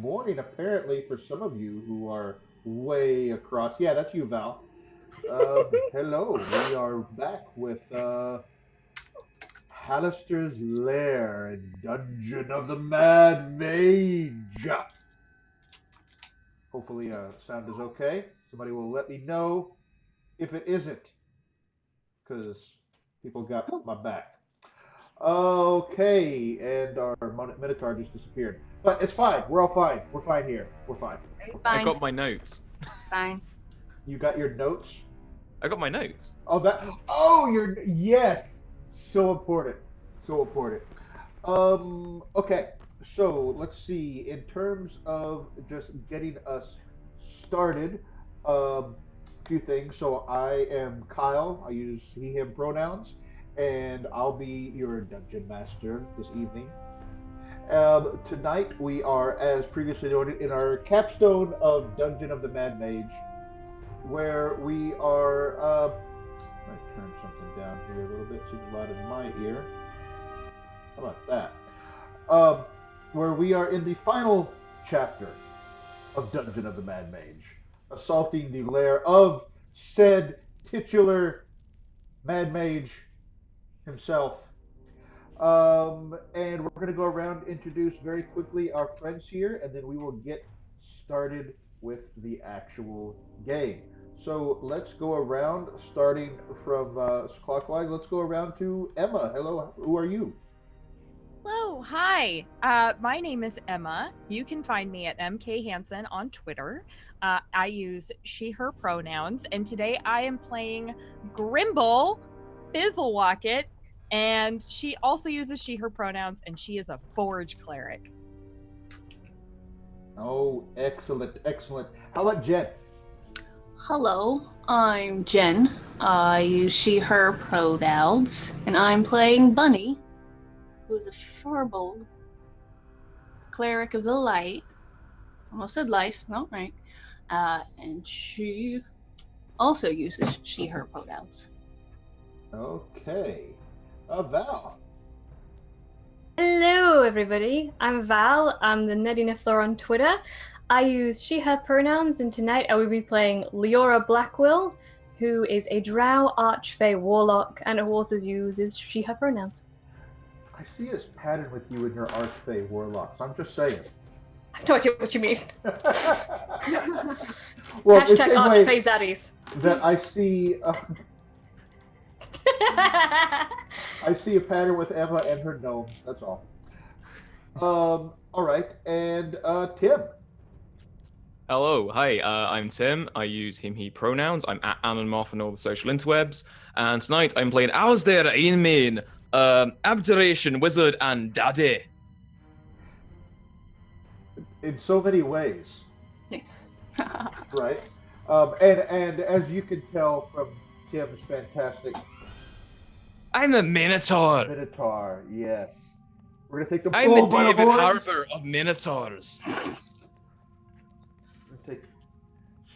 morning, apparently, for some of you who are way across. Yeah, that's you, Val. Hello, we are back with Halaster's Lair and Dungeon of the Mad Mage. Hopefully, sound is okay. Somebody will let me know if it isn't, because people got my back. Okay, and our Minotaur just disappeared. But it's fine. We're all fine. We're fine here. We're fine. We're fine. I Fine. got my notes. Fine. You got your notes? I got my notes. Oh, that. Oh, your. Yes! So important. So important. Okay. So let's see. In terms of just getting us started, a few things. So I am Kyle. I use he, him pronouns, and I'll be your dungeon master this evening. Tonight we are, as previously noted, in our capstone of Dungeon of the Mad Mage, where we are. I turn something down here a little bit. Seems loud in my ear. How about that? Um, where we are in the final chapter of Dungeon of the Mad Mage, assaulting the lair of said titular Mad Mage himself. And we're going to go around, introduce very quickly our friends here, and then we will get started with the actual game. So let's go around, starting from clockwise. Let's go around to Emma. Hello, who are you? Hello, hi. My name is Emma. You can find me at MK Hansen on Twitter. I use she, her pronouns, and today I am playing Grimble Fizzlewocket, and she also uses she, her pronouns, and she is a forge cleric. Oh, excellent, excellent. How about Jen? Hello, I'm Jen. I use she, her pronouns, and I'm playing Bunny, who is a Firbolg, cleric of the light. Almost said life, not right. And she also uses she, her pronouns. Okay. Val. Hello, everybody. I'm Val. I'm the Nerdy Niffler on Twitter. I use she, her pronouns, and tonight I will be playing Leora Blackwill, who is a drow archfey warlock and who also uses she, her pronouns. I see this pattern with you and your Archfey warlocks. I'm just saying. I have no idea what you mean. Well, the Hashtag same way archfey zaddies. that I see, I see a pattern with Emma and her gnomes. That's all. All right, and Tim. Hello, hi, I'm Tim. I use him, he pronouns. I'm at Anonmoth on all the social interwebs. And tonight I'm playing Alasdair Ainmain, Abjuration Wizard and Daddy. In so many ways, Yes. right? And as you can tell from Tim's fantastic I'm the Minotaur. Minotaur, yes. We're gonna take the I'm the bull by the David horns. Harbour of Minotaurs.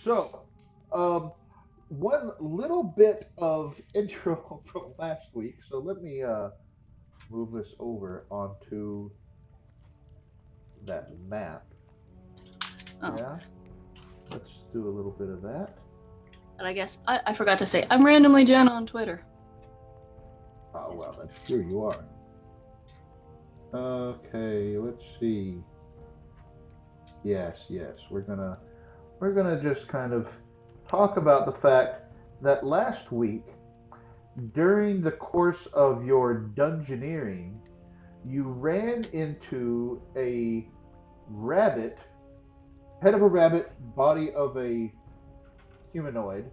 So, one little bit of intro from last week. So let me move this over onto that map. Oh. Yeah, let's do a little bit of that. And I guess I forgot to say, I'm randomly Jen on Twitter. Oh well, that's true. You are. Okay, let's see. Yes, yes, we're gonna just kind of talk about the fact that last week, during the course of your dungeoneering, you ran into a rabbit, head of a rabbit, body of a humanoid.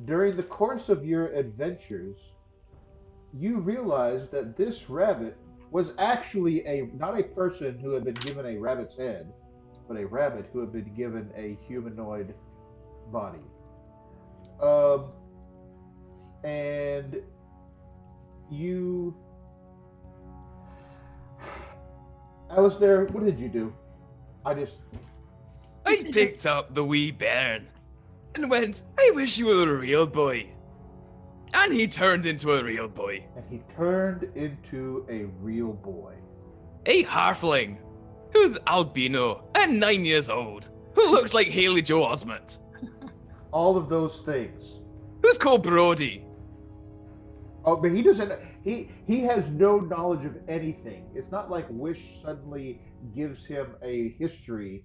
During the course of your adventures, you realized that this rabbit was actually not a person who had been given a rabbit's head, but a rabbit who had been given a humanoid body. Um, and you, Alistair, what did you do? I just. I picked up the wee bairn and went, I wish you were a real boy. And he turned into a real boy. And he turned into a real boy. A halfling. who's albino and 9 years old, who looks like Haley Joe Osment, All of those things. who's called Brody. Oh, but he doesn't. He has no knowledge of anything. It's not like Wish suddenly gives him a history.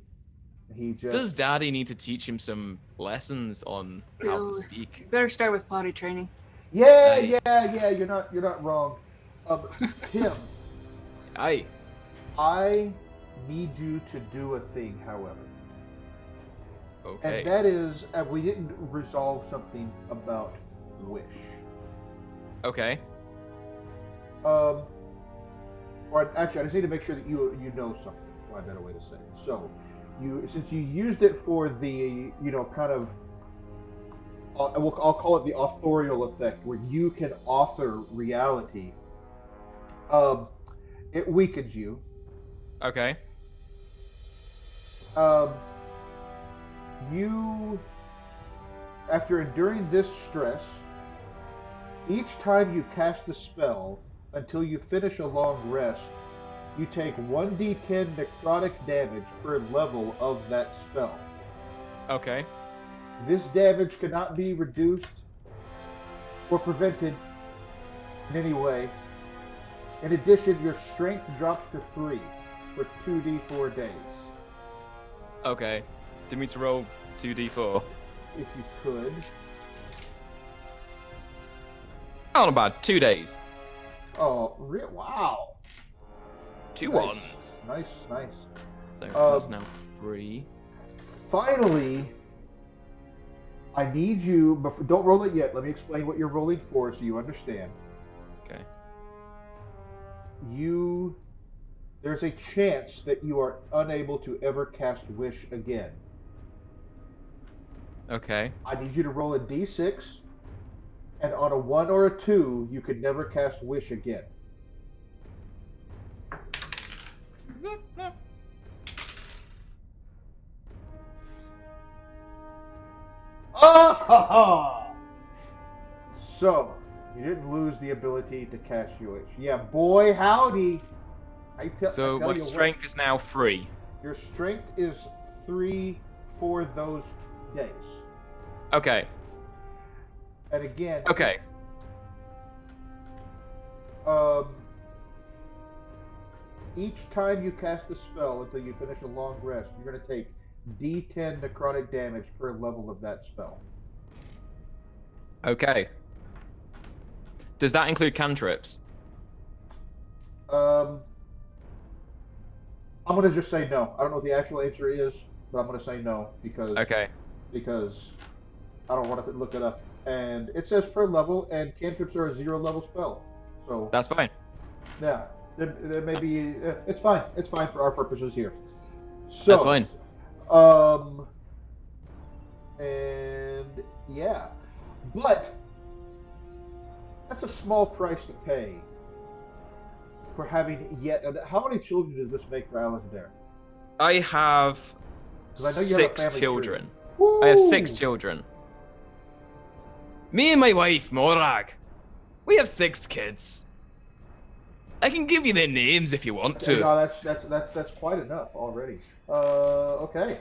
He just. Does Daddy need to teach him some lessons on how to You speak? better start with potty training. Yeah, Aye. yeah. You're not wrong. Tim, Aye. I need you to do a thing, however, Okay. and that is we didn't resolve something about Wish. Okay. Or actually, I just need to make sure that you know something. Probably a better way to say it. So, since you used it for the kind of I'll call it the authorial effect, where you can author reality. It weakens you. Okay. Um, you, after enduring this stress, each time you cast a spell until you finish a long rest, you take 1d10 necrotic damage per level of that spell. Okay. This damage cannot be reduced or prevented in any way. In addition, your strength drops to 3 for 2d4 days. Okay. Do me to roll 2d4. If you could. Not about 2 days. Oh, wow. 2 Nice. ones. Nice. So that's now 3. Finally, I need you, but don't roll it yet. Let me explain what you're rolling for so you understand. Okay. There's a chance that you are unable to ever cast Wish again. Okay. I need you to roll a d6, and on a 1 or a 2, you can never cast Wish again. Ah! So, you didn't lose the ability to cast Wish. Yeah, boy, howdy. I So tell my you strength is now 3. what, your strength is 3 for those days. Okay. And again, Okay. Each time you cast a spell until you finish a long rest, you're going to take d10 necrotic damage per level of that spell. Okay. Does that include cantrips? I'm going to just say no. I don't know what the actual answer is, but I'm going to say no because I don't want to look it up. And it says per level, and cantrips are a 0 level spell. So That's fine. yeah, there may be. It's fine. It's fine for our purposes here. So That's fine. And yeah, but that's a small price to pay for having yet. How many children does this make for Alasdair? I have 'Cause I know you have a 6 family children. tree. I have 6 Woo! children. Me and my wife, Morag, we have 6 kids. I can give you their names if you want to. No, that's quite enough already. Okay.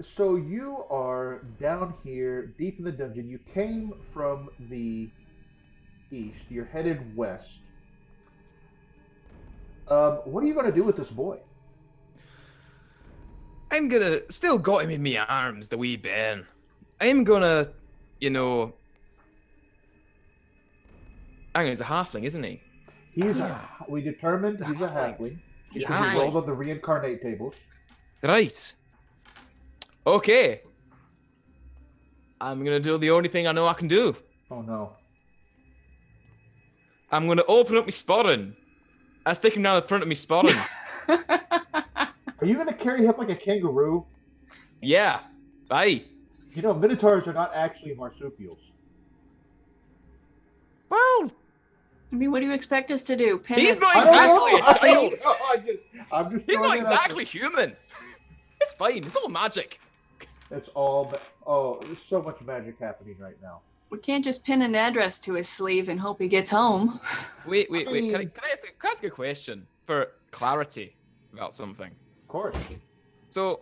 So you are down here, deep in the dungeon. You came from the east. You're headed west. What are you going to do with this boy? I'm gonna still got him in my arms, the wee Ben. I'm gonna, hang on, he's a halfling, isn't he? We determined he's a halfling. halfling. He's Because tiny. we rolled on the reincarnate tables. Right. Okay. I'm gonna do the only thing I know I can do. Oh no. I'm gonna open up my sporran. I stick him down the front of my sporran. Are you going to carry him like a kangaroo? Yeah. Bye. You know, minotaurs are not actually marsupials. Well, I mean, what do you expect us to do? Pin he's it- not I don't exactly know. a child. I'm just He's throwing not it out exactly human. It's fine. It's all magic. there. It's all. Oh, there's so much magic happening right now. We can't just pin an address to his sleeve and hope he gets home. Wait. I Can I mean- ask a question? for clarity about something. Of course. So,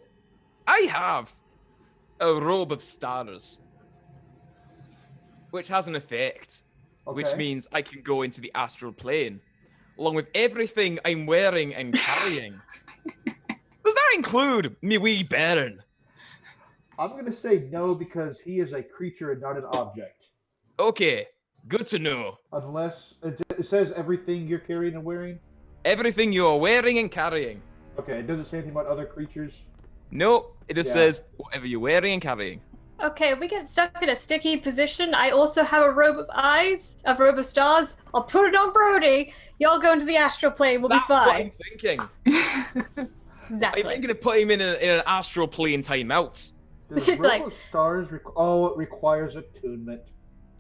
I have a robe of stars, which has an effect, which Okay. means I can go into the astral plane, along with everything I'm wearing and carrying. Does that include me wee Baron? I'm gonna say no because he is a creature and not an object. Okay, good to know. Unless it says everything you're carrying and wearing. Everything you are wearing and carrying. Okay, it doesn't say anything about other creatures. No, it just Yeah. says whatever you're wearing and carrying. Okay, we get stuck in a sticky position. I also have a robe of eyes, a robe of stars. I'll put it on Brody. Y'all go into the astral plane. We'll That's be what fine. I'm thinking. Exactly. I'm thinking of putting him in an astral plane timeout. Does It's Robo like- Stars it requires attunement.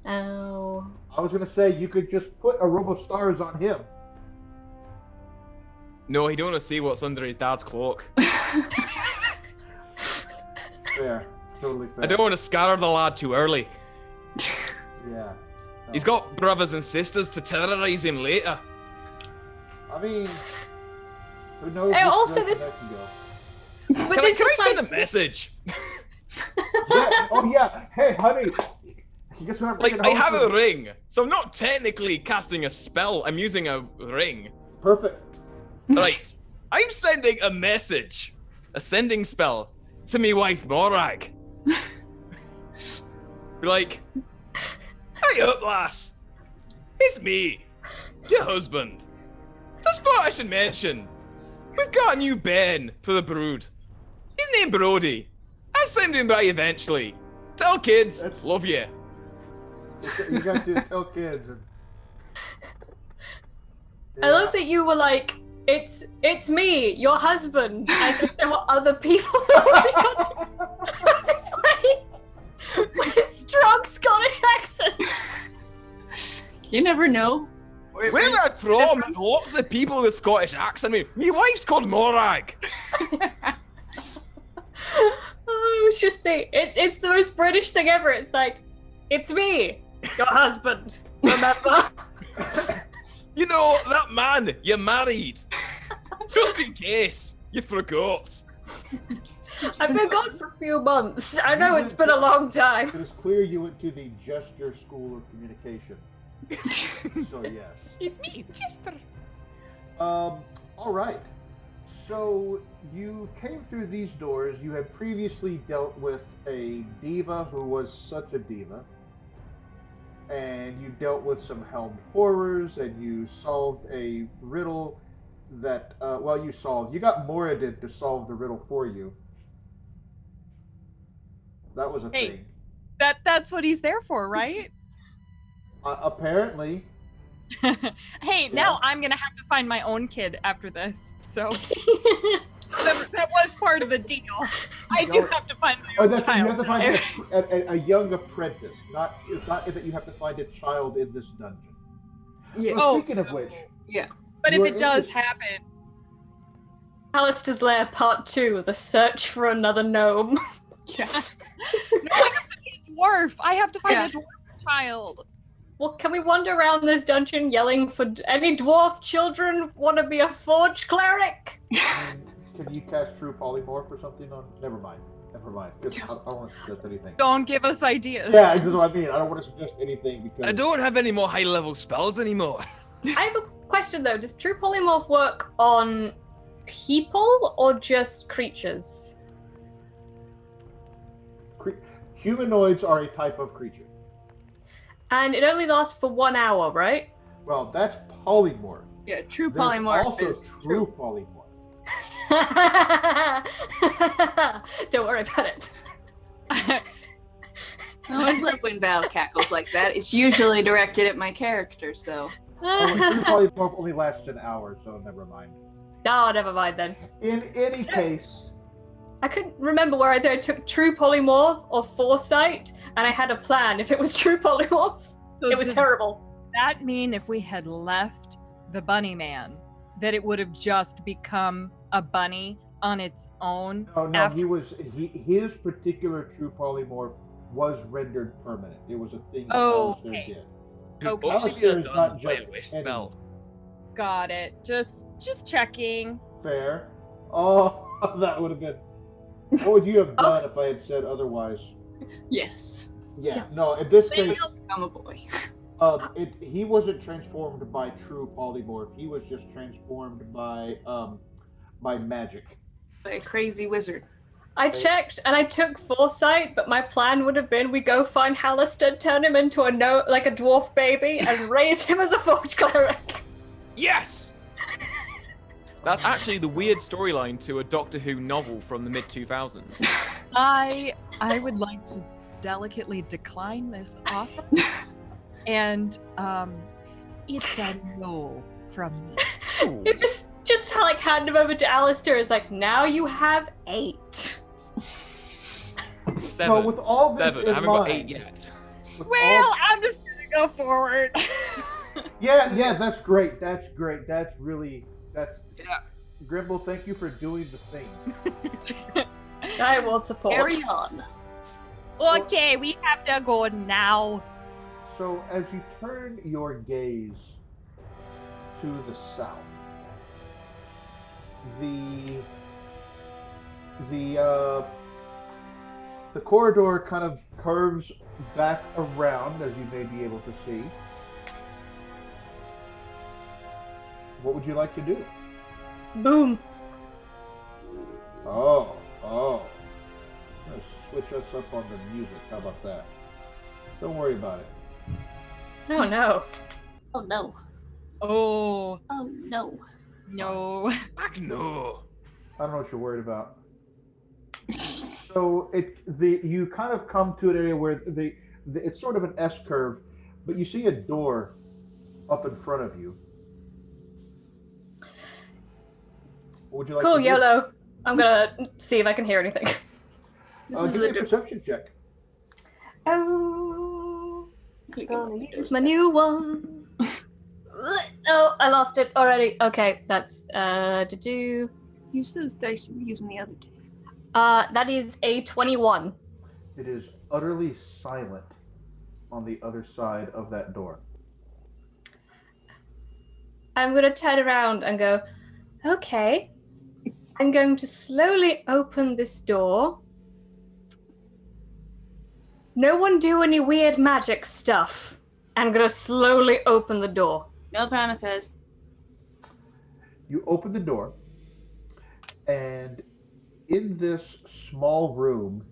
Oh. I was gonna say you could just put a Robo Stars on him. No, he don't want to see what's under his dad's cloak. Fair. Totally fair. I don't want to scatter the lad too early. Yeah. He's No. got brothers and sisters to terrorize him later. I mean, who knows? And which also direction this- that can go. But Can I this just send like a message? Yeah. Oh yeah. Hey, honey. Guess what? I'm Like, bringing I home have for- a ring, so I'm not technically casting a spell. I'm using a ring. Perfect. Right. I'm sending a message, a sending spell, to me wife Morag. Be like, hey up, lass. It's me, your husband. Just thought I should mention, we've got a new Ben for the brood. His name Brody. I'll send him by eventually. Tell kids, That's- love you. You got to tell kids. And... I love that you were like, it's me, your husband, as if there were other people who would be contacted this way with a strong Scottish accent. You never know. Where that from? There's lots of people with Scottish accent. I mean, my wife's called Morag. Oh, it's just it's the most British thing ever. It's like, it's me, your husband. Remember? You know, that man you married. Just in case you forgot. I've been gone for a few months. I know it's been a long time. It is clear you went to the gesture school of communication. So yes. It's me, Chester. All right. So you came through these doors. You had previously dealt with a diva who was such a diva, and you dealt with some helmed horrors, and you solved a riddle that you got Moradin to solve the riddle for you. That was a Hey. thing. That's what he's there for, right? Apparently. Hey, now I'm gonna have to find my own kid after this. So that was part of the deal. I do have to find my Oh, own that's you have child. to find a young apprentice. It's not that you have to find a child in this dungeon. Yeah. So Oh. speaking of which, But you if are it does in happen, Halaster's Lair Part 2, the search for another gnome. Yeah. no, I have to be a dwarf. I have to find Yeah. a dwarf child. Well, can we wander around this dungeon yelling for any dwarf children want to be a forge cleric? can you cast True Polymorph or something on? Never mind. 'Cause I don't want to suggest anything. Don't give us ideas. Yeah, this is what I mean. I don't want to suggest anything because I don't have any more high-level spells anymore. I have a question though. Does True Polymorph work on people or just creatures? humanoids are a type of creature. And it only lasts for 1 hour, right? Well, that's polymorph. Yeah, true There's polymorph also is true polymorph. Don't worry about it. Oh, I love when Val cackles like that. It's usually directed at my characters, though. True polymorph only lasts an hour, so never mind. Oh, never mind then. In any case, I couldn't remember where I took True Polymorph or Foresight, and I had a plan. If it was True Polymorph, So it was does terrible. that mean if we had left the bunny man, that it would have just become a bunny on its own? no, after- his particular true polymorph was rendered permanent. It was a thing that Oh, Halaster okay. did. Could Okay. only be Halaster is done not by just a wish any- spell. Got it. Just checking. Fair. Oh, that would have been. What would you have done if I had said otherwise? Yes. Yeah, Yes. no. In this Maybe case, I'll become a boy. he wasn't transformed by true polymorph. He was just transformed by magic. By a crazy wizard. I checked and I took foresight, but my plan would have been we go find Halaster, turn him into a dwarf baby, and raise him as a forge cleric. Yes! That's actually the weird storyline to a Doctor Who novel from the mid-2000s. I would like to delicately decline this offer. And it's a no from me. You just like hand him over to Alistair. It's like, now you have 8. So with all this Seven. in I haven't mind, got 8 yet. Well, I'm just gonna go forward. yeah, that's great. That's really Yeah. Grimble. Thank you for doing the thing. I will support. Carry on. Okay, we have to go now. So as you turn your gaze to the south, the corridor kind of curves back around, as you may be able to see. What would you like to do? Boom. Oh. I'm gonna switch us up on the music. How about that? Don't worry about it. Oh no. Oh no. Oh Oh no. no. Fuck no. I don't know what you're worried about. So you kind of come to an area where it's sort of an S curve, but you see a door up in front of you. What would you like Cool, to do? YOLO. I'm gonna see if I can hear anything. This is Give me a the perception check. Oh, Click gonna on use my new one. Oh, I lost it already. Okay, that's Use those dice you were using the other day. that is a 21. It is utterly silent on the other side of that door. I'm gonna turn around and go, okay. I'm going to slowly open this door. No one do any weird magic stuff. I'm gonna slowly open the door. No promises. You open the door, and in this small room,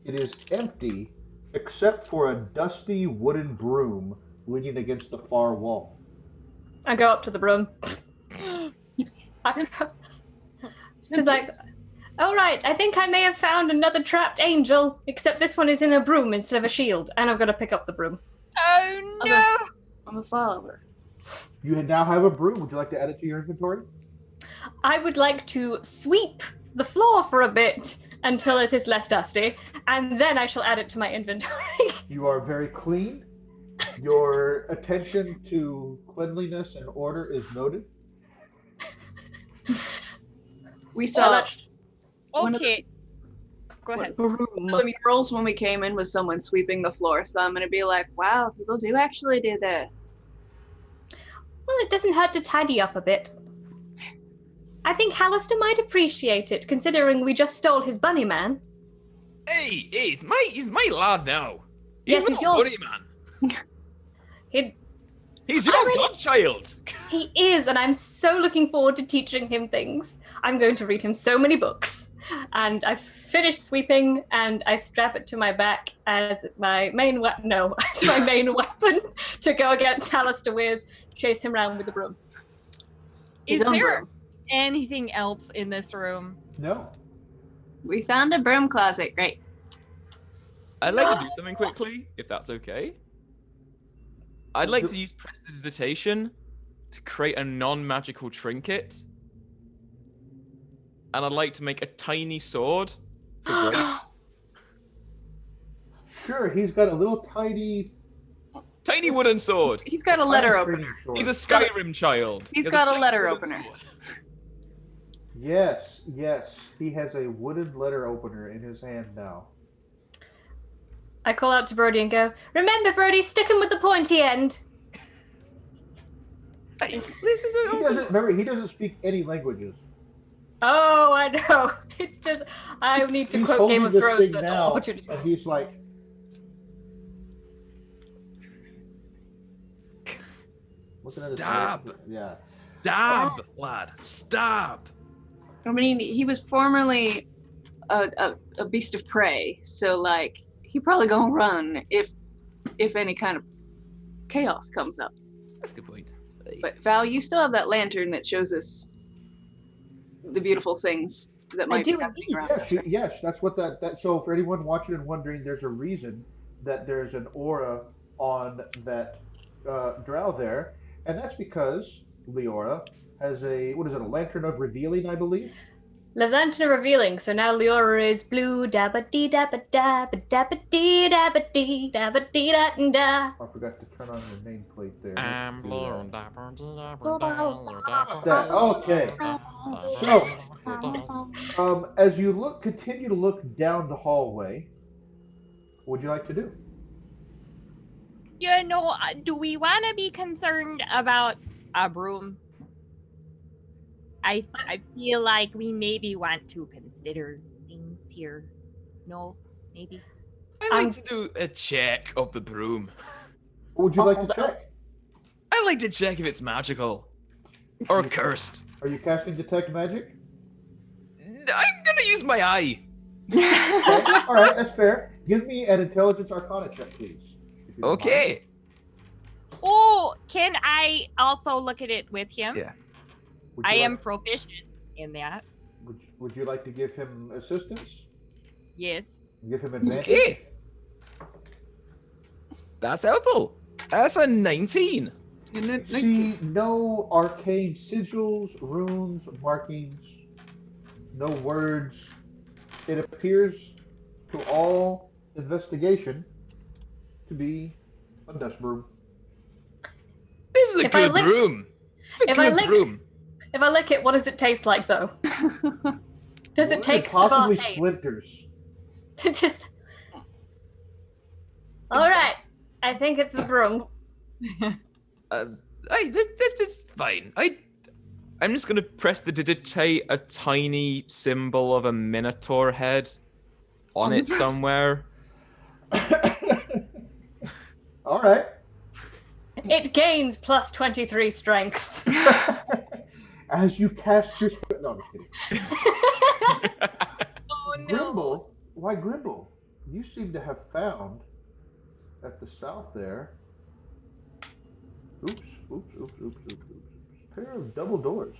it is empty except for a dusty wooden broom leaning against the far wall. I go up to the broom. Because like, all right, I think I may have found another trapped angel, except this one is in a broom instead of a shield, and I'm gonna pick up the broom. Oh no! I'm a follower. You now have a broom. Would you like to add it to your inventory? I would like to sweep the floor for a bit until it is less dusty, and then I shall add it to my inventory. You are very clean. Your attention to cleanliness and order is noted. We saw one of Okay. Go ahead. the murals when we came in was someone sweeping the floor, so I'm gonna be like, wow, people do actually do this. Well, it doesn't hurt to tidy up a bit. I think Halaster might appreciate it, considering we just stole his bunny man. Hey, he's my lad now. Yes, He's he's not yours. Bunny Man. He's your godchild. He is, and I'm so looking forward to teaching him things. I'm going to read him so many books. And I finish sweeping, and I strap it to my back as my main weapon. No, as my main weapon to go against Halaster with, chase him around with the broom. Is His own there broom. anything else in this room? No. We found a broom closet. Great. I'd like to do something quickly, if that's okay. I'd like to use prestidigitation to create a non-magical trinket. And I'd like to make a tiny sword for Brave. Sure, he's got a little tiny Tiny wooden sword. He's got a letter tiny opener. sword. He's a Skyrim child. He's He has got a tiny letter wooden opener. sword. Yes, he has a wooden letter opener in his hand now. I call out to Brody and go, remember, Brody, stick him with the pointy end. Hey, listen to He doesn't remember. He doesn't speak any languages. Oh, I know. It's just I need to He's quote Game holding of this Thrones thing at now, all opportunity. and he's like, looking at his Stab! yeah. Stab, lad! Stab! I mean, he was formerly a beast of prey, so like he probably gonna run if any kind of chaos comes up. That's a good point. Hey. But Val, you still have that lantern that shows us the beautiful things that might be do happening indeed. around Yes, us. Right? yes, that's what that. So for anyone watching and wondering, there's a reason that there's an aura on that drow there, and that's because Leora has a what is it? A lantern of revealing, I believe. Levantine revealing, so now Leora is blue, dabba dee dabba dabba dabba dee dabba dee dabba dee da da. I forgot to turn on your nameplate there. I'm Let's do blue. that. Okay. So, as you continue to look down the hallway, what would you like to do? You know, do we want to be concerned about a broom? I feel like we maybe want to consider things here. No, maybe. I like to do a check of the broom. What would you like to Hold up. check? I like to check if it's magical or cursed. Are you casting detect magic? I'm gonna use my eye. Okay. All right, that's fair. Give me an intelligence arcana check, please. if you don't mind. Okay. Oh, can I also look at it with him? Yeah. Would I you am like- proficient in that. Would you like to give him assistance? Yes. Give him advantage? Okay. That's helpful. That's a 19. You see no arcane sigils, runes, markings, no words. It appears to all investigation to be a dust broom. This is a If I good lick- broom. It's a if I good lick- broom. If I lick it, what does it taste like, though? Does it Wood take and possibly some splinters? Just. All right, I think it's the broom. It's fine. I'm just gonna press the dictate a tiny symbol of a minotaur head on it somewhere. All right. It gains plus 23 strength. As you cast your spell. No, I'm kidding. Oh Grimble, why Grimble? You seem to have found at the south there. Oops, oops, oops, oops, oops, oops. Pair of double doors.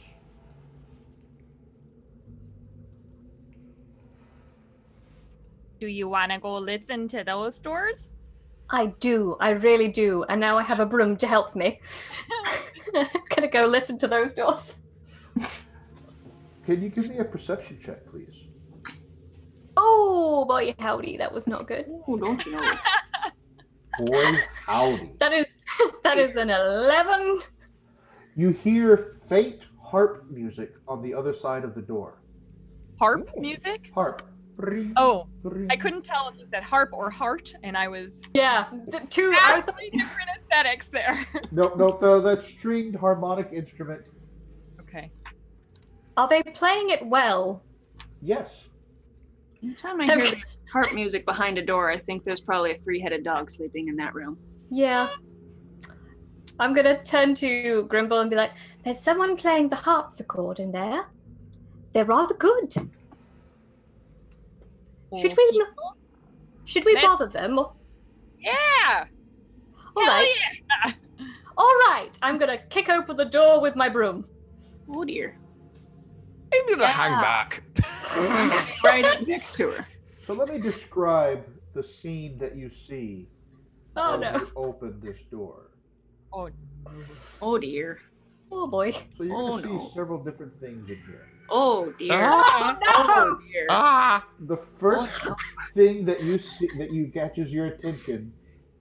Do you want to go listen to those doors? I do, I really do. And now I have a broom to help me. Gonna go listen to those doors. Can you give me a perception check, please? Oh boy, howdy, that was not good. Oh, don't you know? Boy, howdy. That is an 11. You hear faint harp music on the other side of the door. Harp Ooh. music? Harp. Oh, I couldn't tell if you said harp or heart, and I was Yeah, two. vastly different aesthetics there. No, that stringed harmonic instrument. Okay. Are they playing it well? Yes. Anytime I hear harp music behind a door, I think there's probably a three-headed dog sleeping in that room. Yeah. I'm gonna turn to Grimble and be like, "There's someone playing the harpsichord in there. They're rather good. Should we Let's- bother them? Yeah. All right. Yeah. All right. I'm gonna kick open the door with my broom. Oh dear. I'm gonna hang Yeah. back. Right up next to her. So let me describe the scene that you see Oh as no. you open this door. Oh, Oh dear. Oh boy. So you're Oh, going to see no. several different things in here. Oh dear. Ah. Oh dear. Ah! The first thing that you see that you catches your attention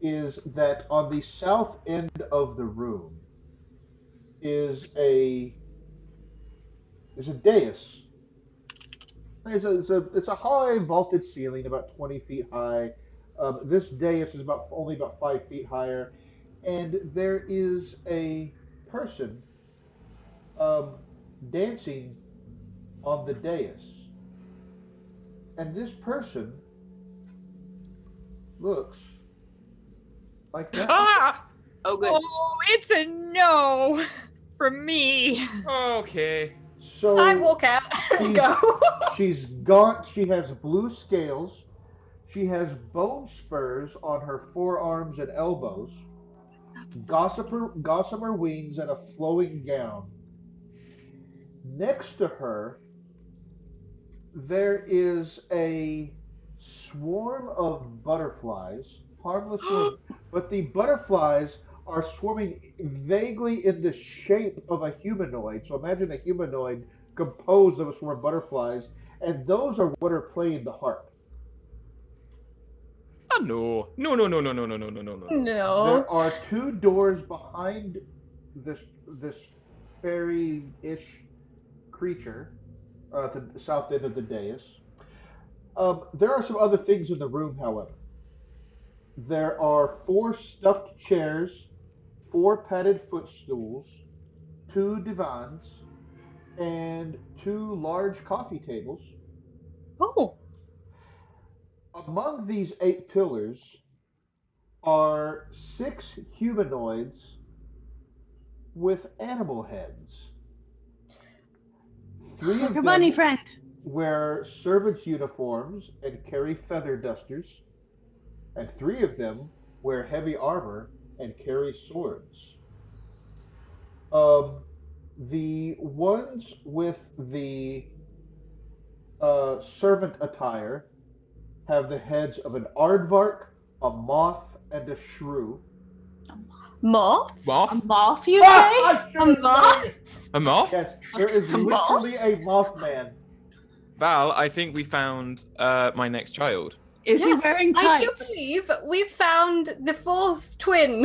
is that on the south end of the room is a dais. It's a high vaulted ceiling, about 20 feet high. This dais is only about 5 feet higher, and there is a person dancing on the dais, and this person looks like that. Ah! Oh, good. Oh, it's a no from me. Okay. So I walk out and she's go. she's gaunt. She has blue scales. She has bone spurs on her forearms and elbows, gossamer wings, and a flowing gown. Next to her, there is a swarm of butterflies, harmless swarm, but the butterflies are swarming vaguely in the shape of a humanoid. So imagine a humanoid composed of a swarm of butterflies, and those are what are playing the harp. Oh no. No, no, no, no, no, no, no, no, no, no, no. There No. are two doors behind this fairy-ish creature at the south end of the dais. There are some other things in the room, however. There are four stuffed chairs, four padded footstools, two divans, and two large coffee tables. Oh. Among these eight pillars are six humanoids with animal heads. Three Like of a bunny them friend. wear servants' uniforms and carry feather dusters, and three of them wear heavy armor and carry swords. Um, the ones with the servant attire have the heads of an aardvark, a moth, and a shrew. Moth? A Moth? moth, you say? I should A have moth? known it. A moth? Yes, there is A moth? literally a mothman. Val, I think we found my next child. Is he Yes, wearing I do tights? believe we found the fourth twin.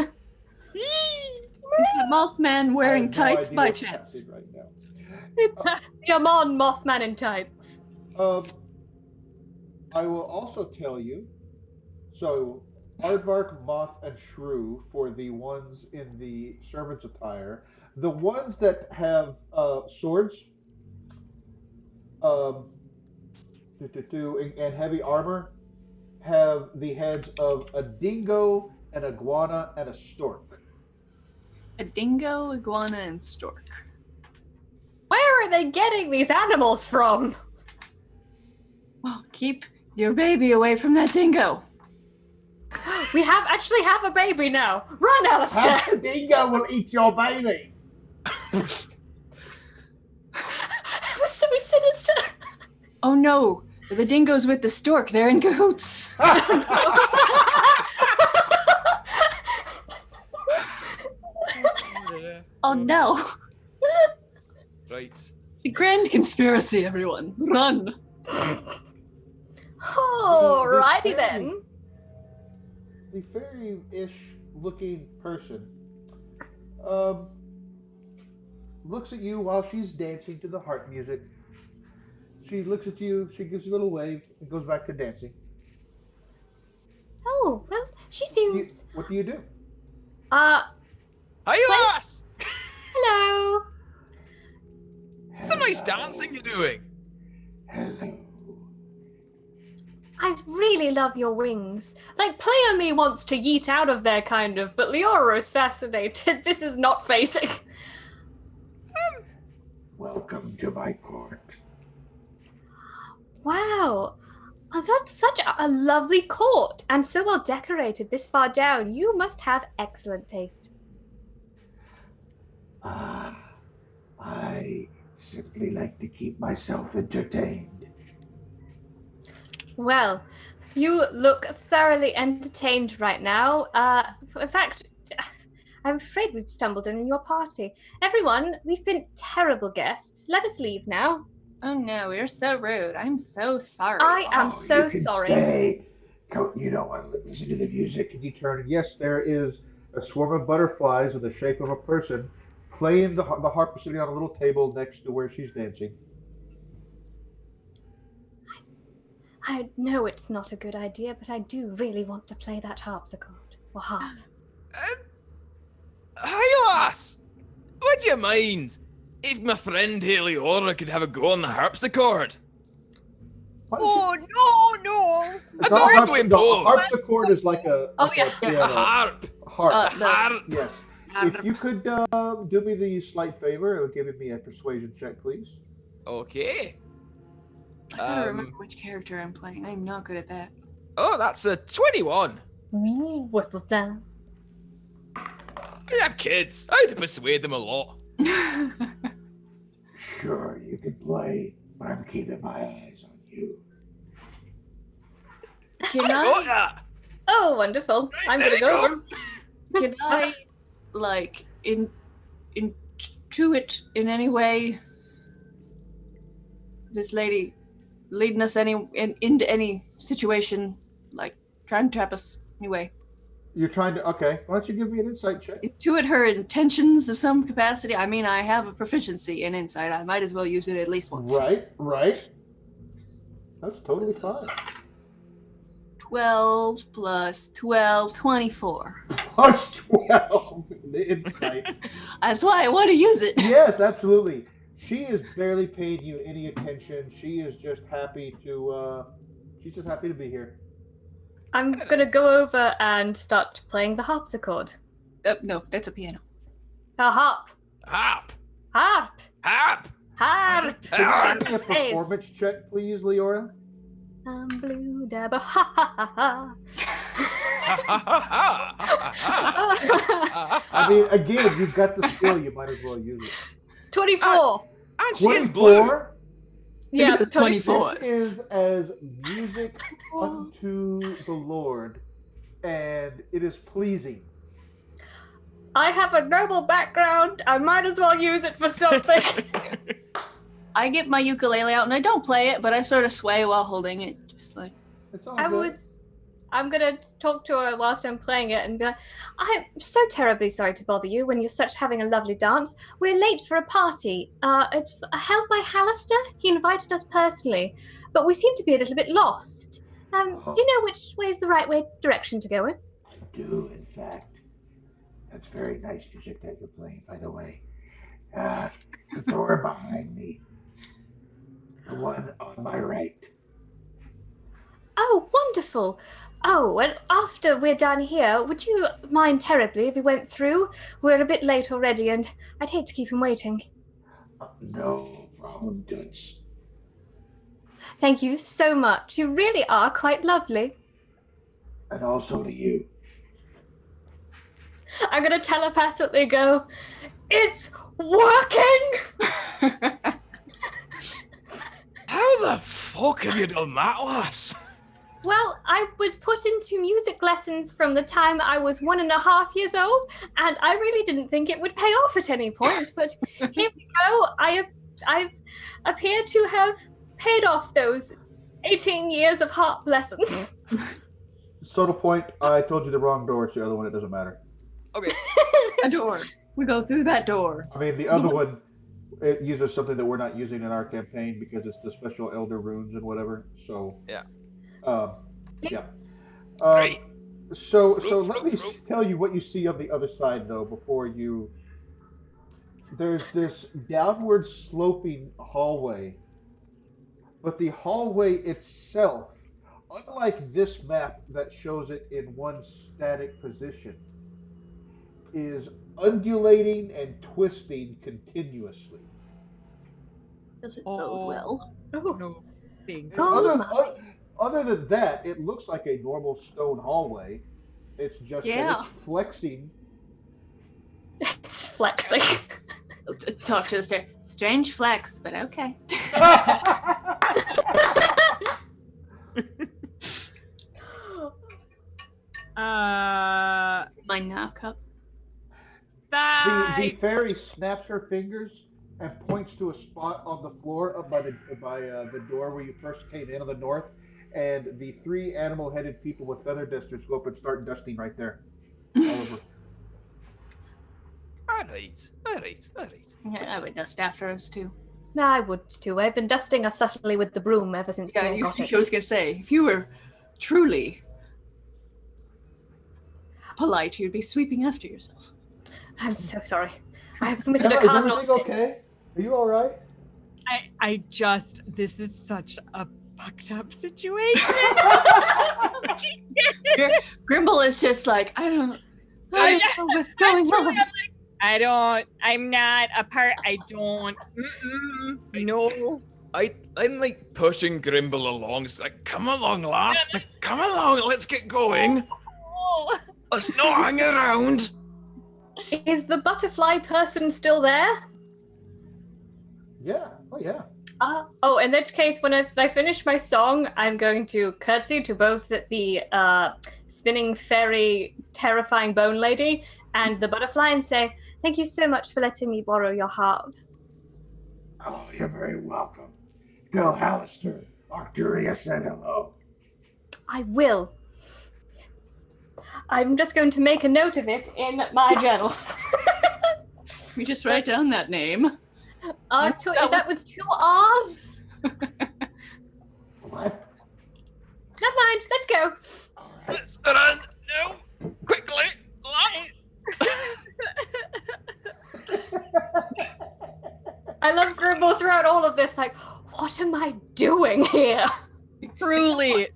Is the Mothman I wearing have no tights idea by what's chance? happening right now. It's the Amon Mothman in tights. Um, I will also tell you. So, Aardvark, Moth, and Shrew for the ones in the servant's attire. The ones that have swords, um, and heavy armor have the heads of a dingo, an iguana, and a stork. A dingo, iguana, and stork. Where are they getting these animals from? Well, keep your baby away from that dingo. We actually have a baby now. Run, Half Alistair! the dingo will eat your baby. That was so sinister. Oh no, the dingo's with the stork. They're in cahoots. Oh no. Right. It's a grand conspiracy, everyone. Run. Alrighty then. The fairy-ish looking person um, looks at you while she's dancing to the harp music. She looks at you, she gives you a little wave, and goes back to dancing. Oh, well, she You, seems. what do you do? Hi, lass! Hello. Some nice dancing you're doing. Hello. I really love your wings. Like, Player Me wants to yeet out of there, kind of, but Leora is fascinated. This is not facing. Welcome to my court. Wow. Oh, that's such a lovely court, and so well decorated this far down. You must have excellent taste. Ah, I simply like to keep myself entertained. Well, you look thoroughly entertained right now. In fact, I'm afraid we've stumbled in your party. Everyone, we've been terrible guests. Let us leave now. Oh no, we're so rude. I'm so sorry. I am Oh, so you can sorry. Stay. You don't want to listen to the music. And you turn, and yes, there is a swarm of butterflies in the shape of a person playing the harp, sitting on a little table next to where she's dancing. I know it's not a good idea, but I do really want to play that harpsichord. Or harp. Hi, lass! Would you mind if my friend Leora could have a go on the harpsichord? Why don't you- Oh, no. I The don't want to the impose. harpsichord is like a Oh, like yeah. a A piano. harp. Harp. A The- harp. Yes. If you could do me the slight favor of giving me a persuasion check, please. Okay. I gotta remember which character I'm playing. I'm not good at that. Oh, that's a 21. Ooh, what's that? I have kids. I have to persuade them a lot. Sure, you can play, but I'm keeping my eyes on you. Can I got I? that. Oh, wonderful. I'm There gonna you go go. over. Can I, like, intuit in any way? This lady leading us into any situation, like trying to trap us anyway. You're trying to. Okay, why don't you give me an insight check? Intuit her intentions of some capacity. I mean, I have a proficiency in insight. I might as well use it at least once. Right. That's totally fine. 12 plus 12, 24. Plus 12. The insight. That's why I want to use it. Yes, absolutely. She is barely paying you any attention. She is just happy to. She's just happy to be here. I'm gonna go over and start playing the harpsichord. No, that's a piano. A harp. Harp. Harp. Harp. Harp. Can you give me a performance check, please, Leora? I'm blue dabba. Ha ha ha. I mean, again, you've got the skill. You might as well use it. 24. And she is blue. 24. Yeah, It was 24. 24. This is as music unto the Lord, and it is pleasing. I have a noble background. I might as well use it for something. I get my ukulele out and I don't play it, but I sort of sway while holding it, just like. It's all I'm gonna talk to her whilst I'm playing it and be like, I'm so terribly sorry to bother you when you're such having a lovely dance. We're late for a party. It's held by Halaster. He invited us personally, but we seem to be a little bit lost. Do you know which way is the right direction to go in? I do, in fact. That's very nice music that you're playing, by the way. The door behind me. The one on my right. Oh, wonderful. Oh, and after we're done here, would you mind terribly if we went through? We're a bit late already, and I'd hate to keep him waiting. No problem, Dutch. Thank you so much. You really are quite lovely. And also to you. I'm going to telepathically go, it's working! How the fuck have you done that, lass? Well, I was put into music lessons from the time I was 1.5 years old, and I really didn't think it would pay off at any point, but here we go. I've appeared to have paid off those 18 years of harp lessons. Subtle point, I told you the wrong door. It's the other one. It doesn't matter. Okay. A door. We go through that door. I mean, the other one, it uses something that we're not using in our campaign because it's the special elder runes and whatever. So Yeah. Yeah. Right. So let me tell you what you see on the other side, though, before you. There's this downward sloping hallway, but the hallway itself, unlike this map that shows it in one static position, is undulating and twisting continuously. Does it Oh. bode well? Oh, No. Being. Other than that, it looks like a normal stone hallway. It's just that Yeah. it's flexing. it's flexing. Talk to the stair. Strange flex, but okay. My knock up. The fairy snaps her fingers and points to a spot on the floor up by the door where you first came in on the north, and the 3 animal-headed people with feather dusters go up and start dusting right there, all over. Alright. Yeah, I would dust after us too. No, I would too. I've been dusting us subtly with the broom ever since Yeah, Paul got it. I was gonna say, if you were truly polite, you'd be sweeping after yourself. I'm so sorry. I have committed Emma, a is cardinal everything sin. okay? Are you all right? This is such a fucked up situation. Grimble is just like, I don't I- know what's going on. I'm not a part. No. I'm like pushing Grimble along. It's like, come along, lass. Like, come along, let's get going. Oh. Let's not hang around. Is the butterfly person still there? Yeah. Oh, yeah. Oh, in that case, when I finish my song, I'm going to curtsy to both the spinning fairy, terrifying bone lady and the butterfly and say, "Thank you so much for letting me borrow your harp." Oh, you're very welcome. Tell Halaster Arcturia said hello. I will. I'm just going to make a note of it in my journal. We just write down that name. Is that with 2 R's? What? Never mind. Let's go. All right. Let's run. No. Quickly. I love Grimble throughout all of this. Like, what am I doing here? Truly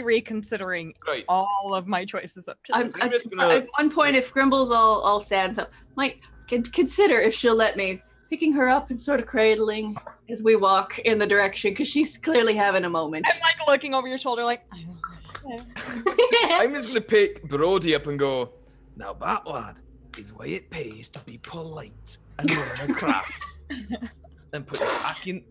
reconsidering Right. all of my choices up to this. I'm just gonna- At one point, if Grimble's all sad, so might consider if she'll let me picking her up and sort of cradling as we walk in the direction, because she's clearly having a moment. I'm like looking over your shoulder, like. I'm just gonna pick Brody up and go, now that lad is why it pays to be polite and learn a craft. And put it back in.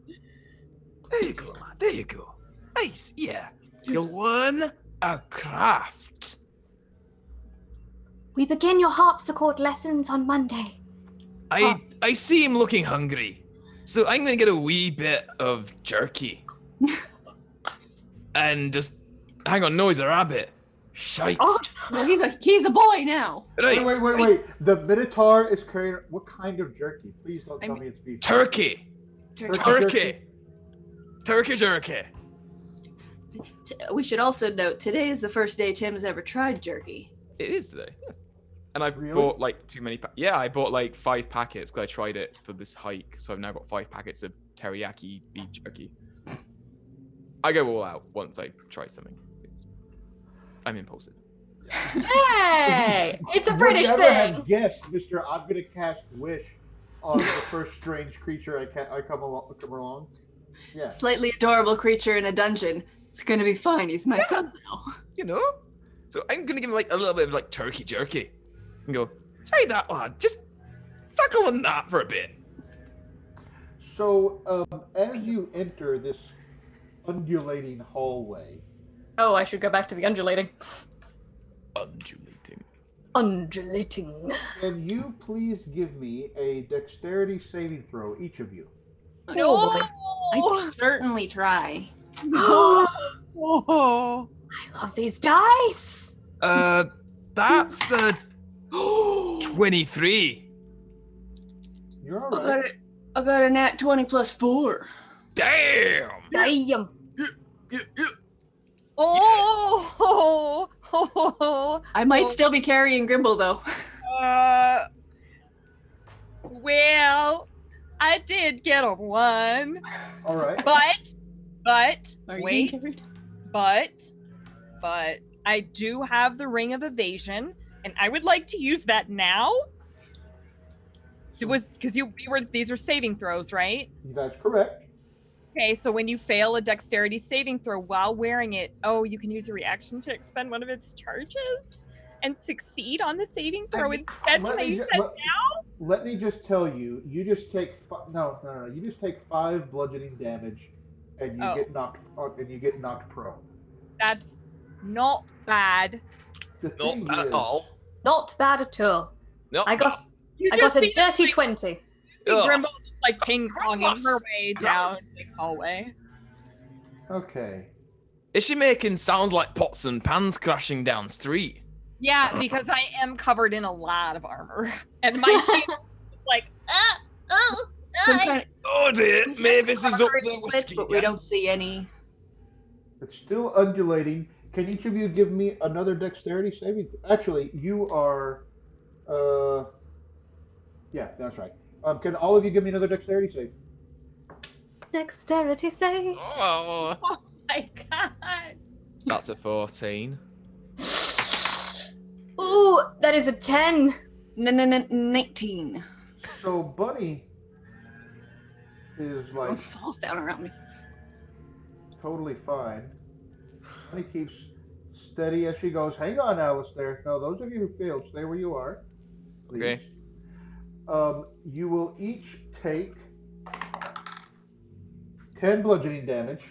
There you go, lad. There you go. Nice, yeah. You'll learn a craft. We begin your harpsichord lessons on Monday. I see him looking hungry. So I'm gonna get a wee bit of jerky. And just hang on, no, he's a rabbit. Shite. Oh, well, he's a boy now. Right. Wait. The Minotaur is carrying. What kind of jerky? Please don't tell me it's beef. Turkey. Turkey. Turkey jerky. We should also note today is the first day Tim's ever tried jerky. It is today. Yes. And I've Really? bought like too many. Yeah, I bought like 5 packets because I tried it for this hike. So I've now got 5 packets of teriyaki beef jerky. I go all out once I try something. I'm impulsive. Yay! It's a Would British never thing. have guessed, Mr. I'm gonna cast Wish on the first strange creature I come along. Yeah. Slightly adorable creature in a dungeon. It's gonna be fine. He's my son now. You know? So I'm gonna give him like a little bit of like turkey jerky. And go, try that lad. Just suckle on that for a bit. So, as you enter this undulating hallway, Oh, I should go back to the undulating. Undulating. Undulating. can you please give me a dexterity saving throw, each of you? Oh, boy. I certainly try. Oh. I love these dice. That's 23. You're all right. I got a nat 20 plus 4. Damn. Damn. I might still be carrying Grimble though. Well, I did get a 1, All right. but Are you wait, being carried? but I do have the Ring of Evasion, and I would like to use that now. It was because these are saving throws, right? That's correct. Okay, so when you fail a dexterity saving throw while wearing it, you can use a reaction to expend one of its charges and succeed on the saving throw instead. Can I use that now? Let me just tell you, you just take no. You just take 5 bludgeoning damage, and you get knocked prone. That's not bad. The thing Not at is, all. Not bad at all. No. I got You a just see dirty 20. Ugh. Grimble like ping ponging her way down the hallway. Okay. Is she making sounds like pots and pans crashing down street? Yeah, because I am covered in a lot of armor, and my shield is like Sometimes Oh dear, Mavis is up armor there is with split, ski but we don't see any. It's still undulating. Can each of you give me another dexterity saving? Actually, you are. Yeah, that's right. Can all of you give me another dexterity save? Dexterity save. Oh, Oh my god. that's a 14. Ooh, that is a 10. 19. So Bunny is Everyone like falls down around me. totally fine. Bunny keeps steady as she goes. Hang on, Alistair. No, those of you who failed, stay where you are, please. Okay. You will each take 10 bludgeoning damage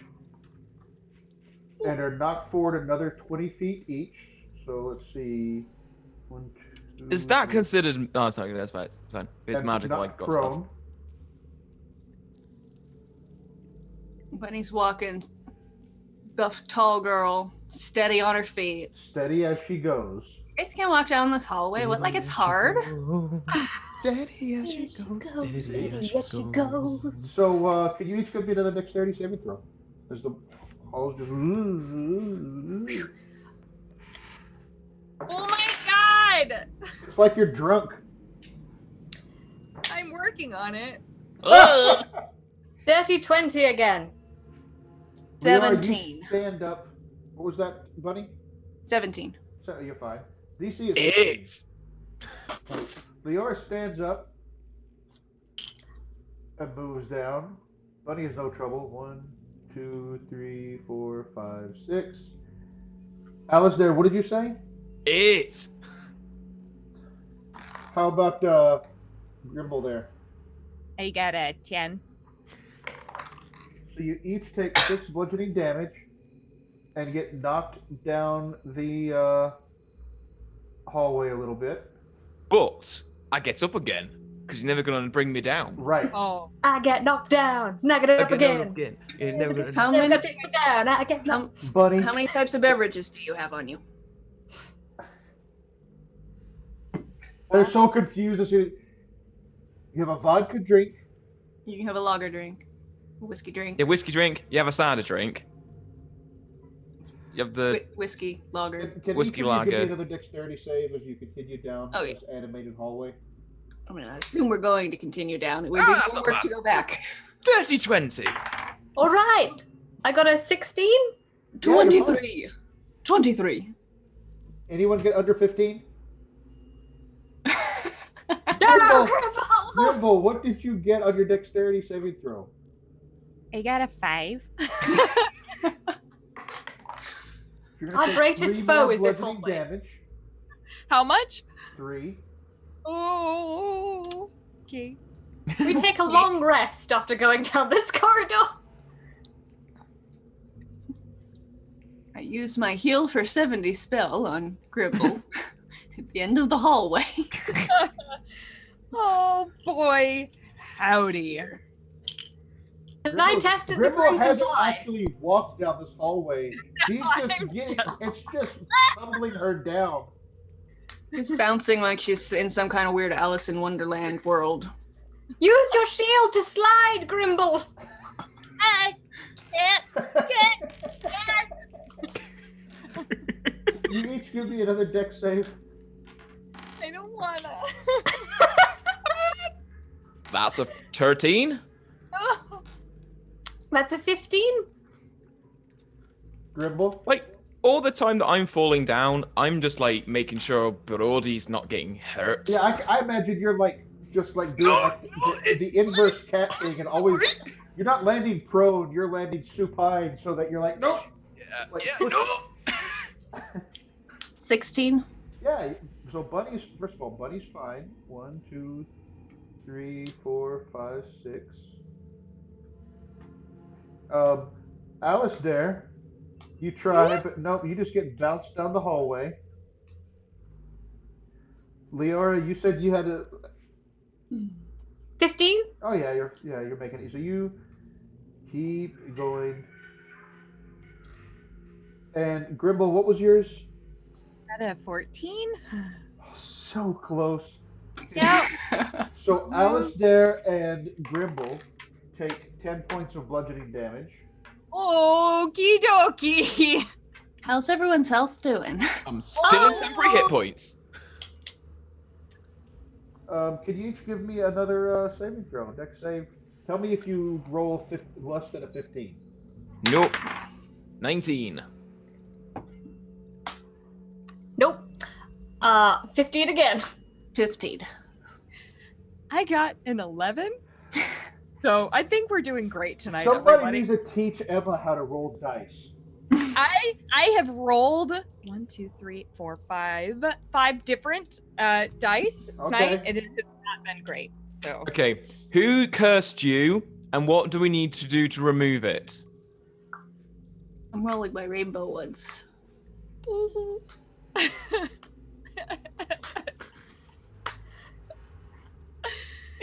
and are knocked forward another 20 feet each. So let's see. One, two, Is that three, considered? Oh, sorry, that's fine. It's fine. It's and magical, like knocked got stuff. prone. Bunny's walking. Buff, tall girl, steady on her feet. Steady as she goes. You guys can walk down this hallway. What, like it's hard? Steady as she Steady goes. steady as she goes. So, can you each give me another dexterity saving throw? As the halls just. Oh my god. It's like you're drunk. I'm working on it. Dirty 20 again. Leora, you 17. stand up. What was that, Bunny? 17. So, you're fine. DC is 8. Leora stands up and moves down. Bunny has no trouble. 1, 2, 3, 4, 5, 6. Alistair, what did you say? 8. How about Grimble there? I got a 10. So you each take 6 bludgeoning damage and get knocked down the hallway a little bit. But I get up again because you're never gonna bring me down. Right. Oh. I get knocked down. Knock it up again. You're never gonna. How Never many, take me down. I get knocked. Bunny. how many types of beverages do you have on you? They're so confused as you have a vodka drink. You can have a lager drink, a whiskey drink, Yeah, whiskey drink. You have a cider drink. You have the. whiskey, lager. Can Whiskey each of you give me lager. another dexterity save as you continue down Oh, yeah. this animated hallway? I mean, I assume we're going to continue down. It would be Ah, that's not forward bad. to go back. Dirty 20. All right. I got a 16. Yeah, you're fine. 23. 23. Anyone get under 15? No, Grimble, Grimble, what did you get on your dexterity saving throw? I got a 5. You're gonna Our take greatest 3 foe more is this bludgeoning hallway. damage. How much? 3. Oh. Okay. We take a long rest after going down this corridor. I used my heal for 70 spell on Gribble at the end of the hallway. Oh boy. Howdy. And I tested the Grimble brain can hasn't fly. actually walked down this hallway. She's just I'm getting, just- it's just tumbling her down. Just bouncing like she's in some kind of weird Alice in Wonderland world. Use your shield to slide, Grimble. I can't. You each give me another dex save. I don't wanna. That's a 13. That's a 15. Grimble. Like all the time that I'm falling down, I'm just like making sure Brody's not getting hurt. Yeah, I imagine you're like just like doing like the inverse cat thing and always you're not landing prone, you're landing supine so that you're like nope. Yeah, Like, yeah, push- no. 16. Yeah, so Bunny's first of all, Bunny's fine. 1, 2, 3, 4, 5, 6. Alistair, you try, but nope, you just get bounced down the hallway. Leora, you said you had a 15. oh yeah, you're making it. So you keep going. And Grimble, what was yours? Got a 14. So close. Yeah. So Alistair and Grimble take 10 points of bludgeoning damage. Okie dokie. How's everyone's health doing? I'm still in temporary hit points. Can you each give me another saving throw? Deck save. Tell me if you roll less than a 15. Nope. 19. Nope. 15 again. 15. I got an 11. So I think we're doing great tonight, Somebody everybody. needs to teach Emma how to roll dice. I have rolled 1, 2, 3, 4, 5 different dice tonight, and it has not been great. So Okay, who cursed you, and what do we need to do to remove it? I'm rolling my rainbow ones.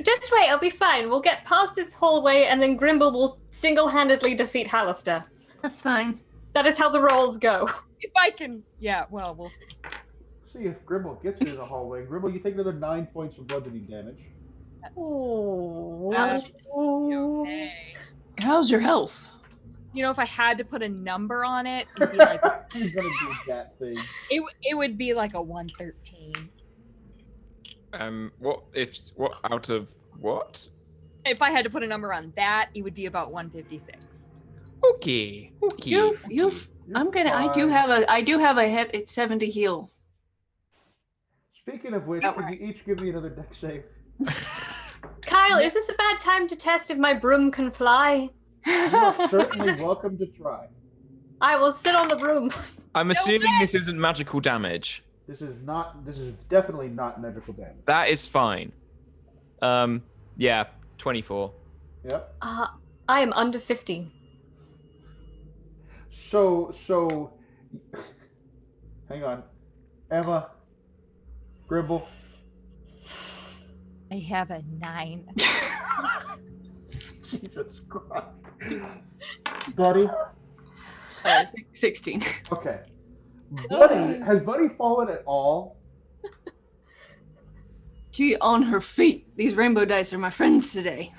Just wait, it'll be fine. We'll get past this hallway and then Grimble will single-handedly defeat Halaster. That's fine. That is how the rolls go. if I can, yeah, well, we'll see. See if Grimble gets you in the hallway. Grimble, you take another 9 points of bludgeoning damage. Ooh. Okay. How's your health? You know, if I had to put a number on it, it'd be like He's gonna do that thing. it would be like a 113. What out of what? If I had to put a number on that, it would be about 156. Okay. You've. I do have a 70 heal. Speaking of which, Don't can worry. you each give me another deck save? Kyle, is this a bad time to test if my broom can fly? You are certainly welcome to try. I will sit on the broom. I'm assuming this isn't magical damage. This is definitely not magical damage. That is fine. Yeah, 24. Yep. I am under 50. So, hang on. Emma, Grimble. I have a 9. Jesus Christ. Buddy? 16. Okay. Has Buddy fallen at all? She on her feet. These rainbow dice are my friends today.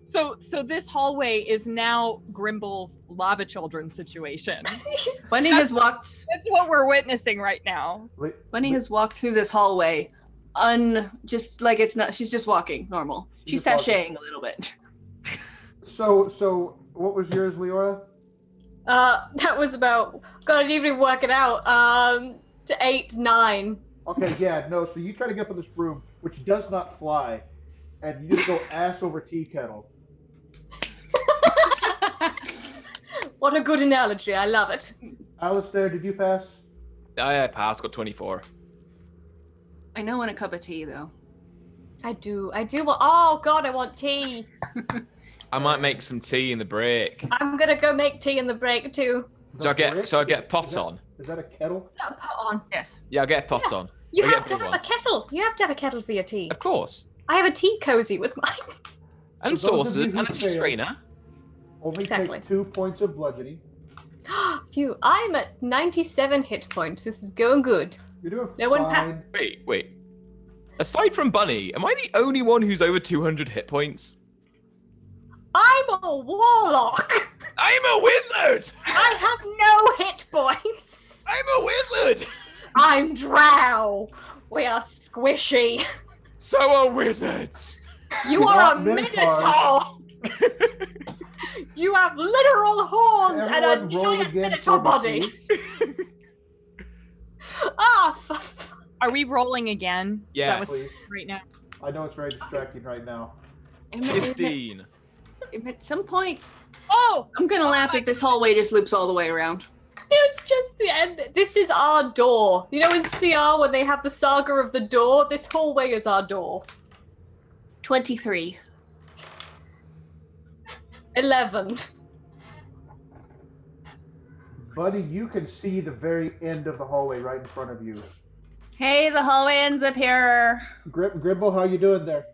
So this hallway is now Grimble's lava children situation. Bunny has walked. That's what we're witnessing right now. Bunny has walked through this hallway, just like it's not. She's just walking normal. She's just walking. sashaying a little bit. So what was yours, Leora? That was about. God, I didn't even work it out. To 8, 9. Okay, yeah, no. So you try to get up on this broom, which does not fly, and you just go ass over tea kettle. What a good analogy. I love it. Alistair, did you pass? I passed, got 24. I know in a cup of tea though. I do. Oh, God, I want tea. I might make some tea in the break. I'm going to go make tea in the break, too. So I get pot on? Is that a kettle? Put on. Yes. Yeah, I'll get a pot Yeah. on. You I'll have get to a big have one. a kettle. You have to have a kettle for your tea. Of course. I have a tea cozy with mine. And For those of you saucers who and a tea fail. strainer. Only Exactly. take 2 points of bludgeoning. Phew, I'm at 97 hit points. This is going good. You're doing No one fine. Wait. Aside from Bunny, am I the only one who's over 200 hit points? I'm a warlock. I'm a wizard! I have no hit points. I'm a wizard! I'm drow. We are squishy. So are wizards! You are a Not minotaurs. minotaur. You have literal horns Everyone and a roll giant again minotaur for me, body. please. Are we rolling again? Is Yeah. that what's Please. right now? I know it's very distracting right now. 15. At some point, Oh! I'm gonna laugh if this hallway just loops all the way around. It's just the end. This is our door. You know in CR when they have the saga of the door? This hallway is our door. 23. 11. Buddy, you can see the very end of the hallway right in front of you. Hey, the hallway ends up here. Grimble, how you doing there?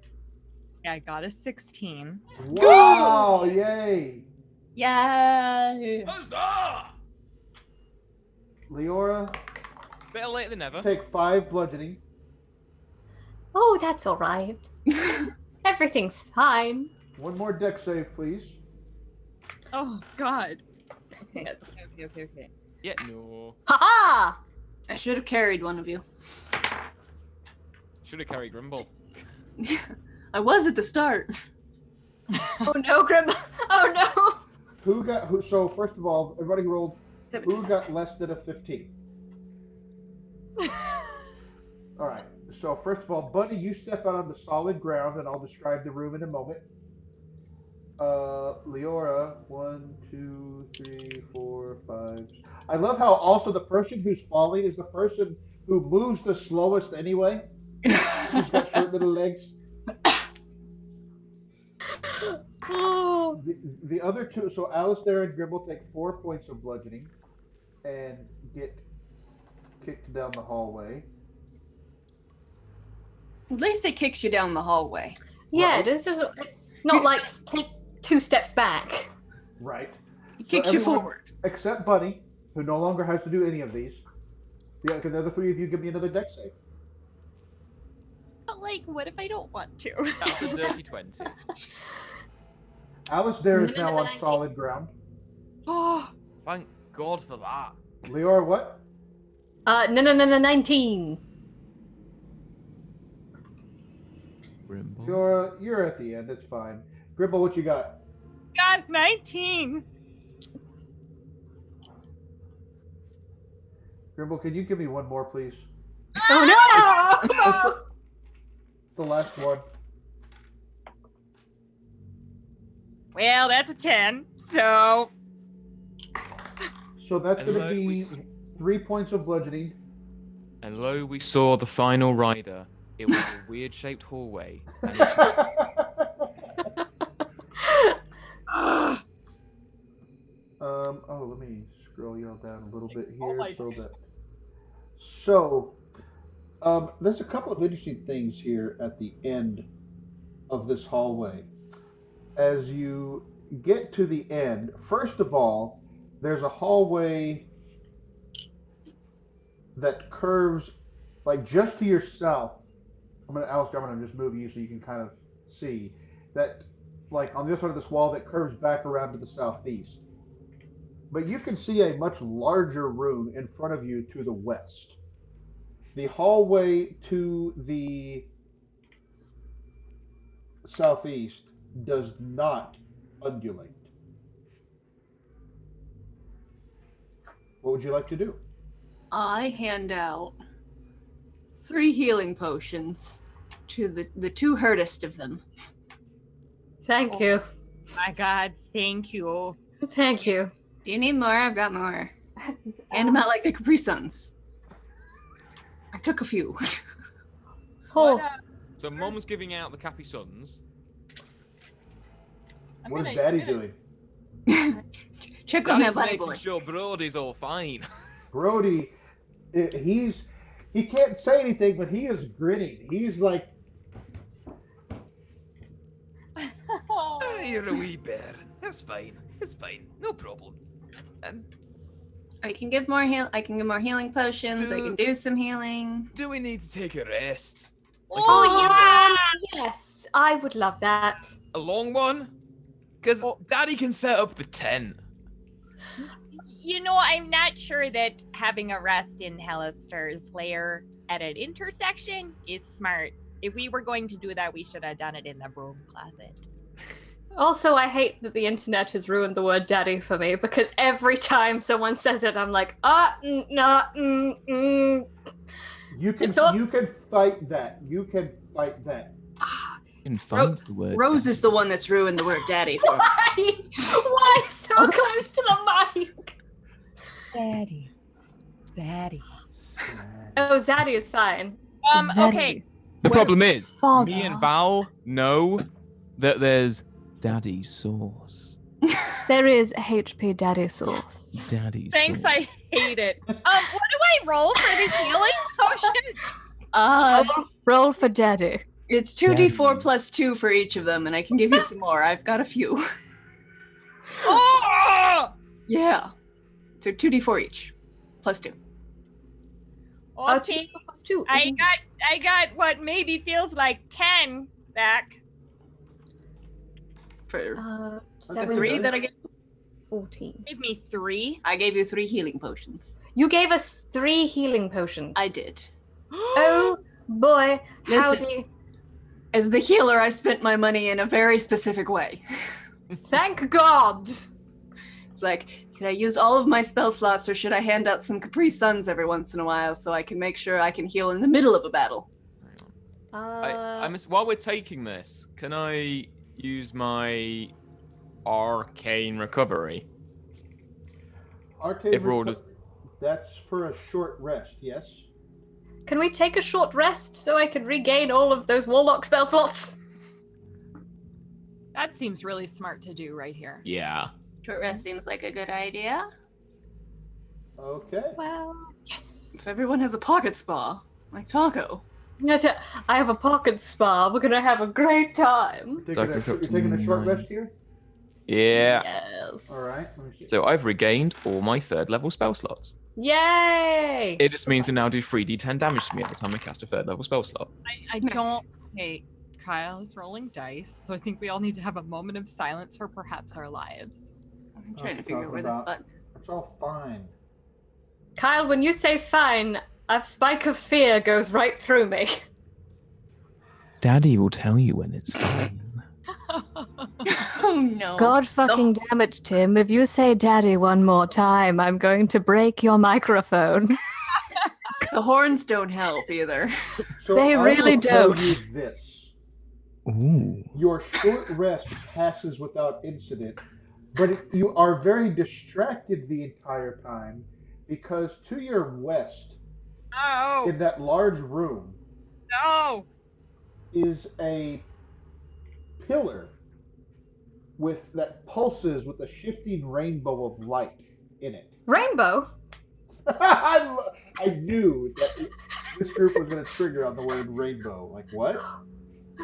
Yeah, I got a 16. Wow! Yay! Yay! Huzzah! Leora, Better late than never. take 5 bludgeoning. Oh, that's all right. Everything's fine. One more deck save, please. Oh, God. Okay. Yeah, no. Ha-ha! I should have carried one of you. Should have carried Grimble. I was at the start. Oh no, Grim! Oh no! So first of all, everybody rolled. Who got less than a 15? All right. So first of all, Bunny, you step out on the solid ground, and I'll describe the room in a moment. Leora, 1, 2, 3, 4, 5. I love how also the person who's falling is the person who moves the slowest anyway. She's got short little legs. Oh. The other two, so Alistair and Grimble take 4 points of bludgeoning and get kicked down the hallway. At least it kicks you down the hallway. Yeah, Well, it's not like take 2 steps back. Right. It kicks you everyone forward. Except Bunny, who no longer has to do any of these. Yeah, because the other 3 of you give me another dex save. But like, what if I don't want to? That's a dirty 20. Alistair is No, now no, on 19. solid ground. Oh, Thank God for that. Leora, what? No, 19. Grimble. You're at the end. It's fine. Grimble, what you got? God, 19. Grimble, can you give me one more, please? Oh no! The last one. Well, that's a 10. So So that's And going to lo, we be s- 3 points of bludgeoning. And lo, we saw the final rider. It was a weird-shaped hallway. And it's Let me scroll y'all down a little bit Oh here my so gosh. that. There's a couple of interesting things here at the end of this hallway. As you get to the end, first of all, there's a hallway that curves like just to your south. Alistair, I'm gonna just move you so you can kind of see that, like on the other side of this wall that curves back around to the southeast. But you can see a much larger room in front of you to the west. The hallway to the southeast does not undulate. What would you like to do? I hand out 3 healing potions to the 2 hurtest of them. Thank you. my God, thank you. Thank you. Do you need more? I've got more. Hand them out like the Capri Suns. I took a few. Oh, What, So Mom's giving out the Cappy Suns. I'm What gonna- is Daddy I'm gonna- doing? Check on that Daddy's bunny making boy. sure Brody's all fine. Brody, he can't say anything, but he is grinning. He's like, Oh, you're a wee bear. That's fine. It's fine. No problem. And I can give more healing potions. I can do some healing. do we need to take a rest? Oh, yeah! yes, I would love that. A long one? Because Daddy can set up the tent. You know, I'm not sure that having a rest in Halaster's lair at an intersection is smart. If we were going to do that, we should have done it in the broom closet. Also, I hate that the internet has ruined the word daddy for me because every time someone says it, I'm like, no, you can It's also- you can fight that. You can fight that. You can find the word. Rose is the one that's ruined the word daddy for. Why? Why so close to the mic? Zaddy. Zaddy. Oh, Zaddy is fine. Okay. The problem is, Father. me and Val know that there's Daddy sauce. There is HP daddy sauce. Daddy Thanks, sauce. I hate it. What do I roll for this healing potion? Roll for daddy. It's 2d4 Daddy. plus 2 for each of them, and I can give you some more. I've got a few. Oh! Yeah. So 2d4 each. Plus 2. Okay. 2 plus 2. I got what maybe feels like 10 back. For the 7, 3 that I gave, 14. Give me 3. I gave you 3 healing potions. You gave us 3 healing potions. I did. Oh Boy, Listen. howdy. As the healer, I spent my money in a very specific way. Thank God. It's like, can I use all of my spell slots, or should I hand out some Capri Suns every once in a while so I can make sure I can heal in the middle of a battle? Hang on. Uh, While we're taking this, can I use my arcane recovery? Arcane If we're all just That's for a short rest, yes? can we take a short rest so I can regain all of those warlock spell slots? That seems really smart to do right here. yeah. Short rest seems like a good idea. Okay. Well, yes. If everyone has a pocket spa, like Taco. I have a pocket spa. We're gonna have a great time. You're taking a short rest here? Yeah. Yes. Alright, let me see. So I've regained all my 3rd level spell slots. Yay! It just means to now do 3d10 damage to me every time I cast a 3rd level spell slot. I don't. Hey, Kyle is rolling dice, so I think we all need to have a moment of silence for perhaps our lives. I'm trying to What figure you out where talking this about? button. It's all fine. Kyle, when you say fine, a spike of fear goes right through me. Daddy will tell you when it's fine. Oh no. God fucking damn it, Tim. If you say daddy one more time, I'm going to break your microphone. The horns don't help either. So They I really will tell don't. you this. Ooh. Your short rest passes without incident, but you are very distracted the entire time because to your west, No, in that large room, no. is a pillar that pulses with a shifting rainbow of light in it. Rainbow? I knew that this group was going to trigger on the word rainbow. Like what?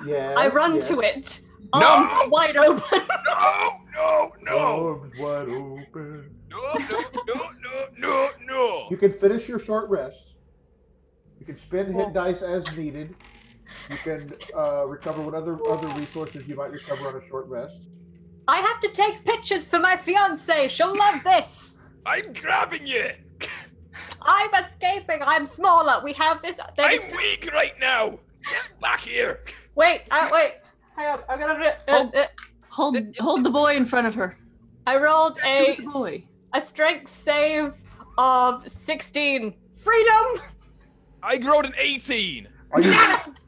Yes. I run yes. to it. No! Arms wide open. Arms wide open. No. You can finish your short rest. You can spend Cool. hit dice as needed. You can recover what other resources you might recover on a short rest. I have to take pictures for my fiance. She'll love this. I'm grabbing you. I'm escaping. I'm smaller. We have this. I'm weak right now. Get back here. Wait. Wait. Hang on. I'm gonna. Hold the boy in front of her. I rolled With the boy. a strength save of 16. Freedom. I rolled an 18. Are you, Damn it.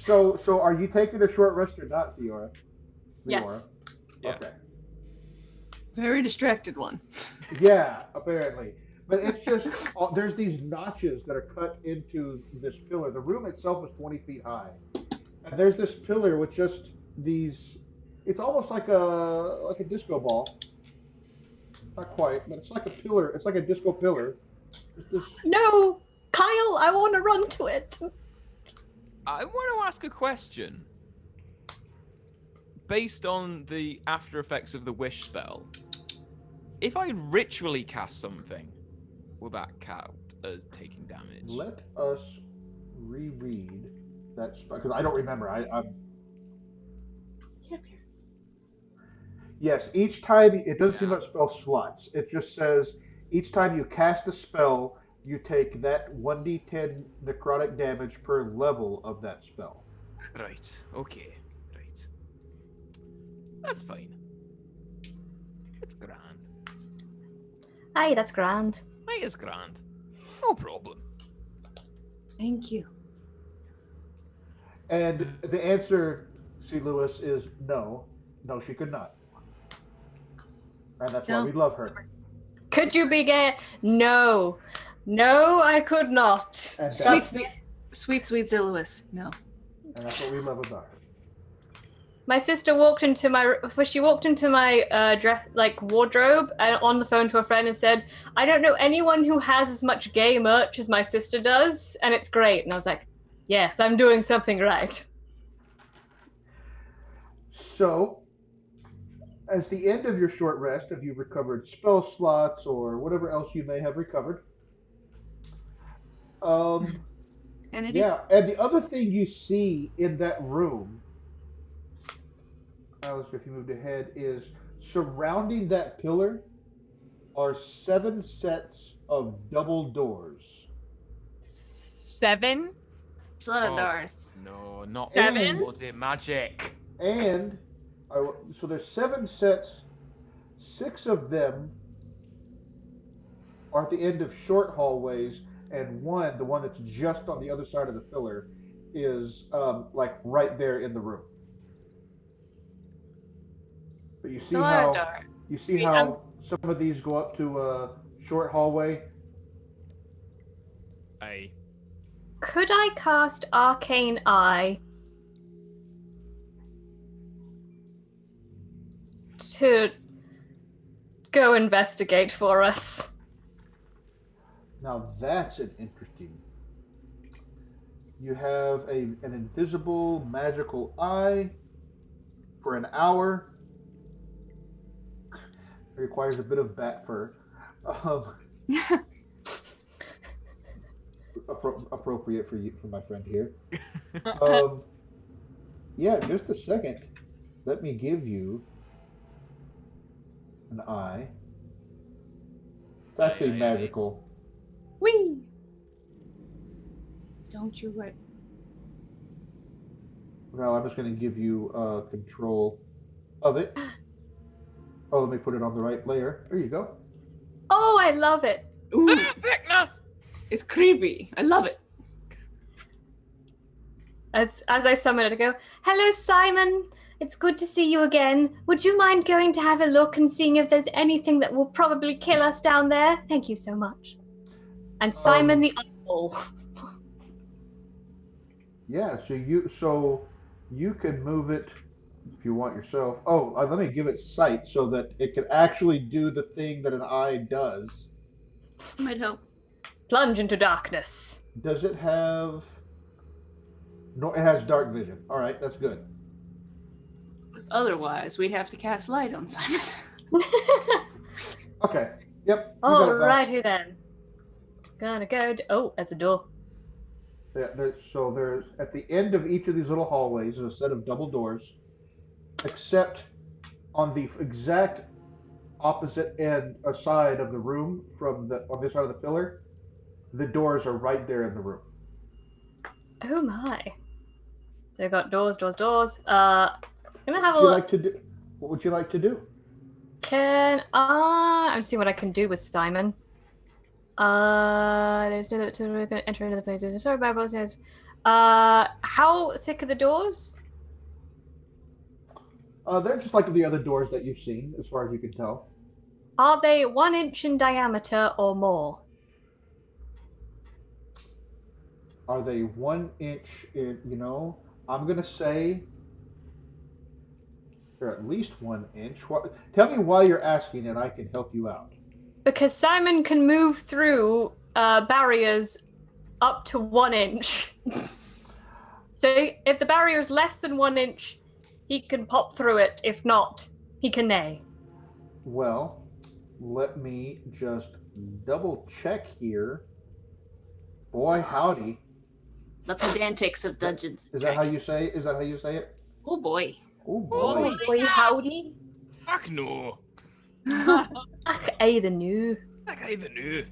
so are you taking a short rest or not, Theora? Yes. Yeah. Okay. Very distracted one. Yeah, apparently. But it's just, there's these notches that are cut into this pillar. The room itself is 20 feet high. And there's this pillar with just these, it's almost like a disco ball. Not quite, but it's like a pillar. It's like a disco pillar. It's this, No, Kyle. I want to run to it. I want to ask a question. Based on the after effects of the wish spell, if I ritually cast something, will that count as taking damage? let us reread that, because I don't remember. I'm Yes, each time, it doesn't seem like spell slots. It just says each time you cast a spell, you take that 1d10 necrotic damage per level of that spell. Right. Okay. Right. That's fine. It's grand. Aye, that's grand. It is grand. No problem. Thank you. And the answer, C. Lewis, is no. No, she could not. And that's why No. we love her. Could you be gay? No. No, I could not. And Sweet, that's, sweet Zilluis. No. and that's what we love about her. My sister walked into my wardrobe and on the phone to a friend and said, "I don't know anyone who has as much gay merch as my sister does, and it's great." And I was like, "Yes, I'm doing something right." So, as the end of your short rest, if you've recovered spell slots or whatever else you may have recovered, Kennedy? yeah, and the other thing you see in that room, Alistair, if you moved ahead, is surrounding that pillar are 7 sets of double doors. 7? It's a lot of Oh, doors. no, not 7? bloody magic. And so there's 7 sets. 6 of them are at the end of short hallways, and one, the one that's just on the other side of the pillar, is like right there in the room. But It's a lot of doors. you see Wait, I'm- how some of these go up to a short hallway. Aye. Could I cast Arcane Eye to go investigate for us? Now that's an interesting. You have an invisible magical eye for an hour. It requires a bit of bat fur. Um, appropriate for you, for my friend here. Um, yeah, just a second. Let me give you an eye. It's actually Aye. magical. Whee! Don't you worry. Well, I'm just going to give you control of it. Oh, let me put it on the right layer. There you go. Oh, I love it. Ooh, Thickness! it's creepy. I love it. As I summon it, I go, "Hello, Simon. It's good to see you again. Would you mind going to have a look and seeing if there's anything that will probably kill us down there? Thank you so much." And Simon the Eyeball. Yeah, so you can move it if you want yourself. Oh, let me give it sight so that it can actually do the thing that an eye does. Might help. Plunge into darkness. Does it have? No, it has dark vision. All right, that's good. 'Cause otherwise, we'd have to cast light on Simon. Okay. Yep. You got it back. Alrighty then. Gonna go. Oh, there's a door. Yeah, so there's at the end of each of these little hallways is a set of double doors, except on the exact opposite end side of the room from the on this side of the pillar, the doors are right there in the room. Oh my. So I've got doors, doors, doors. Gonna have a Would you look. like to do? What would you like to do? Can I? I'm seeing what I can do with Simon. There's no to enter into the places. Sorry, Bible says. How thick are the doors? They're just like the other doors that you've seen, as far as you can tell. Are they 1 inch in diameter or more? Are they 1 inch in? I'm gonna say they're at least 1 inch. Tell me why you're asking, and I can help you out. Because Simon can move through barriers up to 1 inch. So if the barrier is less than 1 inch, he can pop through it. If not, he can nay. Well, let me just double check here. Boy, howdy. The pedantics of Dungeons and Is that how Dragons. you say? Is that how you say it? Oh boy. Oh boy. Boy, howdy. Fuck no. Ach, aye, the new. That guy even knew.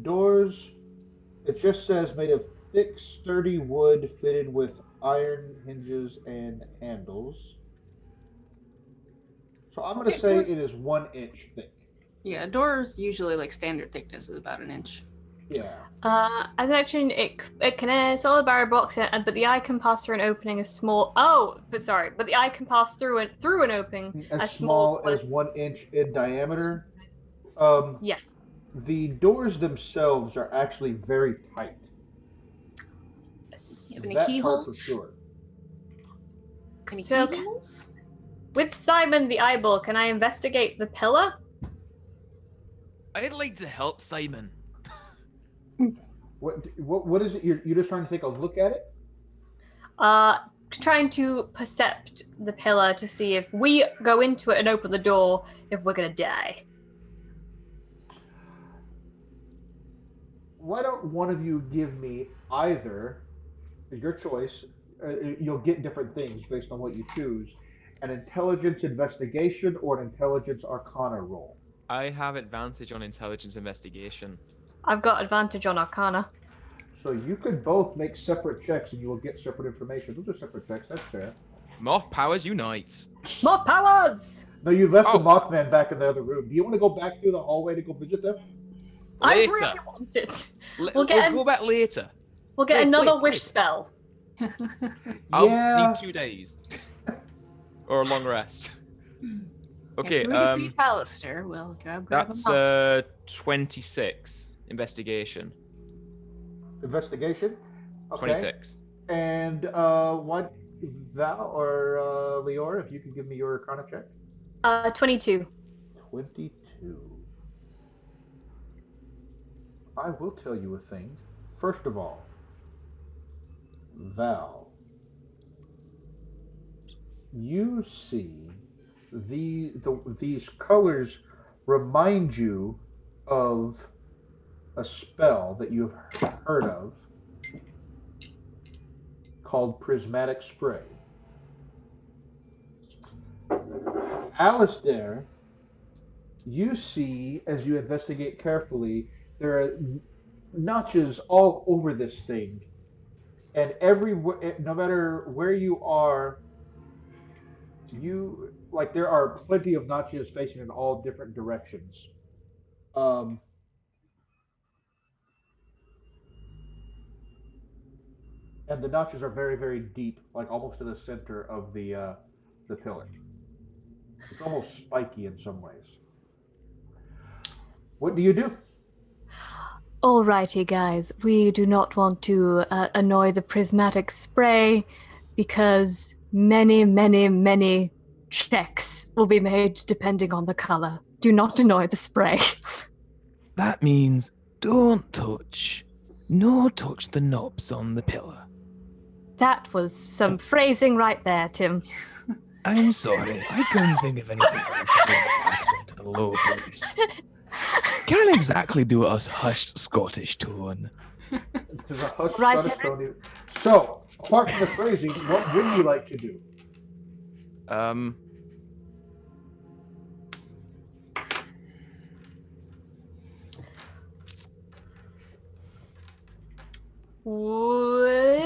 Doors. It just says made of thick, sturdy wood fitted with iron hinges and handles. So I'm going to Okay, say doors. it is 1 inch thick. Yeah, doors usually like standard thickness is about an inch. Yeah. As I mentioned, it can a solid barrier box it, but the eye can pass through an opening as small. Oh, but the eye can pass through an opening As small as 1 inch in diameter. Yes. The doors themselves are actually very tight. You have any That part keyholes? for sure. Any So, keyholes? with Simon the Eyeball, can I investigate the pillar? I'd like to help Simon. What is it? You're just trying to take a look at it? Trying to percept the pillar to see if we go into it and open the door, if we're gonna die. Why don't one of you give me either, your choice, you'll get different things based on what you choose, an intelligence investigation or an intelligence arcana roll. I have advantage on intelligence investigation. I've got advantage on Arcana. So you could both make separate checks and you will get separate information. Those are separate checks, that's fair. Moth powers unite. More powers! No, you left the Oh. Mothman back in the other room. Do you want to go back through the hallway to go visit them? I Later. really want it. We'll We'll get go back later. We'll get Later, another later, wish later. spell. I'll Yeah. need 2 days. Or a long rest. Okay, If we defeat Halaster, we'll grab that's him up. 26 investigation. Investigation? Okay. 26. And what, Val or Leora, if you could give me your Arcana check? 22. 22. I will tell you a thing. First of all, Val, you see these colors remind you of a spell that you've heard of called Prismatic Spray. Alistair, you see as you investigate carefully, there are notches all over this thing, and no matter where you are, there are plenty of notches facing in all different directions. Um, and the notches are very, very deep, like almost to the center of the pillar. It's almost spiky in some ways. What do you do? Alrighty, guys. We do not want to annoy the prismatic spray because many, many, many checks will be made depending on the color. Do not annoy the spray. That means don't touch. No touch the knobs on the pillar. That was some phrasing right there, Tim. I'm sorry, I couldn't think of anything else to do with the accent of the low voice. Can't exactly do a hushed Scottish tone. There's a hush Right, Scottish tone. So, apart from the phrasing, what would you like to do?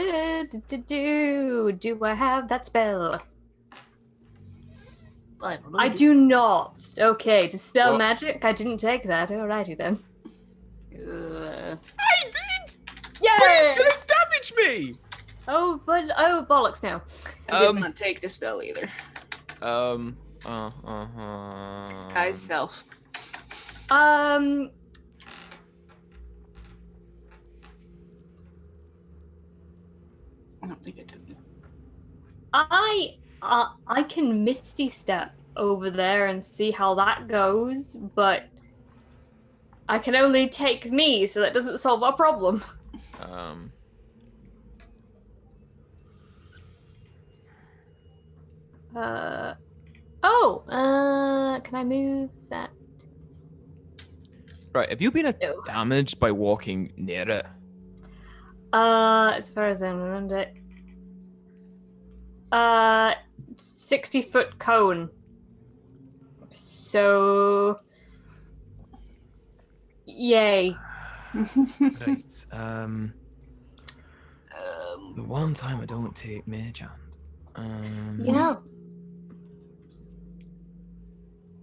What do I have that spell? I do not. Okay, dispel Well- magic. I didn't take that. Alrighty then. I did! Yay! But he's gonna damage me! Oh bollocks now. I did not take the spell either. Disguise self. I don't think I took it. I can misty step over there and see how that goes, but I can only take me, so that doesn't solve our problem. Can I move that? Right, have you been No. damaged by walking near it? As far as I'm around it. 60-foot cone. So, yay. Right, the one time I don't take mage hand. Yeah.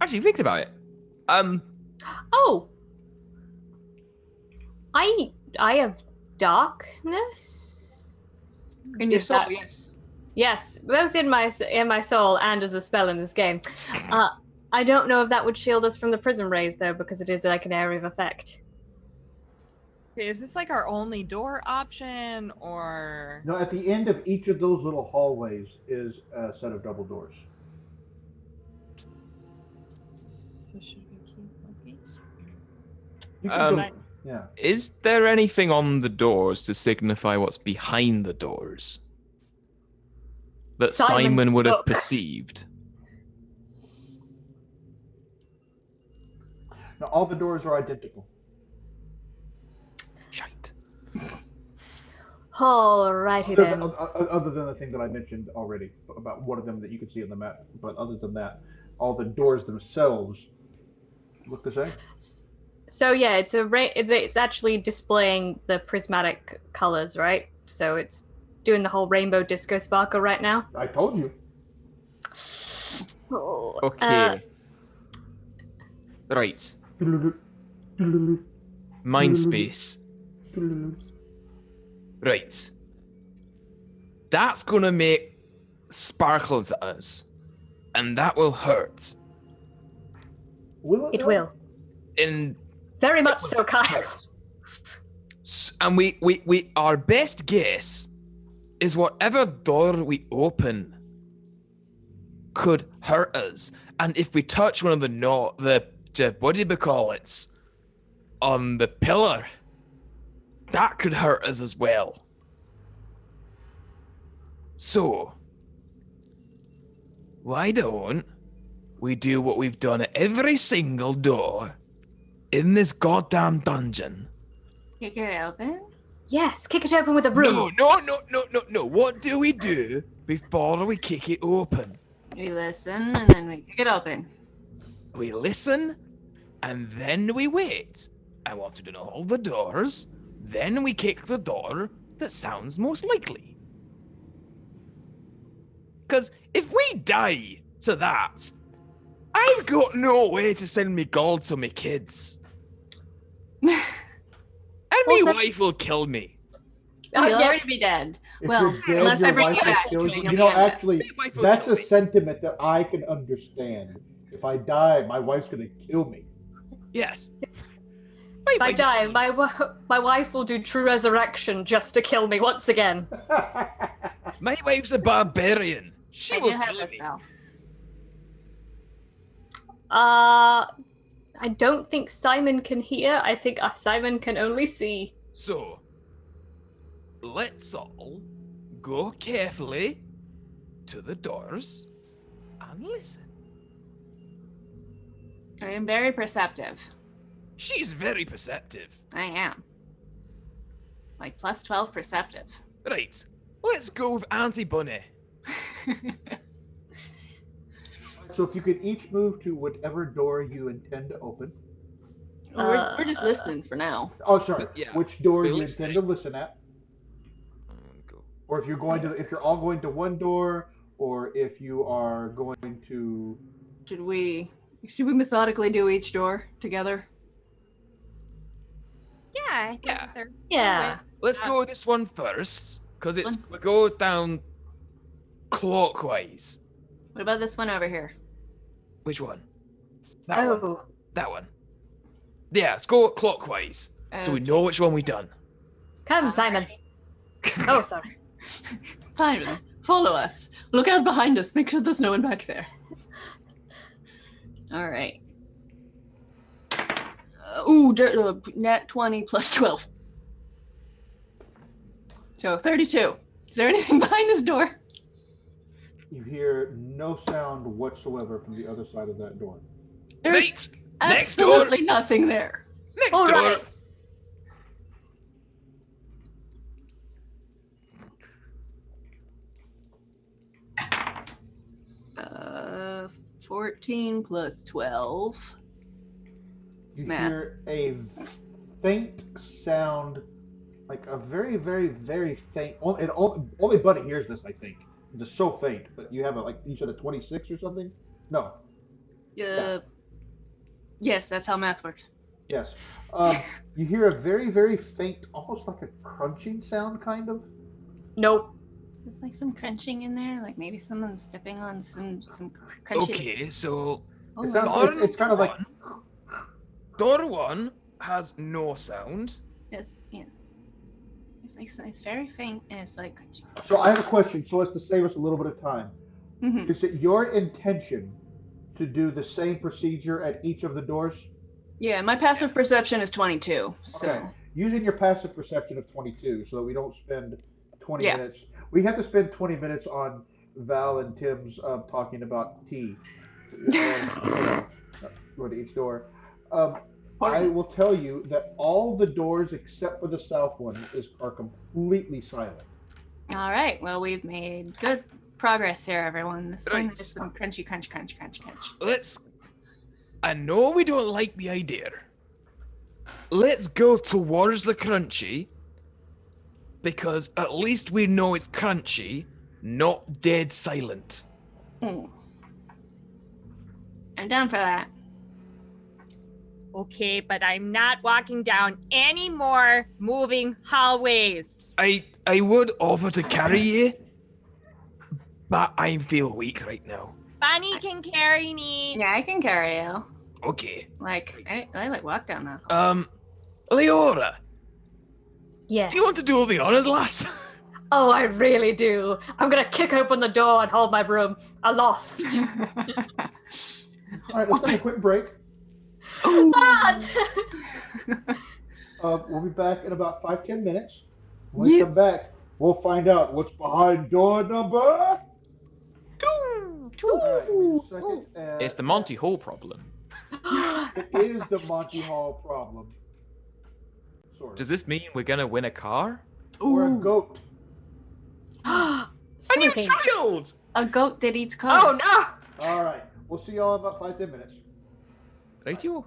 Actually, thinking about it. Oh. I have darkness. In your Is soul, that- yes. Yes, both in my soul and as a spell in this game. I don't know if that would shield us from the prism rays though, because it is like an area of effect. Okay, is this like our only door option, or No, at the end of each of those little hallways is a set of double doors. so should we keep looking? You can go, Um, yeah. Is there anything on the doors to signify what's behind the doors? That Simon's Simon would have book. perceived? Now, all the doors are identical. Shite. Alrighty then. Other than the thing that I mentioned already about one of them that you can see on the map, but other than that, all the doors themselves look the same. So yeah, it's actually displaying the prismatic colors, right? So it's doing the whole rainbow disco sparkle right now. I told you. Oh, Okay. Right. Mind space. Right. That's gonna make sparkles at us. And that will hurt. Will it though? will. In Very much so, Kyle. And we our best guess is whatever door we open could hurt us. And if we touch one of the what do you call it? On the pillar, that could hurt us as well. So, why don't we do what we've done at every single door in this goddamn dungeon? Kick it open? Yes, kick it open with a broom. No. What do we do before we kick it open? We listen and then we kick it open. We listen and then we wait. And once we've done all the doors, then we kick the door that sounds most likely. Because if we die to that, I've got no way to send me gold to my kids. And my wife will kill me. You'll yeah. already be dead. If Well, you're dead, unless I your bring wife you will back. kill then you. you'll You be know, dead. actually, My wife will that's kill a me. sentiment that I can understand. If I die, my wife's gonna kill me. Yes. If I die, my wife will do true resurrection just to kill me once again. My wife's a barbarian. She I will do have kill this me. now. I don't think Simon can hear. I think Simon can only see. So, let's all go carefully to the doors and listen. I am very perceptive. She's very perceptive. I am. Like plus 12 perceptive. Right, let's go with Auntie Bunny. So if you could each move to whatever door you intend to open. We're just listening for now. Oh, sorry. Yeah, Which door we're you listening. intend to listen at, or if you're all going to one door, or if you are going to. Should we methodically do each door together? Yeah, I think Yeah. there's Yeah. Let's go with this one first, because we go down clockwise. What about this one over here? Which one? That one. Oh. That one. Yeah, let's go clockwise, so we know which one we done. Come, Simon. Oh, sorry. Simon, follow us. Look out behind us. Make sure there's no one back there. All right. Nat 20 plus 12. So 32. Is there anything behind this door? You hear no sound whatsoever from the other side of that door. There's Next door. absolutely nothing there. Next All door. right. 14 plus 12. You Math. hear a faint sound, like a very, very, very faint. Only Buddy hears this, I think. It's so faint. But you have you said a 26 or something? No. Yes, that's how math works. Yes. You hear a very, very faint, almost like a crunching sound, kind of. Nope. There's like some crunching in there, like maybe someone's stepping on some crunchy. Okay, so Oh, It sounds. Door It's kind of like. door one has no sound. yes, yeah. It's very faint, and it's like. So I have a question, so as to save us a little bit of time. Mm-hmm. Is it your intention to do the same procedure at each of the doors? Yeah, my passive perception is 22. So. Okay. Using your passive perception of 22, so that we don't spend 20 Yeah. minutes. We have to spend 20 minutes on Val and Tim's talking about tea. Going to each door. I will tell you that all the doors except for the south one are completely silent. All right. Well, we've made good progress here, everyone. This one Right. is some crunchy, crunch. I know we don't like the idea, let's go towards the crunchy, because at least we know it's crunchy, not dead silent. I'm down for that. Okay, but I'm not walking down any more moving hallways. I would offer to carry you, but I feel weak right now. Bunny can carry me. Yeah, I can carry you. Okay. Like, Right. I like walk down that hall. Leora, Yes. do you want to do all the honors, lass? Oh, I really do. I'm gonna kick open the door and hold my broom aloft. All right, let's take a quick break. But- We'll be back in about 5-10 minutes. When we come back, we'll find out what's behind door number. All right, give me a second. It's the Monty Hall problem. It is the Monty Hall problem. Sort of. Does this mean we're gonna win a car? Or a goat. A new Sleeping. child! A goat that eats cars. Oh no! All right, we'll see y'all in about 5-10 minutes. Rightio.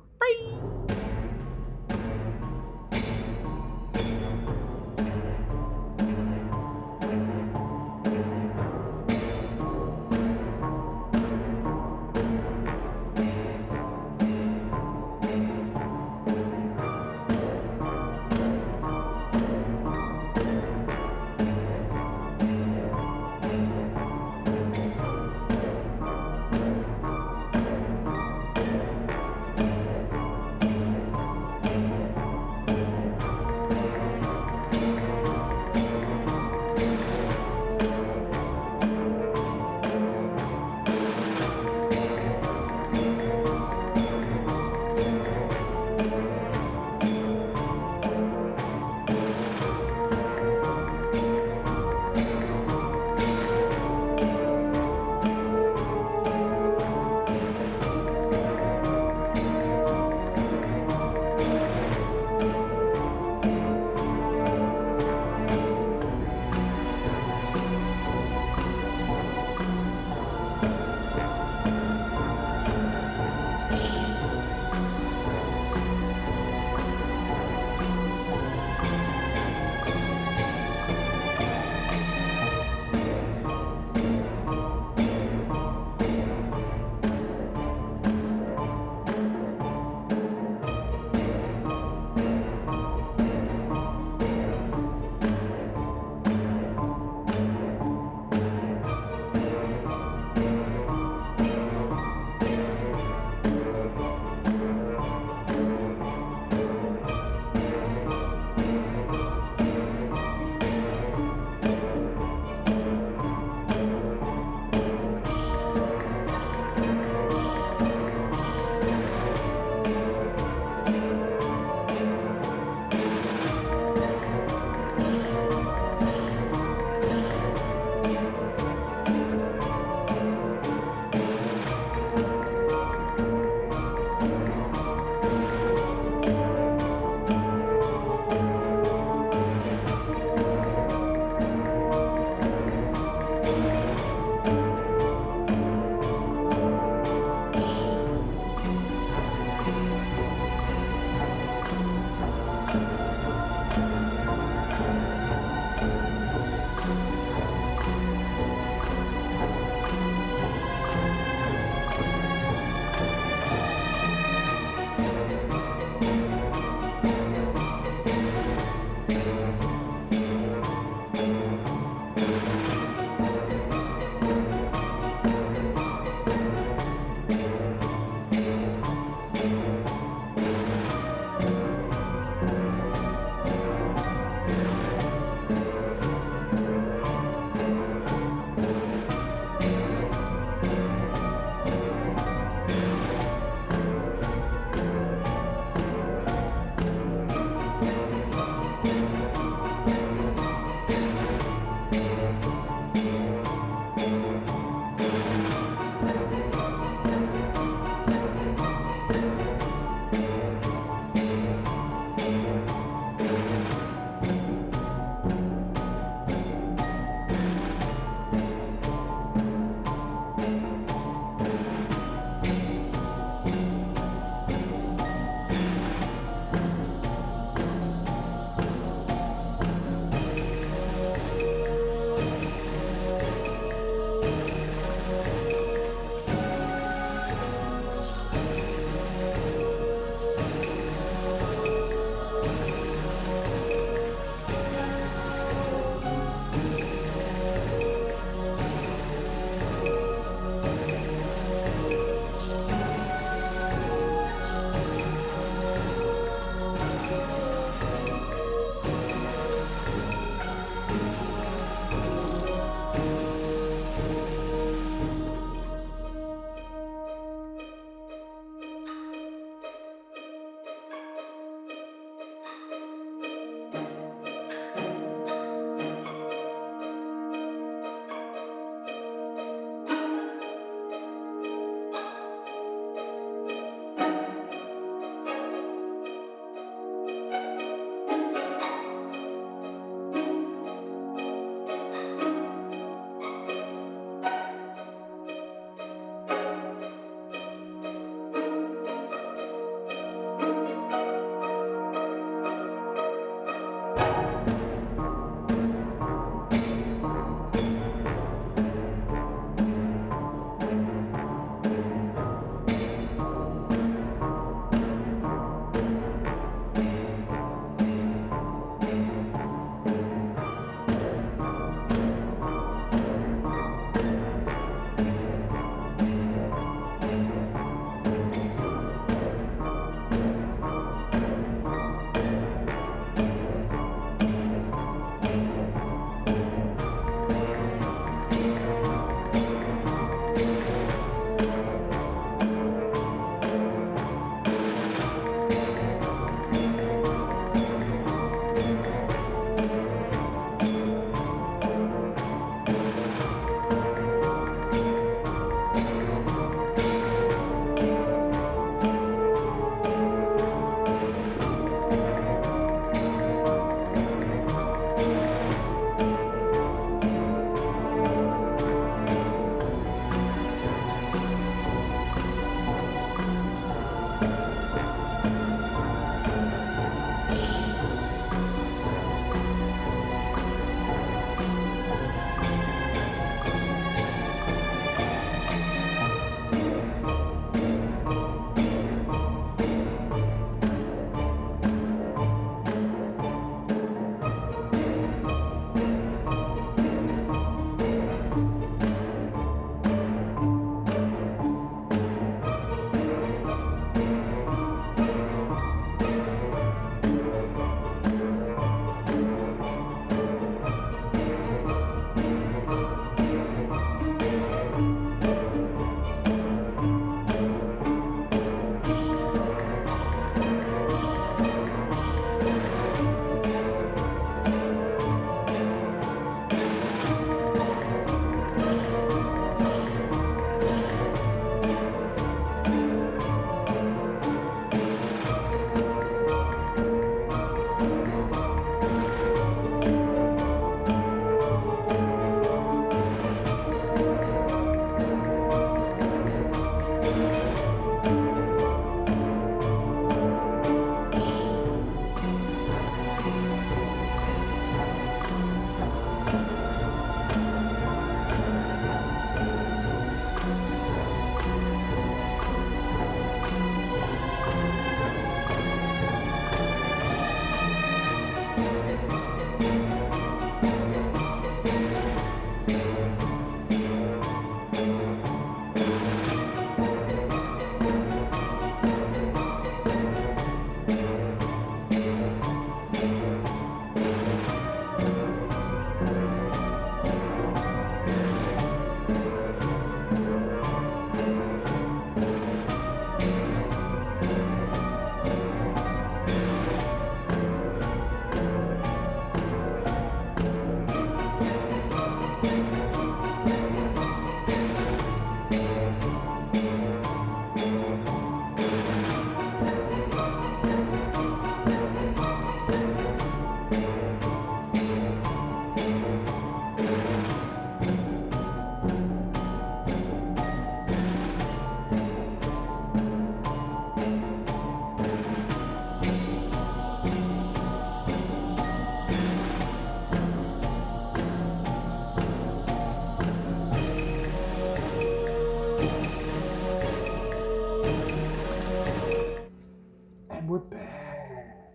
back.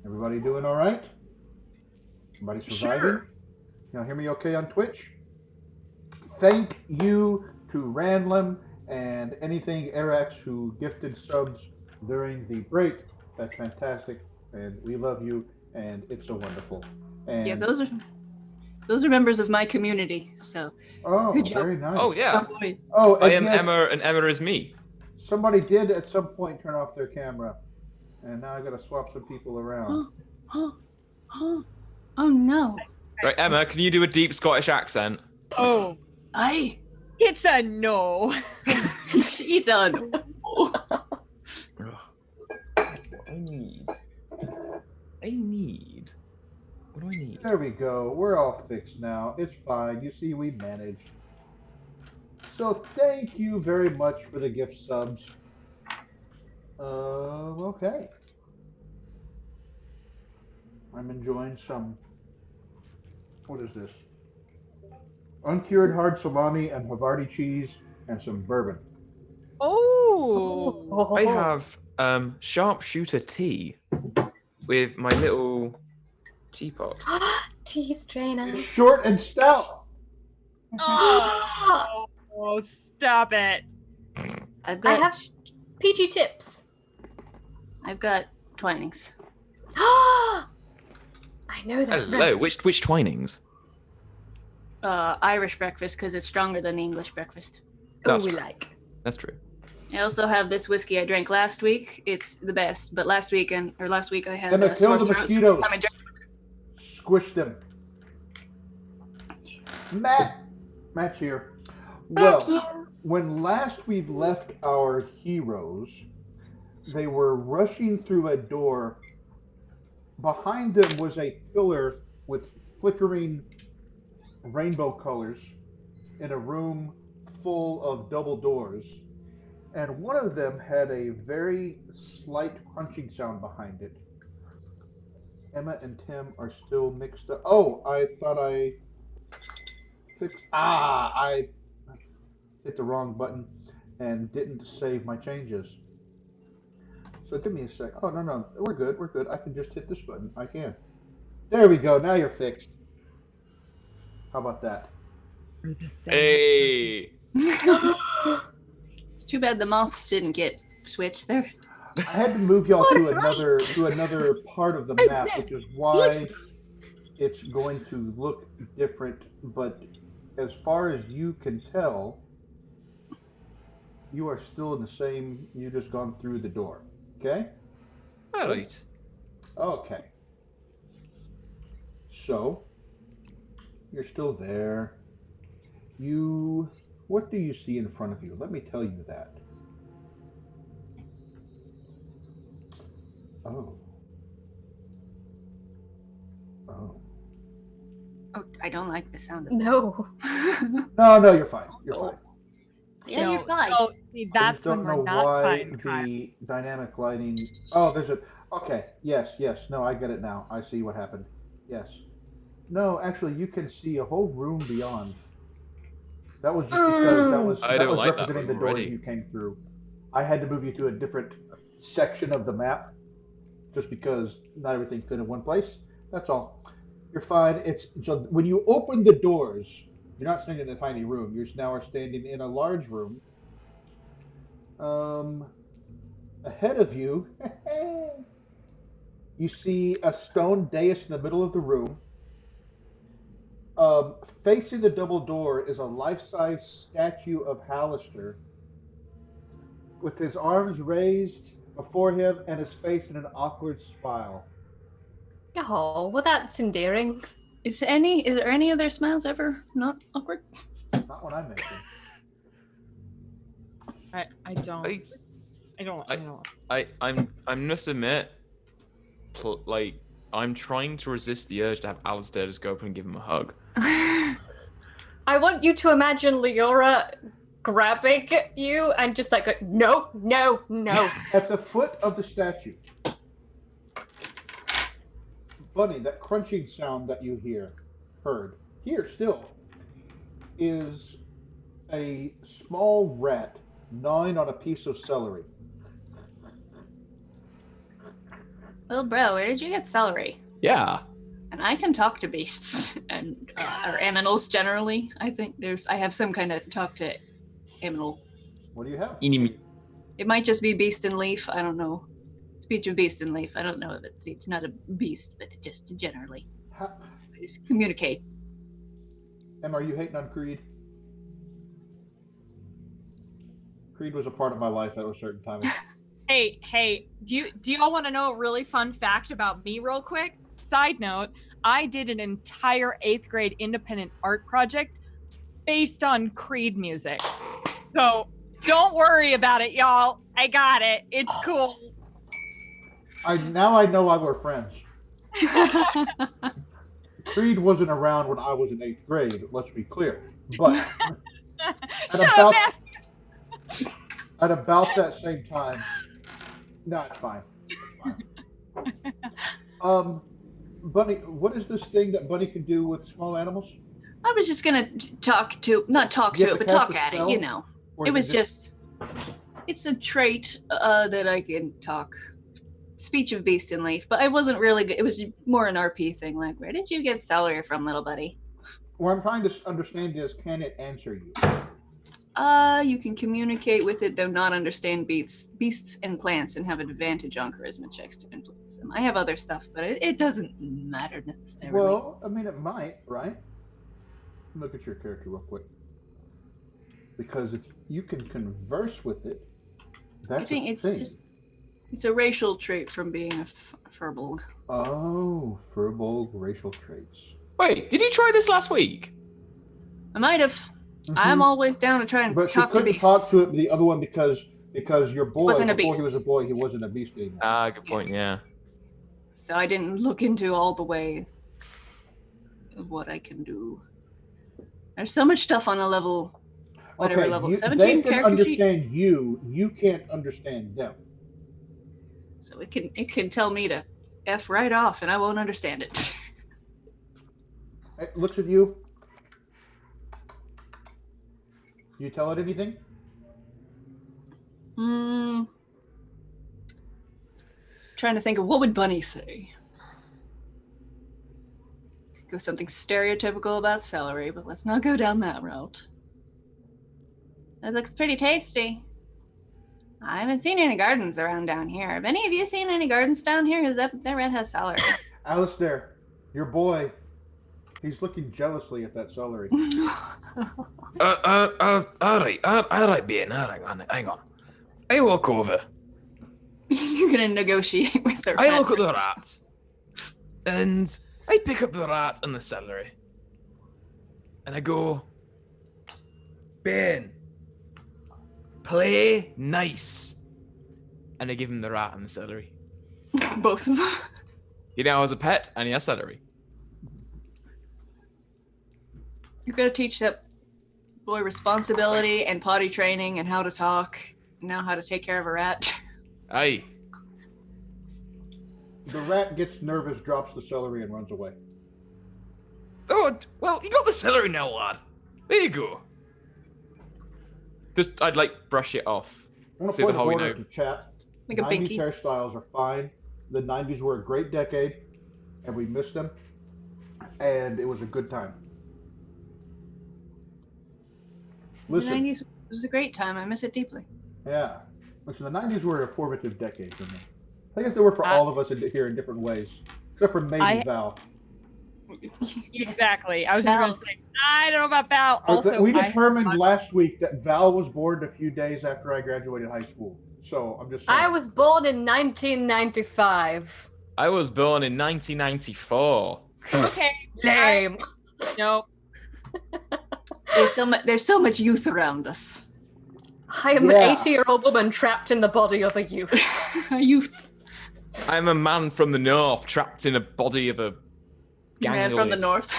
Everybody doing all right? Everybody surviving? Sure. Y'all hear me okay on Twitch? Thank you to Randlam and anything Arax who gifted subs during the break. That's fantastic, and we love you, and it's so wonderful. And Yeah, those are members of my community. So oh, good job. very nice. Oh yeah, Boy. Oh, I and am yes, Emma, and Emma is me. somebody did at some point turn off their camera, and now I got to swap some people around. Oh no. Right, Emma, can you do a deep Scottish accent? Oh, I it's a no. she's on. I need. What do I need? There we go. We're all fixed now. It's fine. You see, we managed. So thank you very much for the gift subs. Okay. I'm enjoying some. What is this? Uncured hard salami and Havarti cheese and some bourbon. Oh. I have sharpshooter tea with my little teapot. Tea strainer. It's short and stout. Oh, stop it. I've I got have PG tips. I've got Twinings. I know that. Hello, which Twinings? Irish breakfast because it's stronger than the English breakfast. That's we true. like. That's true. I also have this whiskey I drank last week. It's the best, but last week I had Emma, kill sore the throat, so mosquitoes. I drank- Squish them. Matt's here. Well, when last we left our heroes, they were rushing through a door. Behind them was a pillar with flickering rainbow colors in a room full of double doors. And one of them had a very slight crunching sound behind it. Emma and Tim are still mixed up. Oh, I thought I fixed. I hit the wrong button and didn't save my changes. So give me a sec. Oh, no, we're good. We're good. I can just hit this button. I can. There we go. Now you're fixed. How about that? Hey. It's too bad the moths didn't get switched there. I had to move y'all to another part of the map, which is why it's going to look different. But as far as you can tell, you are still in the same. You just gone through the door. Okay. All right. Okay. So you're still there. What do you see in front of you? Let me tell you that. Oh. Oh. Oh, I don't like the sound of No. this. No, you're fine. You're fine. Yeah, you're fine. No, see, I that's just don't when know we're not why fine, Kyle. the dynamic lighting. Oh, there's a. Okay. Yes. No, I get it now. I see what happened. Yes. No, actually, you can see a whole room beyond. That was just because I that don't was like that representing the room doors already. you came through. I had to move you to a different section of the map, just because not everything fit in one place. That's all. You're fine. It's so when you open the doors, you're not standing in a tiny room. You're now are standing in a large room. Um, Ahead of you, you see a stone dais in the middle of the room. Facing the double door is a life-size statue of Halaster with his arms raised before him and his face in an awkward smile. Oh, well, that's endearing. Is there any of their smiles ever not awkward? Not what I mentioned. I don't. I must admit, like I'm trying to resist the urge to have Alistair just go up and give him a hug. I want you to imagine Leora grabbing you and just like, no. At the foot of the statue, Bunny, that crunching sound that you hear still, is a small rat gnawing on a piece of celery. Well, bro, where did you get celery? Yeah. And I can talk to beasts and or animals generally. I have some kind of talk to animal. What do you have? Enemy. It might just be beast and leaf. I don't know. Speech of beast and leaf. I don't know if it's not a beast, but it just generally just communicate. Em, are you hating on Creed? Creed was a part of my life at a certain time. Hey, do y'all want to know a really fun fact about me real quick? Side note, I did an entire 8th grade independent art project based on Creed music. So don't worry about it, y'all. I got it. It's cool. Now I know why we're friends. Creed wasn't around when I was in 8th grade, let's be clear. But Shut up, at about that same time, no, it's fine. It's fine. Bunny, what is this thing that Bunny can do with small animals? I was just gonna not talk You to have it, but cast talk a at it. spell? You know, Or it is was just. It's a trait that I can talk. Speech of beast and leaf, but I wasn't really good. It was more an RP thing. Like, where did you get celery from, little buddy? what I'm trying to understand is, can it answer you? You can communicate with it, though not understand beasts and plants, and have an advantage on charisma checks to influence them. I have other stuff, but it doesn't matter necessarily. Well, I mean, it might, right? Look at your character real quick. Because if you can converse with it, that's I think a thing. it's a racial trait from being a furbolg. Oh, furbolg racial traits. Wait, did you try this last week? I might have. I'm always down to try and But she talk to couldn't beasts. talk to it, the other one, because your boy, wasn't a before he beast. was a boy, he wasn't a beast anymore. Ah, good point, yeah. So I didn't look into all the way of what I can do. There's so much stuff on a level, whatever Okay, level, they 17 can character sheet. understand you can't understand them. So it can tell me to F right off and I won't understand it. It looks at you. You tell it anything? Trying to think of what would Bunny say. Go something stereotypical about celery, but let's not go down that route. That looks pretty tasty. I haven't seen any gardens around down here. Have any of you seen any gardens down here? Because that red has celery. Alistair, your boy, he's looking jealously at that celery. All right, Ben. All right, hang on. I walk over. You're gonna negotiate with the rat. I look at the rat, and I pick up the rat and the celery, and I go, Ben, play nice. And I give him the rat and the celery. Both of them. He now has a pet and he has celery. You've got to teach that boy responsibility and potty training and how to talk, and now how to take care of a rat. Aye. The rat gets nervous, drops the celery, and runs away. Oh, well, you got the celery now, lad. There you go. Just, I'd like brush it off. I want See to the point a whole, you order know. to chat. Like a 90s binky. hairstyles are fine. The 90s were a great decade, and we missed them, and it was a good time. Listen, The 90s was a great time. I miss it deeply. yeah. Listen, the 90s were a formative decade for me. I guess they were for all of us here in different ways, except for maybe Val. Exactly. I was just Val. going to say, I don't know about Val. Also, We determined last week that Val was born a few days after I graduated high school. So I'm just saying. I was born in 1995. I was born in 1994. Okay. Lame. No. There's so much youth around us. I am Yeah. an 80-year-old woman trapped in the body of a youth. Youth. I'm a man from the north trapped in a body of a Man from the gangly. north.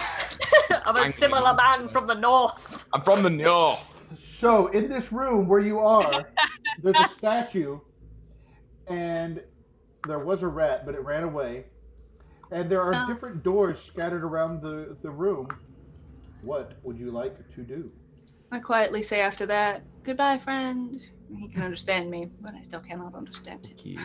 I'm a similar man from the north. I'm from the north. So in this room where you are, there's a statue, and there was a rat, but it ran away. And there are different doors scattered around the room. What would you like to do? I quietly say after that, goodbye, friend. He can understand me, but I still cannot understand it. Thank you.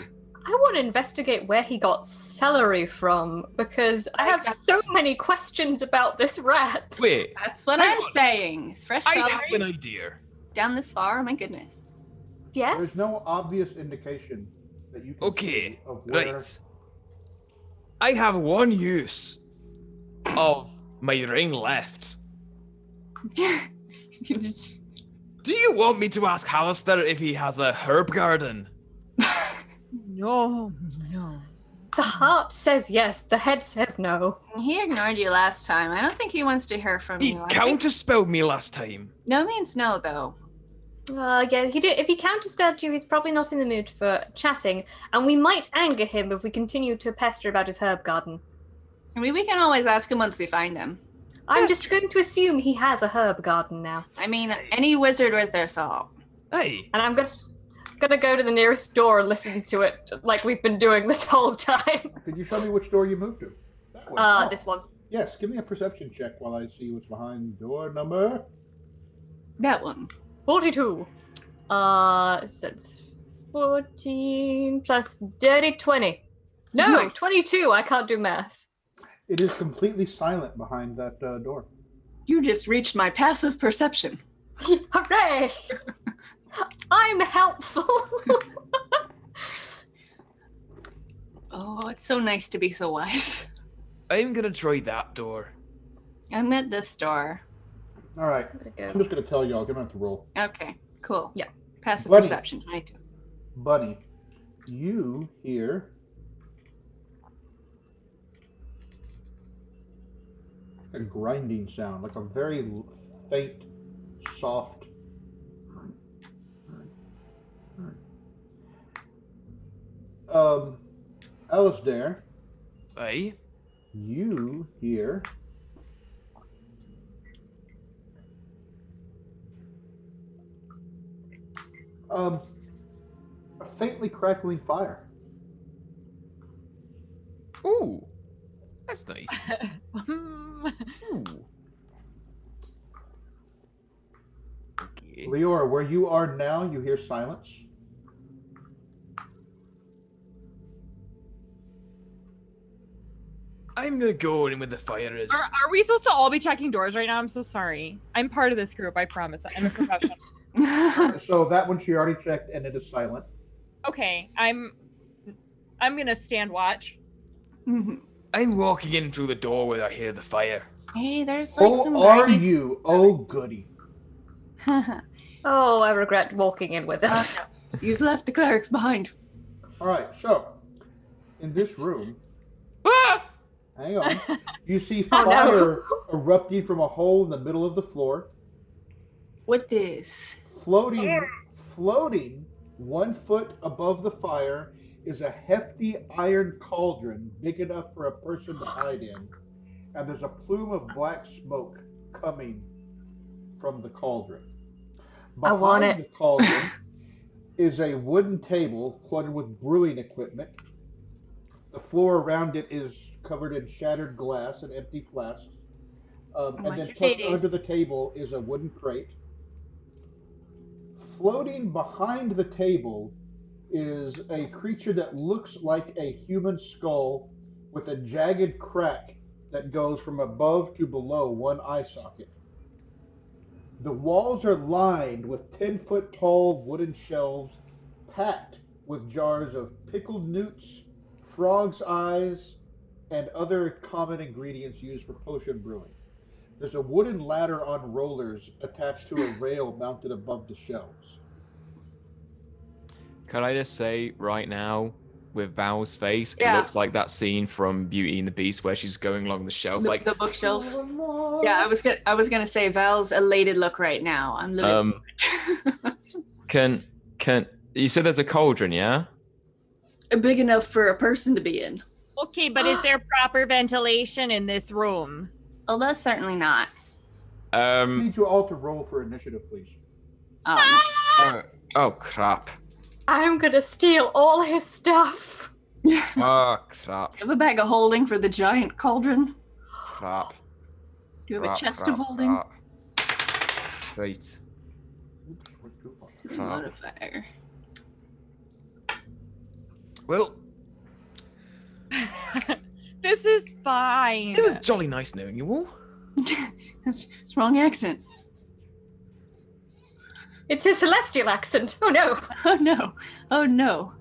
I want to investigate where he got celery from, because I have so many questions about this rat. Wait, That's what hang I'm on. saying. It's fresh I celery have an idea. down this far. My goodness. Yes? There's no obvious indication that you can Okay, see of where. right. I have one use of my ring left. Do you want me to ask Halaster if he has a herb garden? No. The heart says yes, the head says no. He ignored you last time. I don't think he wants to hear from He you. I think counterspelled me last time. no means no, though. Yeah, he did. If he counterspelled you, he's probably not in the mood for chatting, and we might anger him if we continue to pester about his herb garden. I mean, we can always ask him once we find him. I'm just going to assume he has a herb garden now. I mean, any wizard worth their salt. Hey, And I'm gonna go to the nearest door and listen to it like we've been doing this whole time. Could you show me which door you moved to? That one. Oh. This one. Yes, give me a perception check while I see what's behind door number. That one. 42. So it's 14 plus dirty 20. No, Nice. 22. I can't do math. It is completely silent behind that door. You just reached my passive perception. Hooray! I'm helpful. Oh, it's so nice to be so wise. I'm gonna try that door. I'm at this door. All right, I'm gonna I'm go. just gonna tell y'all. Gonna have to roll. Okay, cool. Yeah. Passive Buddy. perception, 22. Bunny, you hear a grinding sound, like a very faint, soft. Alasdair, Hey, you hear a faintly crackling fire. ooh, that's nice. Ooh. Okay. Leora, where you are now, you hear silence. I'm gonna go in where the fire is. Are we supposed to all be checking doors right now? I'm so sorry. I'm part of this group, I promise. I'm a professional. So that one she already checked, and it is silent. Okay, I'm gonna stand watch. I'm walking in through the door where I hear the fire. Hey, there's like some Who are grindy- you? Oh, goody. Oh, I regret walking in with him. You've left the clerics behind. All right, so in this room, Ah! hang on, you see Oh, no. fire erupting from a hole in the middle of the floor. What this? Floating 1 foot above the fire is a hefty iron cauldron big enough for a person to hide in, and there's a plume of black smoke coming from the cauldron. I want Behind it. the cauldron is a wooden table cluttered with brewing equipment. The floor around it is covered in shattered glass and empty flasks. And Watch then your tucked titties. under the table is a wooden crate. Floating behind the table is a creature that looks like a human skull with a jagged crack that goes from above to below one eye socket. The walls are lined with 10-foot tall wooden shelves packed with jars of pickled newts, frog's eyes, and other common ingredients used for potion brewing. There's a wooden ladder on rollers attached to a rail mounted above the shelves. Can I just say right now, with Val's face, it Yeah. looks like that scene from Beauty and the Beast where she's going along the shelf, like, The bookshelves. Yeah, I was gonna say Val's elated look right now. I'm living. can you said there's a cauldron, yeah? Big enough for a person to be in. Okay, but is there proper ventilation in this room? Oh, that's certainly not. I need you all to roll for initiative, please. Oh crap. I'm gonna steal all his stuff. Oh crap. Do you have a bag of holding for the giant cauldron? Crap. Do you have a Crap, chest crap, of holding? crap. Right. Oops, went too far. Crap. Modifier. Well, This is fine. it was jolly nice knowing you all. It's wrong accent. It's his celestial accent. Oh no. Oh no. Oh no.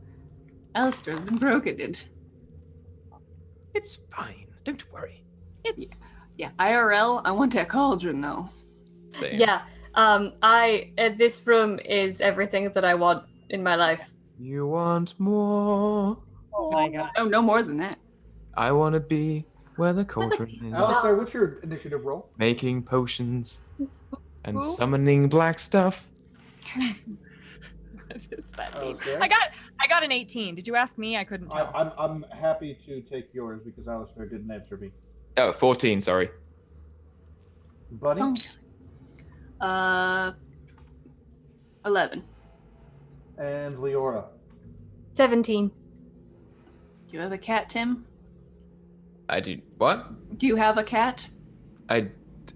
Alistair's been broken. It's fine. Don't worry. It's Yeah, IRL, I want that cauldron though. Same. Yeah. This room is everything that I want in my life. You want more? oh my god. Oh, no more than that. I want to be where the cauldron is. Alistair, what's your initiative roll? Making potions and Who? summoning black stuff. What does that mean? Okay. I got an 18. Did you ask me? I couldn't tell. I'm happy to take yours because Alistair didn't answer me. Oh, 14, sorry. Buddy? Oh. 11. And Leora. 17. Do you have a cat, Tim? I do. What? Do you have a cat? I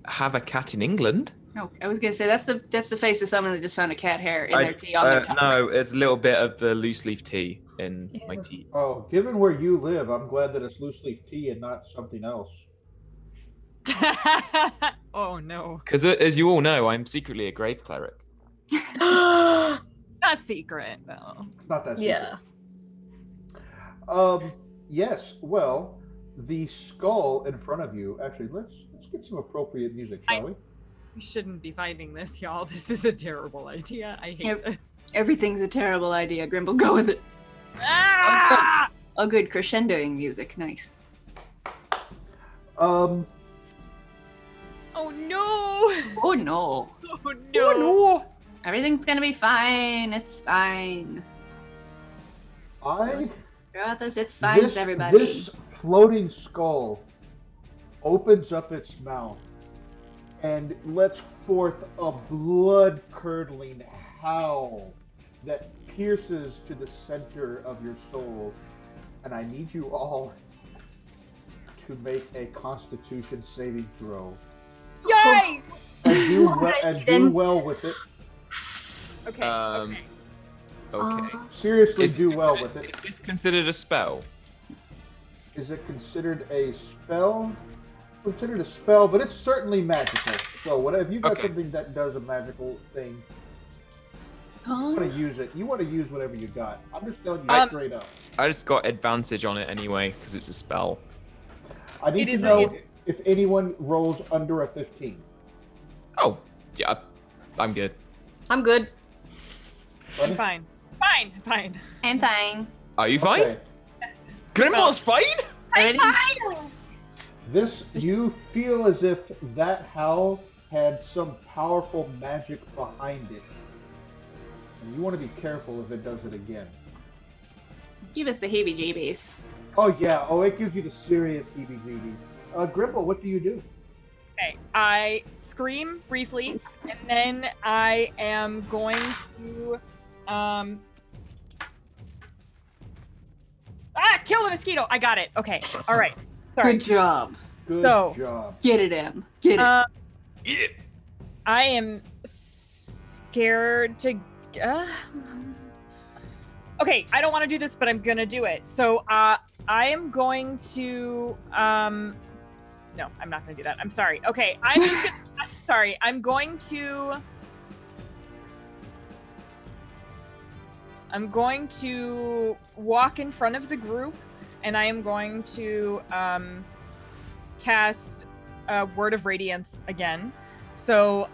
have a cat in England. No, I was gonna say that's the face of someone that just found a cat hair in their tea on their tongue. No, there's a little bit of the loose leaf tea in my tea. Oh, given where you live, I'm glad that it's loose leaf tea and not something else. Oh no. Because as you all know, I'm secretly a grave cleric. Not secret though. It's not that secret. Yeah. Yes, well, the skull in front of you, actually, let's get some appropriate music, shall we? We shouldn't be finding this, y'all. This is a terrible idea. I hate Yep. this. Everything's a terrible idea. Grimble, go with it. Ah! Oh, good crescendoing music. Nice. Um, Oh no! Oh no. Oh no! Everything's gonna be fine. It's fine. I Throughout those it's fine, this, everybody. this floating skull opens up its mouth and lets forth a blood-curdling howl that pierces to the center of your soul. And I need you all to make a Constitution saving throw. Yay! And do well with it. Okay. Um, Okay. Okay. Seriously, Is do it well considered- with it. Is this considered a spell? Is it considered a spell? Considered a spell, but it's certainly magical. So whatever you got Okay. something that does a magical thing, you Huh? want to use it. You want to use whatever you got. I'm just telling you straight up. I just got advantage on it anyway because it's a spell. I need It to is a- know it's- if anyone rolls under a 15. Oh, yeah, I'm good. I'm good. I'm Buddy? fine. Fine. I'm fine. Are you fine? Okay. Grimble's fine? Already? This, you feel as if that howl had some powerful magic behind it. And you want to be careful if it does it again. Give us the heebie-jeebies. Oh yeah, it gives you the serious heebie-jeebies. Grimble, what do you do? Okay. I scream briefly, and then I am going to kill the mosquito. I got it. Okay. All right. Sorry. Good job. Good So- job. Get it, Em. Get it. Yeah. I am scared to. Okay, I don't want to do this, but I'm gonna do it. So, I am going to. No, I'm not gonna do that. I'm sorry. Okay, I'm just. I'm sorry. I'm going to. I'm going to walk in front of the group, and I am going to cast Word of Radiance again. So,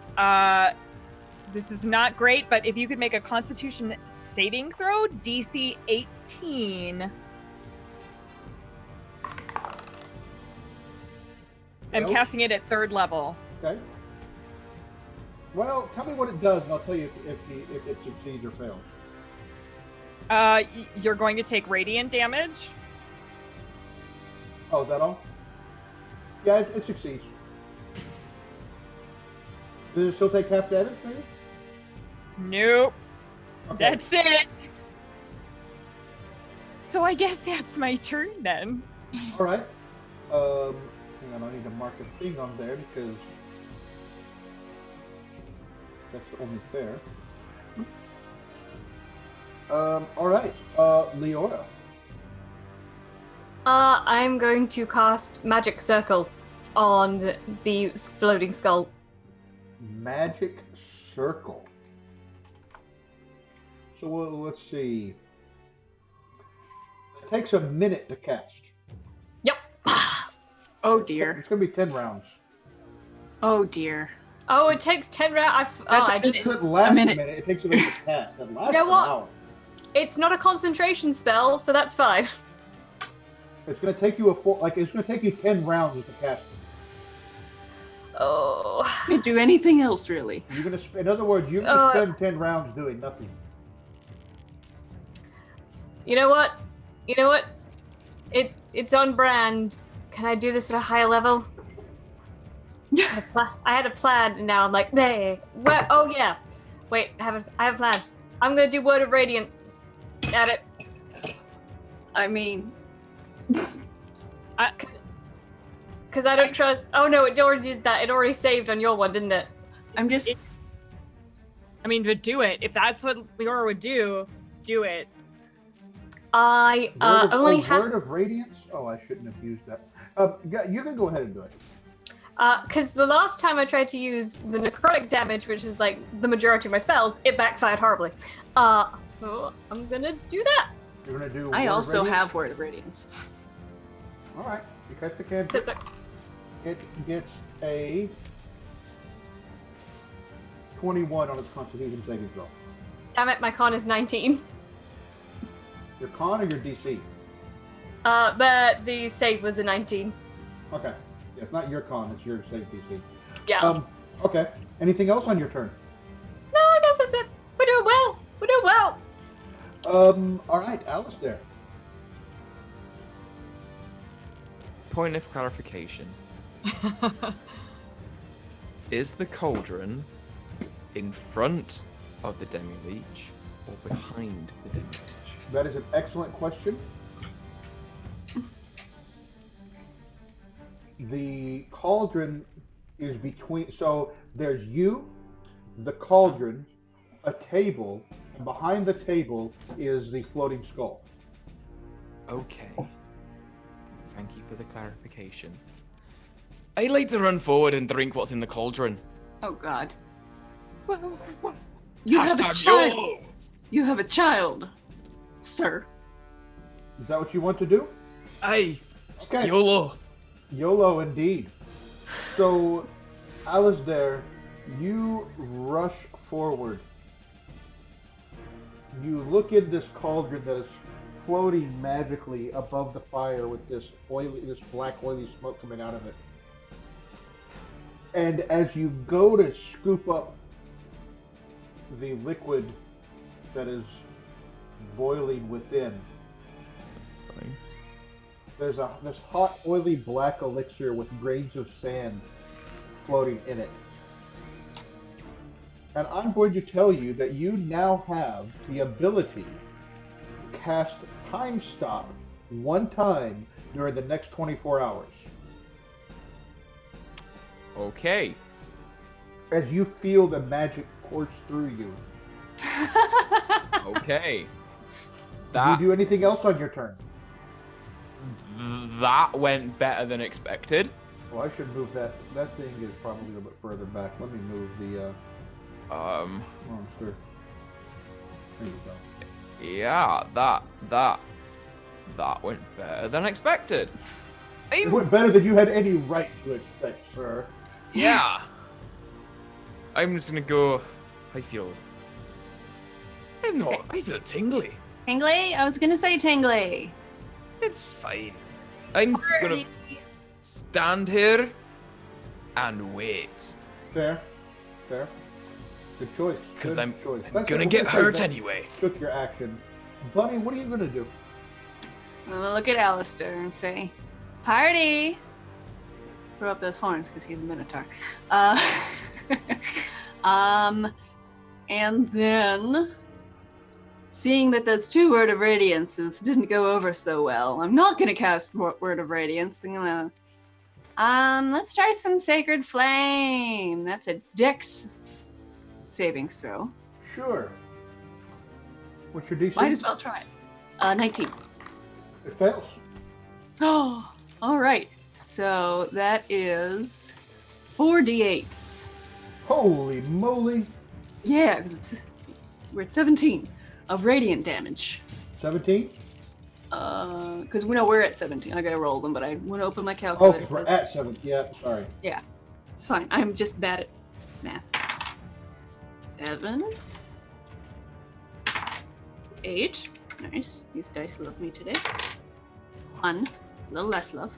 this is not great, but if you could make a Constitution saving throw, DC 18. I'm Nope. casting it at 3rd level. Okay. Well, tell me what it does, and I'll tell you if it succeeds or fails. You're going to take radiant damage. Oh, is that all? Yeah, it succeeds. Does it still take half damage, maybe? Nope. Okay. That's it. So I guess that's my turn then. All right. Hang on, I need to mark a thing on there because that's only fair. All right, Leora. I'm going to cast Magic Circle on the floating skull. Magic Circle. So let's see. It takes a minute to cast. Yep. Oh dear. It's going to be 10 rounds. Oh dear. Oh, it takes 10 rounds. That's a It minute. could last a minute. minute. It takes a minute to cast. It lasts know an what? hour. It's not a concentration spell, so that's fine. It's going to take you it's going to take you 10 rounds to cast it. Oh. Can't do anything else really. You're going to, in other words, you're going to spend 10 rounds doing nothing. You know what? It's on brand. Can I do this at a higher level? I had a plan, and now I'm like, hey, where? Oh yeah. Wait, I have a plan. I'm gonna do Word of Radiance at it. I mean, Because I don't trust. Oh no, it already did that. It already saved on your one, didn't it? I'm just. But do it. If that's what Leora would do it. I only have. Word of Radiance? Oh, I shouldn't have used that. You can go ahead and do it. Because the last time I tried to use the necrotic damage, which is like the majority of my spells, it backfired horribly. So I'm gonna do that. You're going to do. I Word of also Radiance? have Word of Radiance. All right. You cast the cantrip. It gets a 21 on its Constitution saving throw. Damn it, my con is 19. Your con or your DC? But the save was a 19. Okay. Yeah, it's not your con, it's your save DC. Yeah. Okay. Anything else on your turn? No, I guess that's it. We're doing well. We're doing well. All right, Halaster. Point of clarification. Is the cauldron in front of the demi-leech or behind the demi-leech? That is an excellent question. The cauldron is between, so there's you, the cauldron, a table, and behind the table is the floating skull. Okay. Thank you for the clarification. I like to run forward and drink what's in the cauldron. Oh God. You have a Hashtag child. YOLO! You have a child, sir. Is that what you want to do? Aye. Okay. YOLO. YOLO indeed. So, Alasdair, you rush forward. You look in this cauldron that is floating magically above the fire with this black oily smoke coming out of it. And as you go to scoop up the liquid that is boiling within, That's fine. there's this hot, oily black elixir with grains of sand floating in it. And I'm going to tell you that you now have the ability to cast Time Stop one time during the next 24 hours. Okay. As you feel the magic course through you. Okay. Do you do anything else on your turn? That went better than expected. Well, I should move that. That thing is probably a little bit further back. Let me move the monster. There you go. Yeah, that went better than expected. It went better than you had any right to expect, sir. Yeah. I'm just gonna go. I feel tingly. Tingly? I was gonna say tingly. It's fine. I'm gonna stand here and wait. Fair. Good choice. Because Good I'm choice. gonna get hurt anyway. Took your action. Bunny, what are you gonna do? I'm gonna look at Halaster and say, "Party!" Throw up those horns because he's a minotaur. And then, seeing that those 2 Word of Radiances didn't go over so well, I'm not gonna cast Word of Radiance. I'm gonna, let's try some Sacred Flame. That's a Dex savings throw. Sure. What's your DC? Might as well try it. 19. It fails. Oh, all right. So that is 4d8s. Holy moly! Yeah, 'cause we're at 17 of radiant damage. 17? Because we know we're at 17. I gotta roll them, but I want to open my Oh, calculator. because we're at 7. Yeah, sorry. Yeah, it's fine. I'm just bad at math. 7, 8. Nice. These dice love me today. 1. A little less love.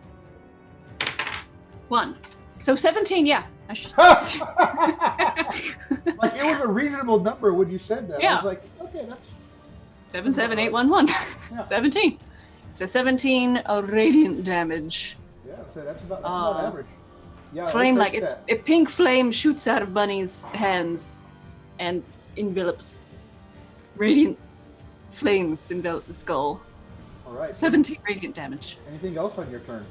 1. So 17, yeah. I should. Like, it was a reasonable number when you said that. I Yeah. was like, okay, that's... 7, 7, 8, 1, 1. Yeah. 17. So 17 of radiant damage. Yeah, so that's about average. Yeah, Flame, I'll like take it's that. a pink flame shoots out of Bunny's hands and envelops. Radiant flames envelop the skull. All right. 17 radiant damage. Anything else on your turn?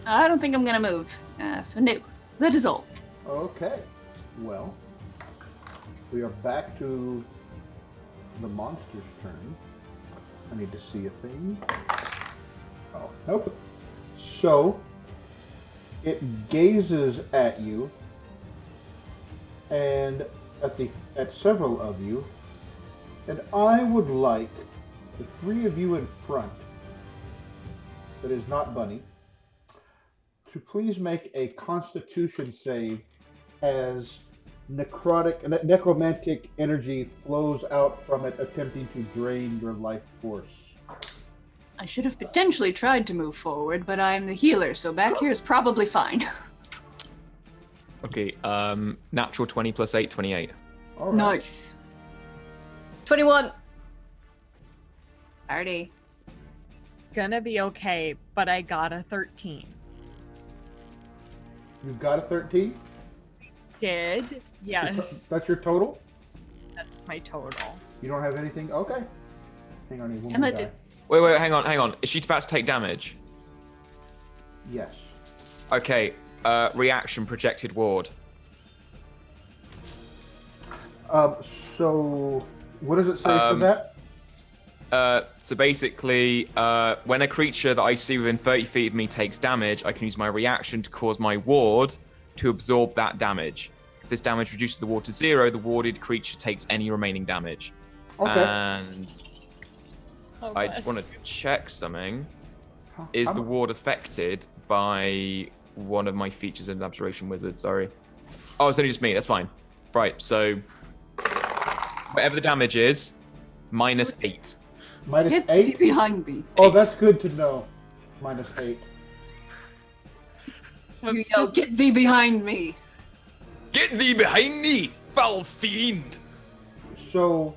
I don't think I'm gonna move. So no, that is all. Okay. Well, we are back to the monster's turn. I need to see a thing. Oh, nope. So, it gazes at you, and at several of you, and I would like the 3 of you in front, that is not Bunny, to please make a Constitution save as necromantic energy flows out from it, attempting to drain your life force. I should have potentially tried to move forward, but I'm the healer, so back here is probably fine. Okay, natural 20 plus 8, 28. All right. Nice. 21. Alrighty. Gonna be okay, but I got a 13. You've got a 13? Did? Yes. That's your total? That's my total. You don't have anything? Okay. Hang on, one Emma more die. did- Wait, hang on. Is she about to take damage? Yes. Okay, reaction, projected ward. So, what does it say for that? So basically, when a creature that I see within 30 feet of me takes damage, I can use my reaction to cause my ward to absorb that damage. If this damage reduces the ward to 0, the warded creature takes any remaining damage. Okay. And Oh, I just gosh. want to check something. How- Is how the mu- ward affected by one of my features in Abjuration Wizard? Sorry. Oh, it's only just me. That's fine. Right, so whatever the damage is, minus 8. Minus Get 8? behind me. Oh, that's good to know. Minus 8. You yell, get thee behind me. Get thee behind me, foul fiend! So,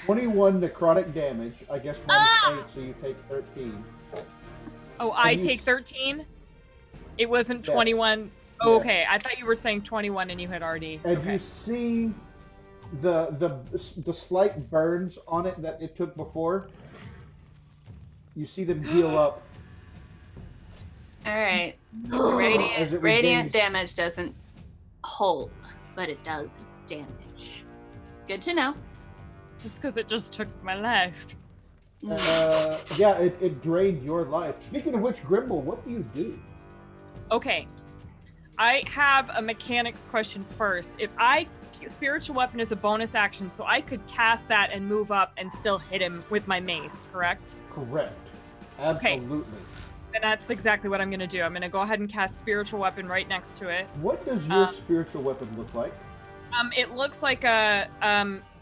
21 necrotic damage. I guess minus 8, so you take 13. Oh, I And you take s- 13? It wasn't Yes. 21. Oh, Yeah. okay. I thought you were saying 21 and you had already. And Okay. you see the slight burns on it that it took before. You see them heal up. Alright. As Radiant, it radiant regains- damage doesn't hold, but it does damage. Good to know. It's because it just took my life. Yeah, it drained your life. Speaking of which, Grimble, what do you do? Okay. I have a mechanics question first. Spiritual weapon is a bonus action, so I could cast that and move up and still hit him with my mace, correct? Correct. Absolutely. And that's exactly what I'm going to do. I'm going to go ahead and cast spiritual weapon right next to it. What does your spiritual weapon look like? It looks like the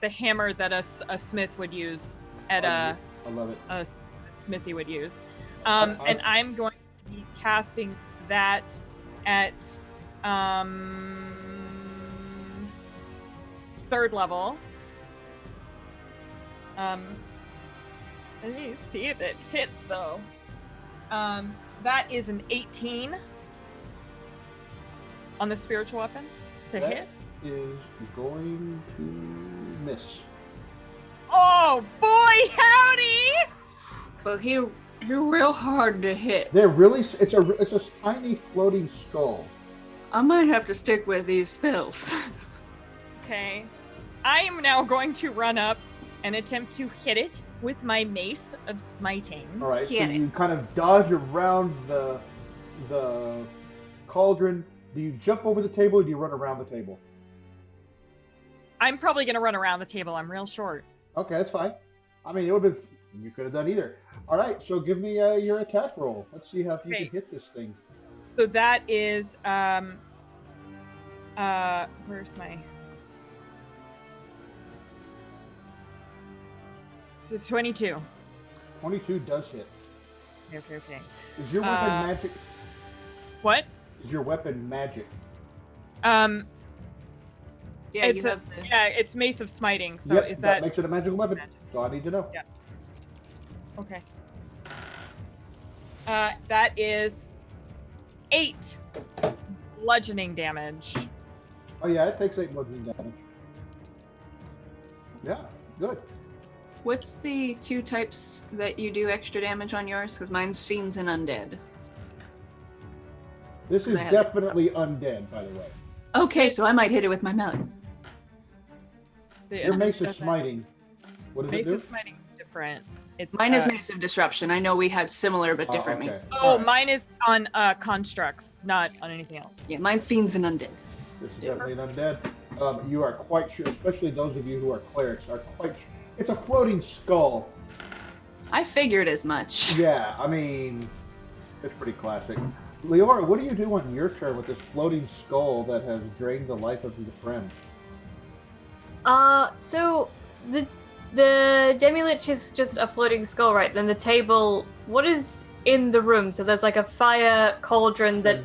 hammer that a smith would use at I love it. a smithy would use. I- And I'm going to be casting that at 3rd level. Let me see if it hits though. That is an 18 on the spiritual weapon to That hit. is going to miss. Oh boy, howdy! Well, you're real hard to hit. They're really. It's a tiny floating skull. I might have to stick with these spells. Okay. I am now going to run up and attempt to hit it with my mace of smiting. All right, so Get it. you kind of dodge around the cauldron. Do you jump over the table or do you run around the table? I'm probably gonna run around the table. I'm real short. Okay, that's fine. I mean, it would have been. You could have done either. All right, so give me your attack roll. Let's see how you can Great. hit this thing. So that is where's my the 22. 22 does hit. Okay. Is your weapon magic? What? Is your weapon magic? Yeah, It's you have the. it's mace of smiting. So Yep, is that that makes it a magical weapon? So I need to know. Yeah. okay? That is 8 bludgeoning damage. Oh yeah, it takes 8 bludgeoning damage. Yeah, good. What's the 2 types that you do extra damage on yours? Because mine's fiends and undead. This is I have- definitely undead, by the way. Okay, so I might hit it with my melon. Your mace is smiting. What does Mace it do? of smiting is different. It's Mine is Mace of Disruption. I know we had similar but different okay. maces. Oh, mine is on constructs, not on anything else. Yeah, mine's fiends and undead. This is definitely an undead. You are quite sure, especially those of you who are clerics, are quite sure. It's a floating skull. I figured as much. Yeah, I mean, it's pretty classic. Leora, what do you do on your turn with this floating skull that has drained the life of your friend? So the Demi-Lich is just a floating skull, right? Then the table, what is in the room? So there's like a fire cauldron that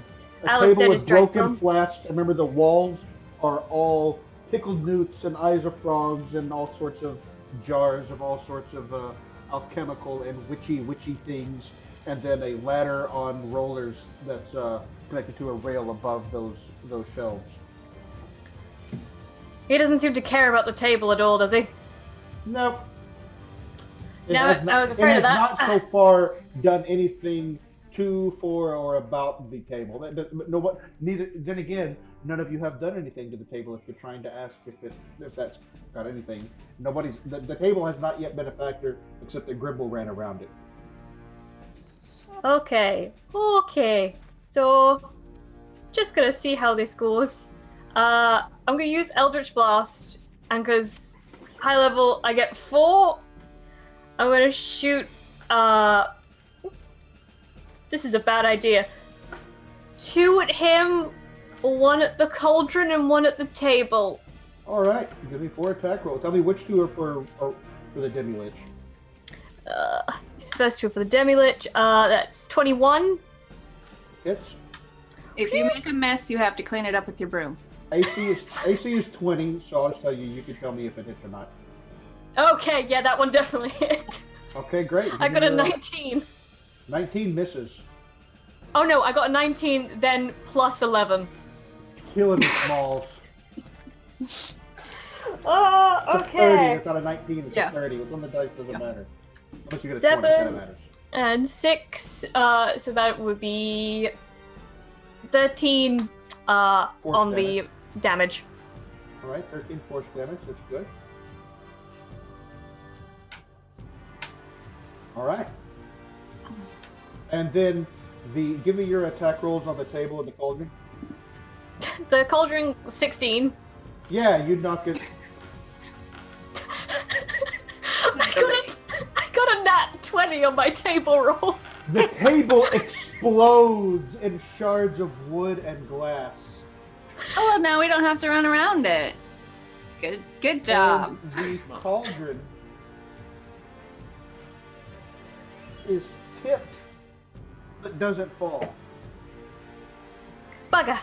A Halaster table is with drank broken from. flasks. Remember, the walls are all pickled newts and eyes of frogs and all sorts of jars of all sorts of alchemical and witchy things. And then a ladder on rollers that's connected to a rail above those shelves. He doesn't seem to care about the table at all, does he? Nope. No, I was afraid of that. It has not so far done anything to, for, or about the table. Neither. Then again, none of you have done anything to the table. If you're trying to ask if that's got anything, the table has not yet been a factor, except that Grimble ran around it. Okay. So, just gonna see how this goes. I'm gonna use Eldritch Blast, and because high level I get 4, I'm gonna shoot. This is a bad idea. 2 at him, 1 at the cauldron, and 1 at the table. All right, give me 4 attack rolls. Tell me which 2 are for the Demi-Lich. These first 2 are for the Demi-Lich. That's 21. Hits. If you make a mess, you have to clean it up with your broom. AC is 20, so I'll just tell you. You can tell me if it hits or not. Okay, yeah, that one definitely hit. Okay, great. I got a 19. 19 misses. Oh no, I got a 19, then plus 11. Killing the smalls. Oh, It's a 30. It's not a 19. It's Yeah. a 30. It's on the dice. Doesn't matter. Unless you get a 7. 20, that matters. And 6, so that would be 13 Force on the damage. All right, 13 force damage. That's good. All right. And then give me your attack rolls on the table in the cauldron. The cauldron 16. Yeah, you knock it. I got a nat 20 on my table roll. The table explodes in shards of wood and glass. Oh well, now we don't have to run around it. Good job. And the cauldron is tipped, but doesn't fall. Bugger.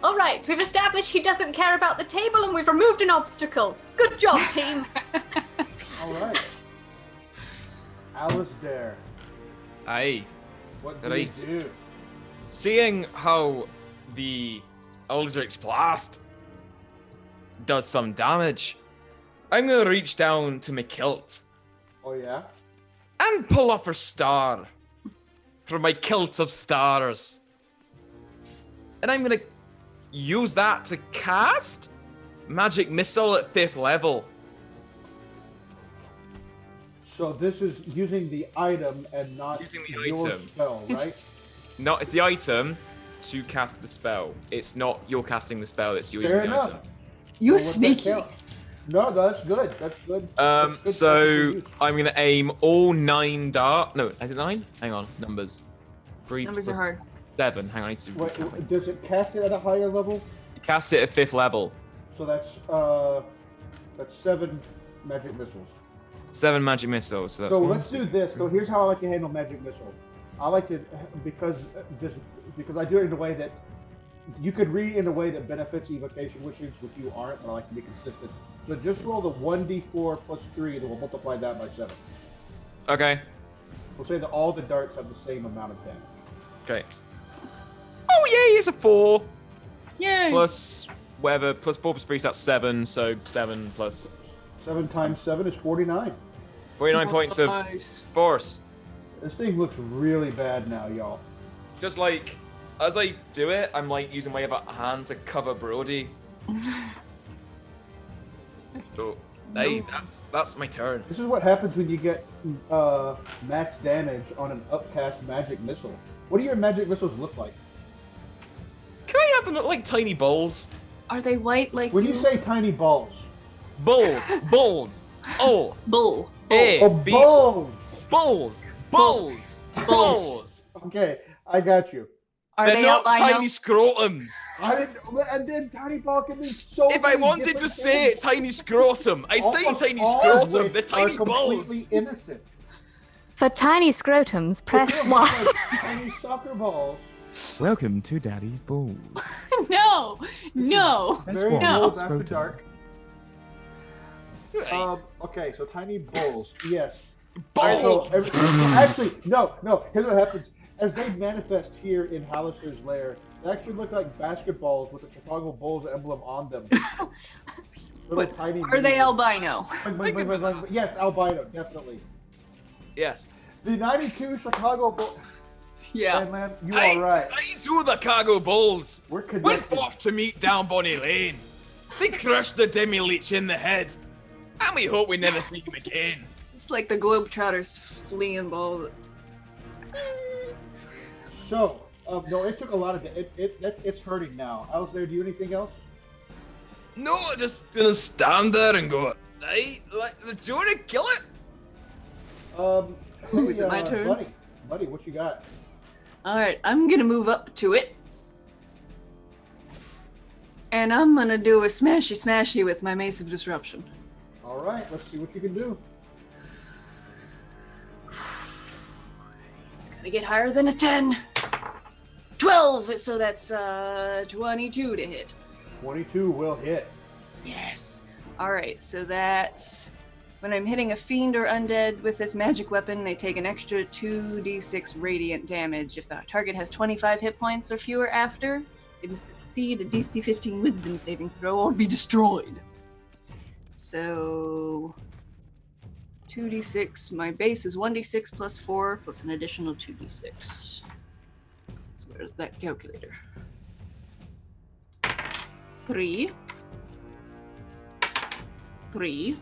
Alright, we've established he doesn't care about the table and we've removed an obstacle. Good job, team. All right. Alasdair, Aye. what do Right. you do? Seeing how the Eldritch Blast does some damage, I'm gonna reach down to my kilt Oh yeah? and pull off a star from my kilt of stars. And I'm gonna use that to cast magic missile at 5th level. So this is using the item and not Using the your item. spell, right? No, it's the item to cast the spell. It's not you're casting the spell, it's you Fair using the enough. item. You Well, what's that sneaky. count? No, that's good. That's good. That's good So tactical use. I'm gonna aim all 9 dart. No, is it 9? Hang on, numbers. 3 Numbers plus are hard. 7. Hang on, I need to. Wait, does it cast it at a higher level? Cast it at 5th level. So that's 7 magic missiles. 7 magic missiles. So that's So one, let's two, do this. So here's how I like to handle magic missile. I like to because I do it in a way that you could read in a way that benefits evocation wishings, which you aren't, but I like to be consistent. So just roll the 1d4 plus 3, and we'll multiply that by 7. Okay. We'll say that all the darts have the same amount of damage. Okay. Oh yay! It's a 4 Yay! plus whatever plus 4 plus 3. So that's 7. So 7 plus 7 times 7 is 49. 49 points of Nice. force. This thing looks really bad now, y'all. Just like as I do it, I'm like using my other hand to cover Brody. So hey, that's my turn. This is what happens when you get max damage on an upcast magic missile. What do your magic missiles look like? Can I have them look like tiny balls? Are they white like When you say tiny balls, Balls, balls. Oh, bull? A, oh, B, balls. balls, balls, balls. Okay, I got you. Are They're they not albino? tiny scrotums. I didn't. And then tiny ball can mean so. If I many wanted to different say things. it, tiny scrotum. I say Almost tiny all of scrotum. which They're tiny are balls. completely innocent. For tiny scrotums, press They look 1. like tiny soccer balls. Welcome to Daddy's Balls. No, no. That's Very one. bold That's after scrotum. dark. Okay, so tiny bulls. Yes. Balls. So actually, no. Here's what happens. As they manifest here in Halaster's lair, they actually look like basketballs with the Chicago Bulls emblem on them. Little But tiny. Are they mini- albino? Yes, albino, definitely. Yes. The 92 Chicago Bulls. Yeah. Man, you are right. I do the cargo balls. We're Went connected. off to meet down Bonnie Lane. They crushed the demi-leech in the head. And we hope we never see him again. It's like the Globetrotters fleeing ball. So, no, it took a lot of. It's hurting now. Alistair, do you anything else? No, I'm just gonna stand there and go, hey, like, do you want to kill it? Ooh, Hey, is it my turn? Buddy, what you got? Alright, I'm gonna move up to it. And I'm gonna do a smashy with my Mace of Disruption. All right, let's see what you can do. It's gonna get higher than a 10. 12, so that's 22 to hit. 22 will hit. Yes. Alright, so that's when I'm hitting a fiend or undead with this magic weapon, they take an extra 2d6 radiant damage. If the target has 25 hit points or fewer after, they must succeed a DC 15 wisdom saving throw or be destroyed. So 2d6, my base is 1d6 plus 4 plus an additional 2d6. So where's that calculator? 3. 3.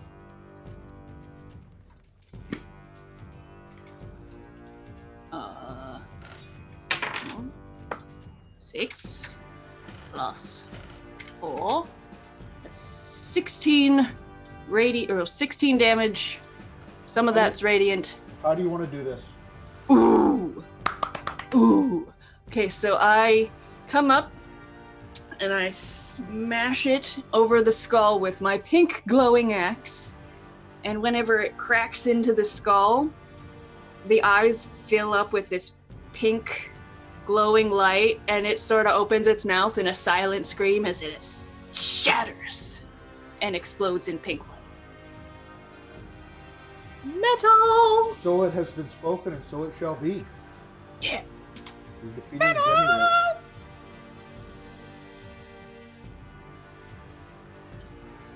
6 plus 4. That's 16 16 damage. Some of that's radiant. How do you want to do this? Ooh. Ooh. Okay, so I come up and I smash it over the skull with my pink glowing axe. And whenever it cracks into the skull, the eyes fill up with this pink glowing light, and it sort of opens its mouth in a silent scream as it shatters and explodes in pink light. Metal! So it has been spoken, and so it shall be. Yeah. You defeated the Demi-Witch.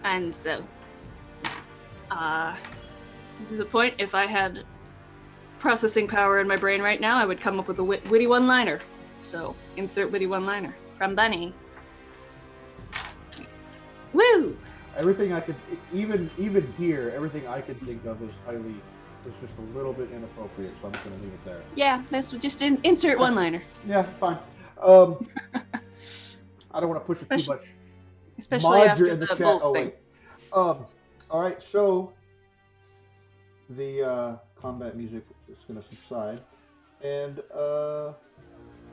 And so, this is a point. If I had processing power in my brain right now, I would come up with a witty one-liner. So, insert witty one-liner from Bunny. Woo! Everything I could, even here, everything I can think of is just a little bit inappropriate. So I'm just gonna leave it there. Yeah, that's just insert one liner. Yeah, fine. Um, I don't want to push it too much. Especially Mod, you're after in the the chat. Bulls Oh thing. wait. All right. So the combat music is gonna subside, and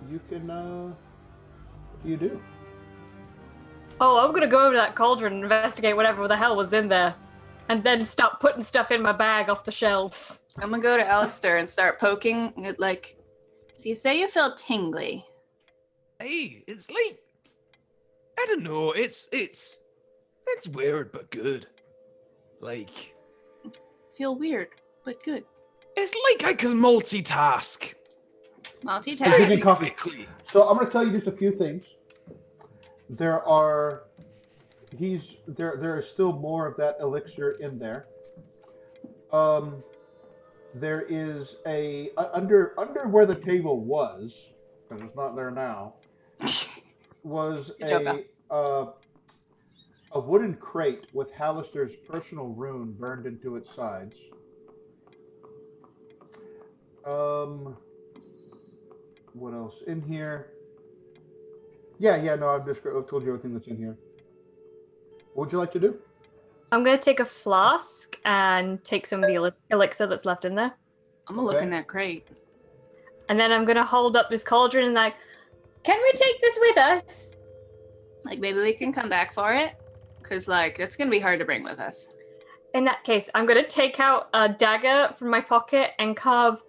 you can. What do you do? Oh, I'm gonna go over to that cauldron and investigate whatever the hell was in there. And then start putting stuff in my bag off the shelves. I'm gonna go to Alistair and start poking at, like, so you say you feel tingly. Hey, it's like I don't know. It's weird but good. Like Feel weird, but good. it's like I can multitask. Multitask. Drinking coffee. Quickly. So I'm gonna tell you just a few things. There is still more of that elixir in there. There is under where the table was, because it's not there now, was Good job, a wooden crate with Halaster's personal rune burned into its sides. What else in here? Yeah, no, I've told you everything that's in here. What would you like to do? I'm gonna take a flask and take some of the elixir that's left in there. I'm gonna look Okay. in that crate. And then I'm gonna hold up this cauldron and like, can we take this with us? Like, maybe we can come back for it? Because, like, it's gonna be hard to bring with us. In that case, I'm gonna take out a dagger from my pocket and carve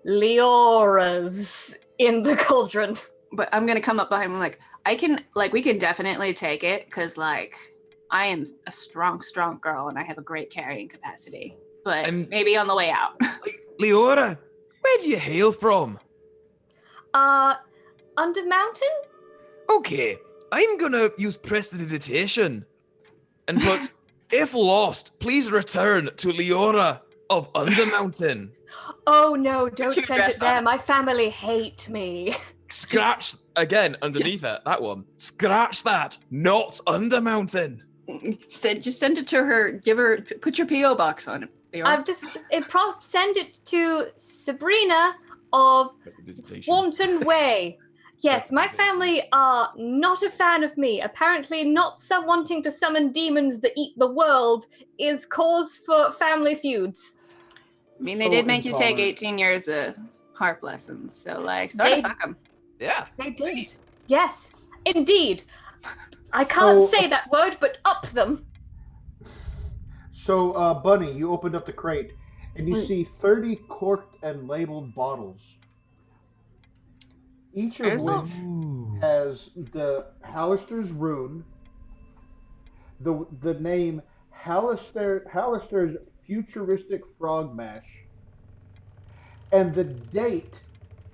Leora's in the cauldron. But I'm gonna come up behind him, like, we can definitely take it, because, like, I am a strong girl and I have a great carrying capacity. But maybe on the way out. Like Leora, where do you hail from? Under mountain? Okay, I'm gonna use prestidigitation and put, if lost, please return to Leora of Undermountain. Oh no, don't your send dress it there. on. My family hate me. Scratch again underneath it. That one. Scratch that. Not Undermountain. Just send it to her. Put your PO box on it. I've just send it to Sabrina of Prestidigitation. Wanton Way. Yes, my family are not a fan of me. Apparently, not some wanting to summon demons that eat the world is cause for family feuds. I mean, they So did make you take intolerant. 18 years of harp lessons, so, like, sort of They- fuck them. Yeah. They did. Yes, indeed. I can't So- say that word, but up them. So, Bunny, you opened up the crate and you see 30 corked and labeled bottles, each of There's which Ooh. has the Halaster's rune, the name Halaster's futuristic frog mash, and the date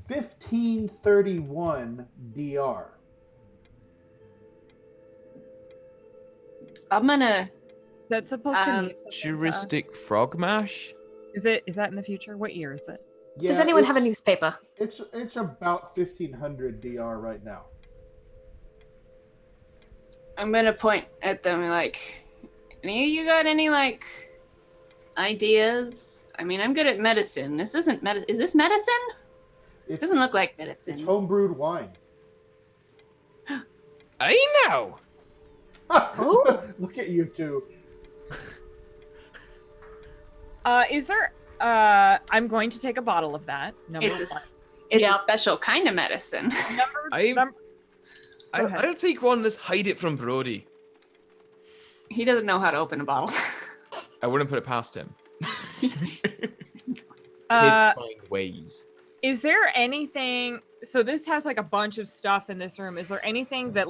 1531 DR. I'm gonna. That's supposed to be. Futuristic frog mash? Is that in the future? What year is it? Yeah, Does anyone have a it's- newspaper? It's about 1500 DR right now. I'm gonna point at them and, like, any of you got any, like, ideas? I mean, I'm good at medicine. This isn't medicine. Is this medicine? It Doesn't look like It's medicine. homebrewed wine. I know. Look at you two. Is there? I'm going to take a bottle of that. Number It's one. It's Yeah. a special kind of medicine. Go ahead. I'll take one. Let's hide it from Brody. He doesn't know how to open a bottle. I wouldn't put it past him. Kids Uh, find ways. Is there anything? So this has like a bunch of stuff in this room. Is there anything that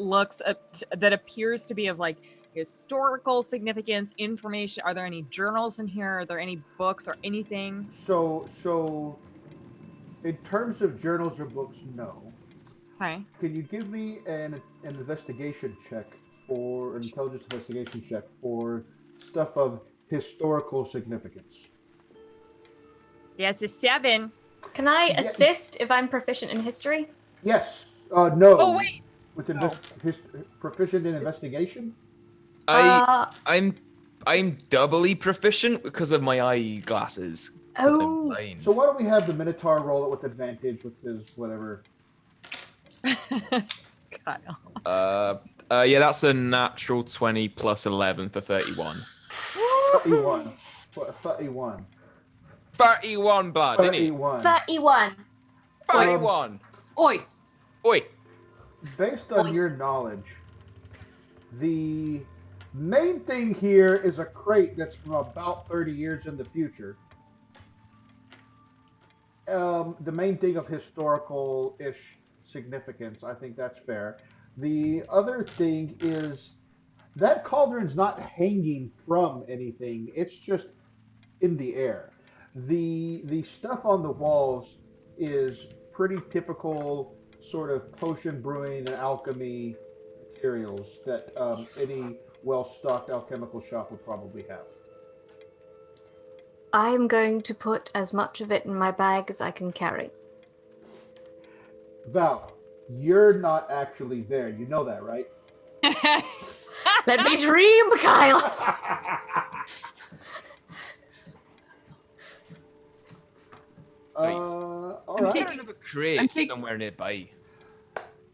that appears to be of like historical significance, information? Are there any journals in here? Are there any books or anything? So, in terms of journals or books, no. Okay. Can you give me an investigation check or an intelligence investigation check for stuff of historical significance? That's a 7. Can I Yeah. assist if I'm proficient in history? Yes. No. Oh wait. With Oh. proficient in investigation? I'm doubly proficient because of my eyeglasses. 'Cause I'm Oh. blind. So why don't we have the Minotaur roll it with advantage with his whatever? Kyle. Yeah, that's a natural 20 plus 11 for 31. 31. 31. 31 blood, isn't it? 31. 31. 31. Oi. Oi. Based on your knowledge, the main thing here is a crate that's from about 30 years in the future. The main thing of historical-ish significance, I think that's fair. The other thing is that cauldron's not hanging from anything. It's just in the air. The stuff on the walls is pretty typical sort of potion brewing and alchemy materials that any well-stocked alchemical shop would probably have. I'm going to put as much of it in my bag as I can carry. Val, you're not actually there. You know that, right? Let me dream, Kyle! All I'm right. taking- I have a crate I'm taking- somewhere nearby.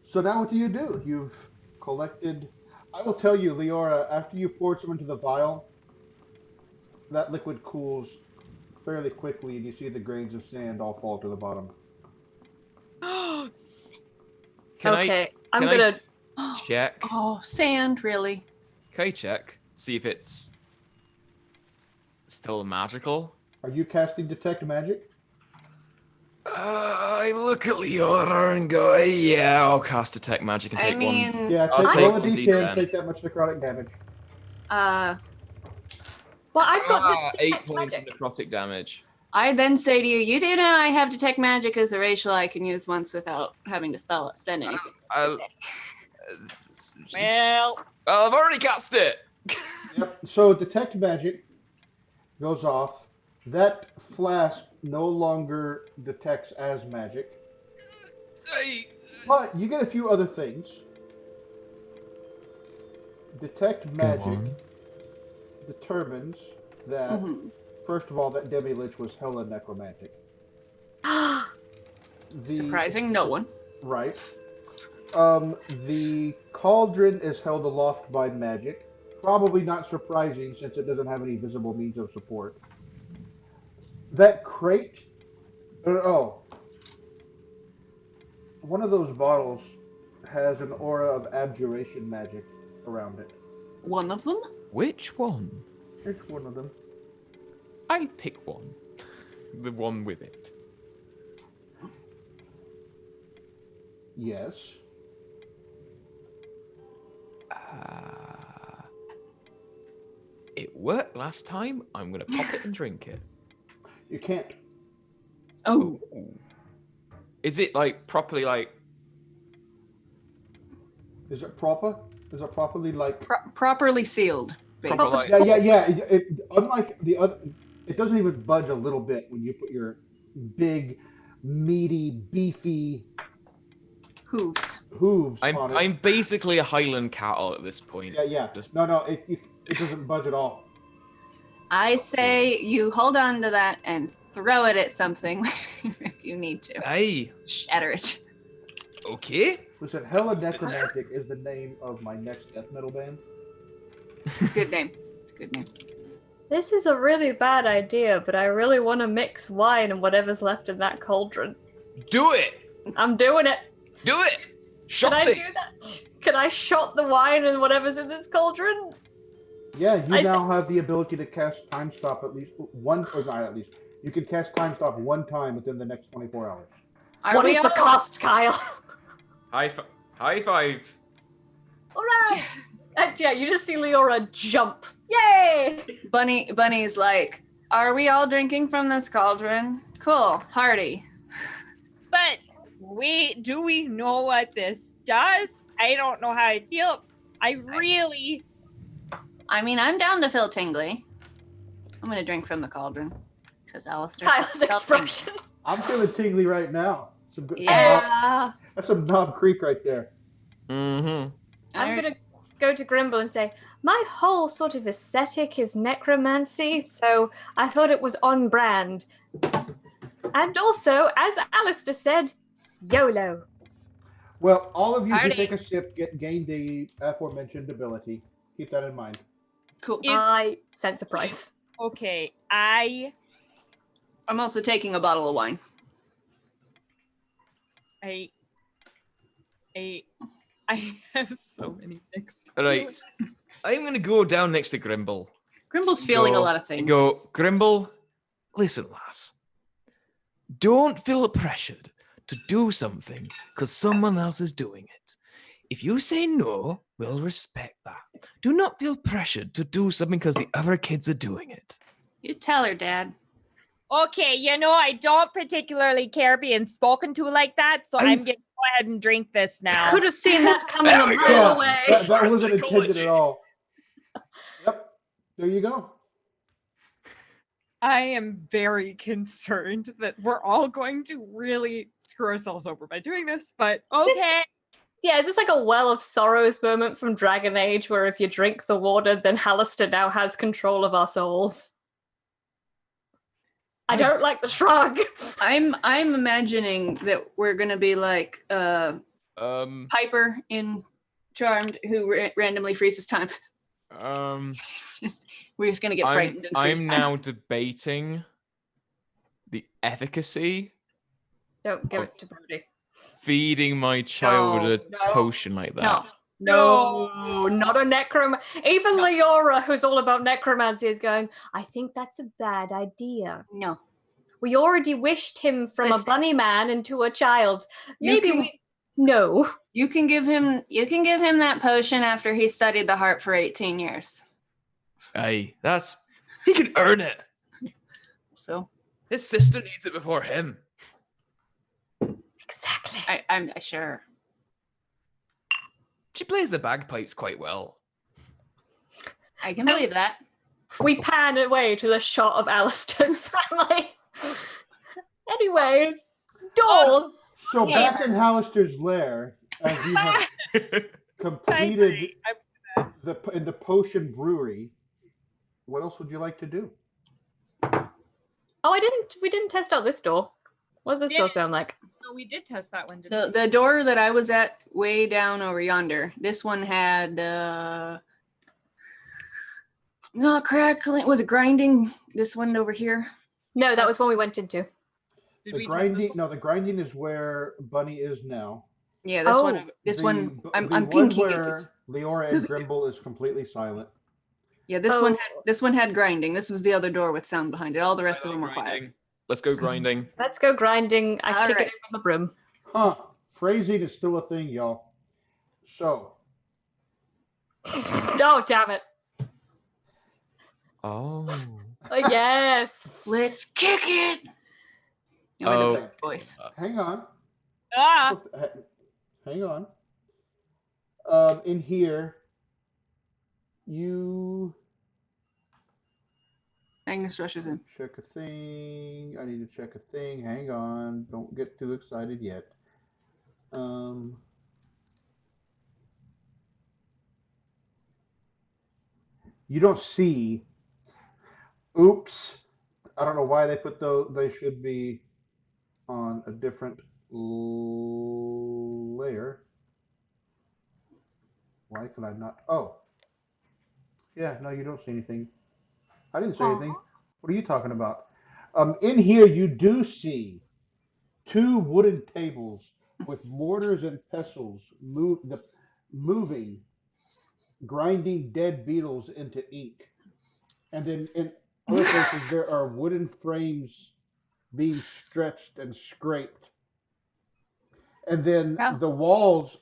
So now what do? You've collected. I will tell you, Leora, after you poured some into the vial, that liquid cools fairly quickly, and you see the grains of sand all fall to the bottom. Can okay, I'm can I- gonna. I check? Oh, sand, really? Can I check? See if it's still magical? Are you casting detect magic? I look at Leora and go, yeah, I'll cast Detect Magic and I take mean, one. Yeah, I'll take take roll a one d10, d10. take that much necrotic damage. Well, I've got the 8 detect points magic. of necrotic damage. I then say to you, you do know I have detect magic as a racial I can use once without having to spend anything. I'll- Well, I've already cast it. Yep. So detect magic goes off. That flask no longer detects as magic, Hey. but you get a few other things. Detect magic on. determines that, Mhm. first of all, that demi-lich was hella necromantic. The, Surprising no one. Right. The cauldron is held aloft by magic. Probably not surprising since it doesn't have any visible means of support. That crate. Oh. One of those bottles has an aura of abjuration magic around it. One of them? Which one? It's one of them. I'll pick one. The one with it. Yes. It worked last time. I'm gonna pop it and drink it. You can't. Oh. Is it like properly like? Is it proper? Is it properly like? Properly sealed, basically. Proper like? Yeah. Unlike the other, it doesn't even budge a little bit when you put your big, meaty, beefy Hooves. hooves on it. I'm basically a Highland cattle at this point. Yeah. Just- No, it doesn't budge at all. I say you hold on to that and throw it at something if you need to. Aye. Shatter it. Okay. Listen, Hella Necromantic is the name of my next death metal band. Good name. It's a good name. This is a really bad idea, but I really want to mix wine and whatever's left in that cauldron. Do it. I'm doing it. Do it. Can Shot I it. do that? Can I shot the wine and whatever's in this cauldron? Yeah, you I now have the ability to cast Time Stop at least one, or not at least. You can cast Time Stop one time within the next 24 hours. What is the cost, Kyle? High five. All right. Yeah, you just see Leora jump. Yay! Bunny's like, are we all drinking from this cauldron? Cool. Party. but do we know what this does? I don't know how I feel. I mean, I'm down to feel tingly. I'm gonna drink from the cauldron. Because Halaster. Kyle's expression. I'm feeling tingly right now. Some good, Yeah. that's some Knob Creek right there. Mm-hmm. I'm gonna go to Grimble and say, my whole sort of aesthetic is necromancy, so I thought it was on brand. And also, as Alistair said, YOLO. Well, all of you who Party. take a sip gain the aforementioned ability. Keep that in mind. Cool. I sense a price. Okay, I'm also taking a bottle of wine. I have so many things. All right. I'm going to go down next to Grimble. Grimble's feeling a Go- lot of things. Go, Grimble, listen, lass. Don't feel pressured to do something because someone else is doing it. If you say no, we'll respect that. Do not feel pressured to do something because the other kids are doing it. You tell her, Dad. Okay, I don't particularly care being spoken to like that, so I'm gonna go ahead and drink this now. Could have seen that coming There a we mile go. away. That Reverse wasn't intended psychology. at all. Yep. There you go. I am very concerned that we're all going to really screw ourselves over by doing this, but okay. Yeah, is this like a Well of Sorrows moment from Dragon Age where if you drink the water, then Halaster now has control of our souls? I don't like the shrug. I'm imagining that we're gonna be like Piper in Charmed, who randomly freezes time. We're just gonna get frightened and freeze I'm time. now debating the efficacy Don't give it to Brody. feeding my child a No. potion like that. No, not a necromancer. Even Leora, who's all about necromancy, is going, I think that's a bad idea. No. We already wished him from a Listen. bunny man into a child. You Maybe can- No. You can give him that potion after he studied the harp for 18 years. Aye, he can earn it. So His sister needs it before him. Exactly. I'm sure. She plays the bagpipes quite well. I can believe that. We pan away to the shot of Alistair's family. Anyways, doors. So back in Halaster's lair, as you have completed in the potion brewery, what else would you like to do? Oh, we didn't test out this door. What does this door sound like? No, we did test that one, didn't The door that I was at way down over yonder, this one had not crackling, was it grinding? This one over here? No, that was one we went into. Did The we grinding, no, the grinding is where Bunny is now. Yeah, this The one, I'm one pinking it. where Leora and Grimble is completely silent. Yeah, this one had grinding. This was the other door with sound behind it. All the rest of them were quiet. Grinding. Let's go grinding. Let's go grinding. I All kick right. it in with the broom. Huh. Phrasing is still a thing, y'all. So, Oh, damn it. Oh. Yes. Let's kick it. Oh. With a voice. hang on. Ah, Hang on. In here, you Agnes rushes in. check a thing. I need to check a thing. Hang on. Don't get too excited yet. You don't see. Oops. I don't know why they put those. They should be on a different layer. Why could I not? Oh. Yeah, no, you don't see anything. I didn't say anything. What are you talking about? In here, you do see two wooden tables with mortars and pestles moving, grinding dead beetles into ink. And then in other places, there are wooden frames being stretched and scraped. And then the walls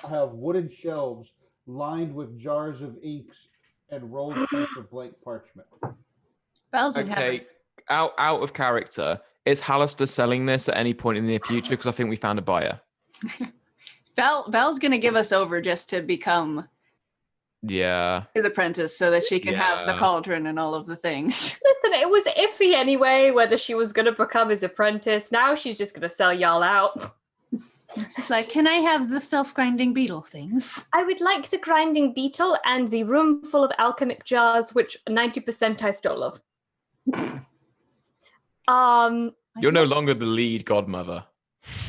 have wooden shelves lined with jars of inks and rolled sheets of blank parchment. Val's in heaven. Okay, out of character. Is Halaster selling this at any point in the near future? Because I think we found a buyer. Val's gonna give us over just to become Yeah. his apprentice so that she can have the Yeah. cauldron and all of the things. Listen, it was iffy anyway whether she was going to become his apprentice. Now she's just going to sell y'all out. She's like, can I have the self-grinding beetle things? I would like the grinding beetle and the room full of alchemic jars, which 90% I stole of. You're no longer the lead godmother.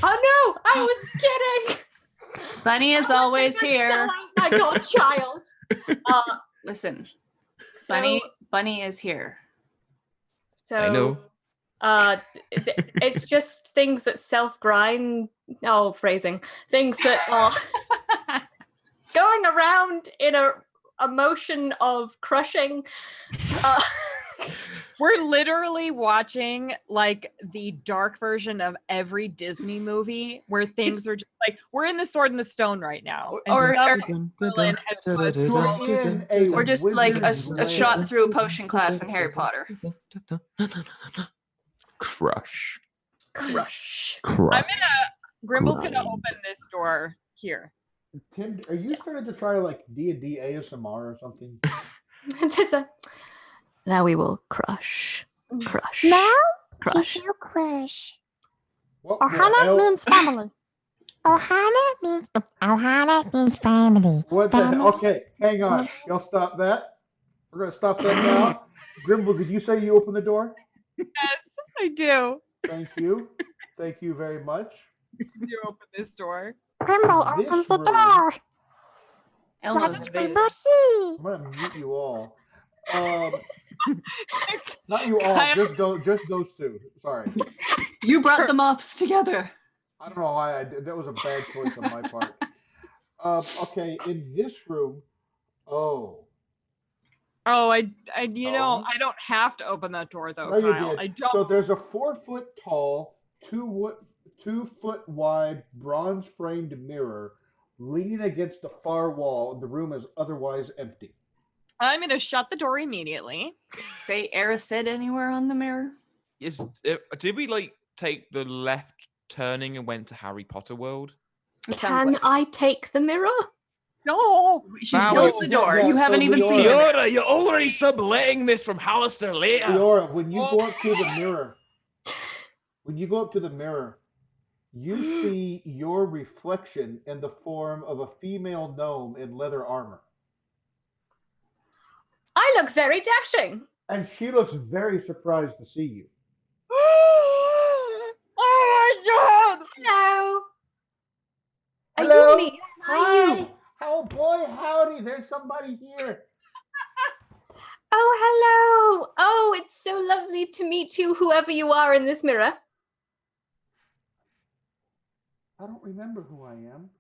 Oh no! I was kidding! Bunny is always here. Sell out my godchild. Listen, So, Bunny is here. so I know. it's just things that self-grind. Oh, phrasing. Things that are going around in a motion of crushing. We're literally watching like the dark version of every Disney movie where things are just like we're in the Sword and the Stone right now. Or just like a shot through a potion class in Harry Potter. Crush. Crush. Grimble's gonna open this door here. Tim, are you starting to try like D&D ASMR or something? Just now we will crush. Crush. Now Crush. if you crush. What Ohana means family. Ohana means family. What the Family. hell? Okay, hang on. Y'all stop that. We're gonna stop that now. Grimble, did you say you opened the door? Yes, I do. Thank you. Thank you very much. You open this door. Grimble This opens the room- door. Elmo's Let us available. proceed. I'm gonna mute you all. Not you all, just those two. Sorry. You brought the moths together. I don't know why I did. That was a bad choice on my part. Okay, in this room. Oh. Oh, I I don't have to open that door though, No, you Kyle. did. I don't. So there's a 4-foot tall, 2-foot wide, bronze framed mirror leaning against the far wall. The room is otherwise empty. I'm gonna shut the door immediately. Say Erised anywhere on the mirror? Did we like take the left turning and went to Harry Potter World? It sounds Can like I take the mirror? No. she's Val- closed the door. Yeah, You haven't so even seen Leora- her. Leora, you're already subletting this from Halaster later. Leora, when you go up to the mirror, you see your reflection in the form of a female gnome in leather armor. I look very dashing. And she looks very surprised to see you. Oh my god! Hello. Are Hello? you me? Are you? Oh boy, howdy, there's somebody here. Oh, hello. Oh, it's so lovely to meet you, whoever you are in this mirror. I don't remember who I am.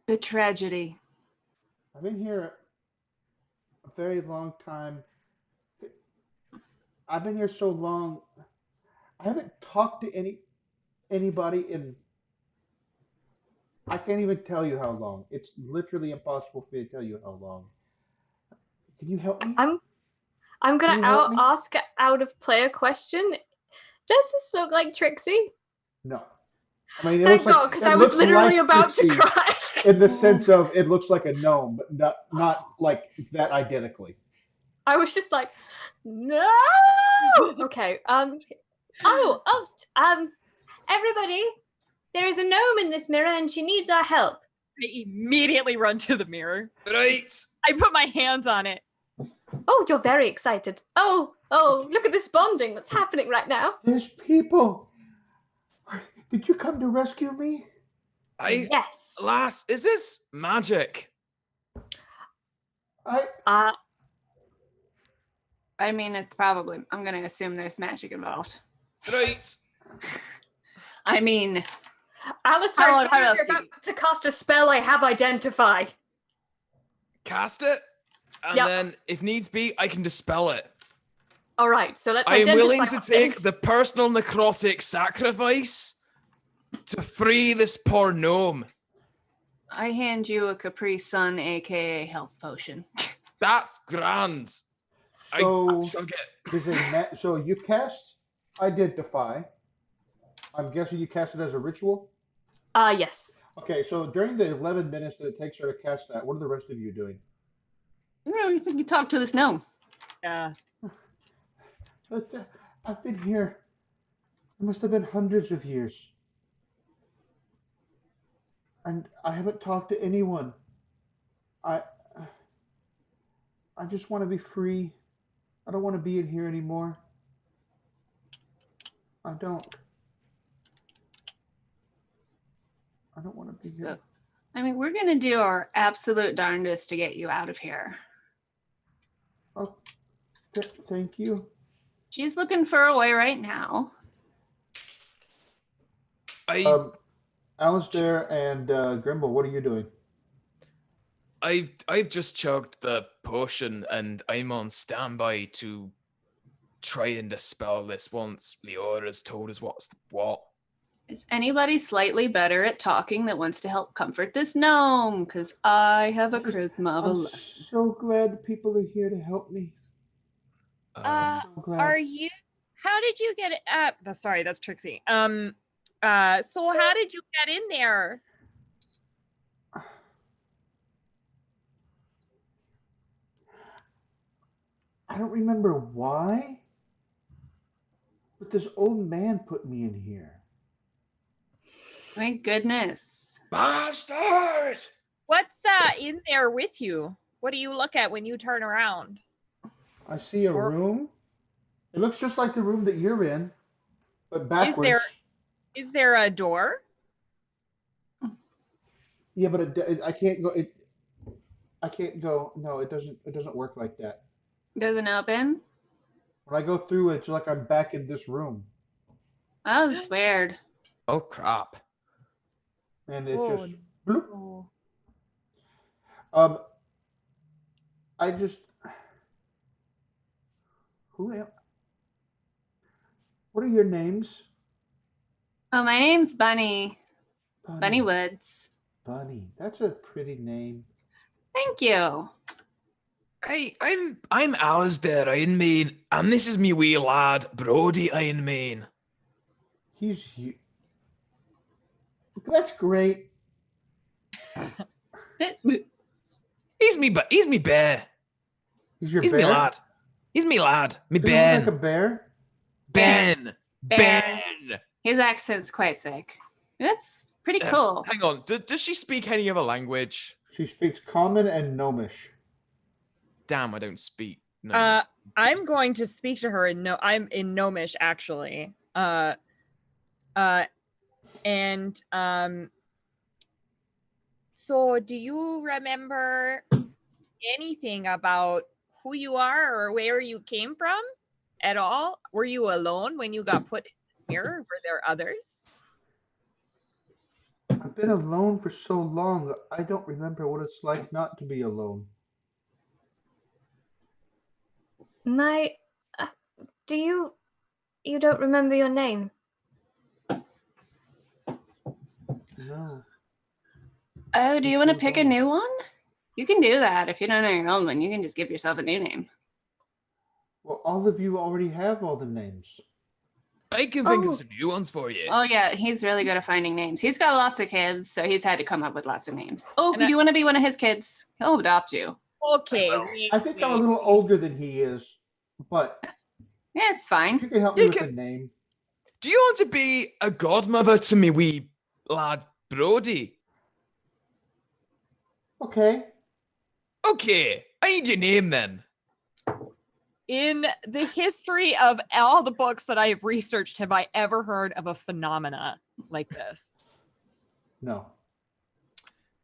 The tragedy. I've been here a very long time. I've been here so long. I haven't talked to anybody in. I can't even tell you how long. It's literally impossible for me to tell you how long. Can you help me? I'm Can gonna you help me? ask out of play a question. Does this look like Trixie? No. I mean, it Thank looks God, like because it I was looks literally like about to Trixie cry. in the sense of it looks like a gnome, but not like that identically. I was just like, no. Okay. Everybody, there is a gnome in this mirror, and she needs our help. I immediately run to the mirror. Right. I put my hands on it. Oh, you're very excited. Oh, look at this bonding that's happening right now. There's people. Did you come to rescue me? Yes. Lass, is this magic? I mean, it's probably. I'm gonna assume there's magic involved. Right. I mean, Alistair, How you're else do about to cast a spell I have identify. Cast it, and Yep. then, if needs be, I can dispel it. All right, so let's I am identify willing to what take this- the personal necrotic sacrifice to free this poor gnome. I hand you a Capri Sun, aka health potion. That's grand. So- I chug it. so you cast identify. I'm guessing you cast it as a ritual. Yes. Okay, so during the 11 minutes that it takes her to cast that, what are the rest of you doing? You think you talk to this gnome? Yeah. I've been here. It must have been hundreds of years. And I haven't talked to anyone. I I just want to be free. I don't want to be in here anymore. I don't. I don't want to be So, here. I mean, we're gonna do our absolute darndest to get you out of here. Oh, thank you. She's looking for a way right now. I Um, Alistair and Grimble, what are you doing? I've just chugged the potion and I'm on standby to try and dispel this once Leora's told us what's what. Is anybody slightly better at talking that wants to help comfort this gnome? Because I have a charisma of I'm 11. so glad the people are here to help me. Uh, So glad. are you? How did you get it? Sorry, that's Trixie. So how did you get in there? I don't remember why, but this old man put me in here. Thank goodness. Bastard! What's in there with you? What do you look at when you turn around? I see a Or room. It looks just like the room that you're in, but is backwards. there a door? Yeah, but I can't go. I can't go. No, it doesn't. It doesn't work like that. Doesn't open? When I go through, it's like I'm back in this room, Oh, that's weird. Oh crap. and it Oh, just bloop. no. Um, I just who am? What are your names? Oh, my name's Bunny. Bunny Bunny. Woods. Bunny. That's a pretty name. Thank you. Hey, I'm Alasdair Ironmane, and this is me wee lad, Brody Ironmane. He's you. That's great. He's me bear. He's your He's me bear. lad. He's me lad. Me Does he look Ben. like a bear? Ben. Bear. Ben. His accent's quite sick. That's pretty cool. Hang on, does she speak any other language? She speaks common and gnomish. Damn, I don't speak. No. I'm going to speak to her in I'm in Gnomish actually. And so do you remember anything about who you are or where you came from at all? Were you alone when you got put here? Were there others? I've been alone for so long, I don't remember what it's like not to be alone. My, do you don't remember your name? No. Oh, do you want to It's pick a alone. new one? You can do that. If you don't know your old one, you can just give yourself a new name. Well, all of you already have all the names. I can think Oh. of some new ones for you. Oh yeah, he's really good at finding names. He's got lots of kids, so he's had to come up with lots of names. Oh, And could you want to be one of his kids? He'll adopt you. Okay. I think I'm a little older than he is, but Yeah, it's if fine. you can help me You with can- a name. Do you want to be a godmother to me wee lad Brody? Okay. Okay, I need your name then. In the history of all the books that I have researched, have I ever heard of a phenomena like this? No.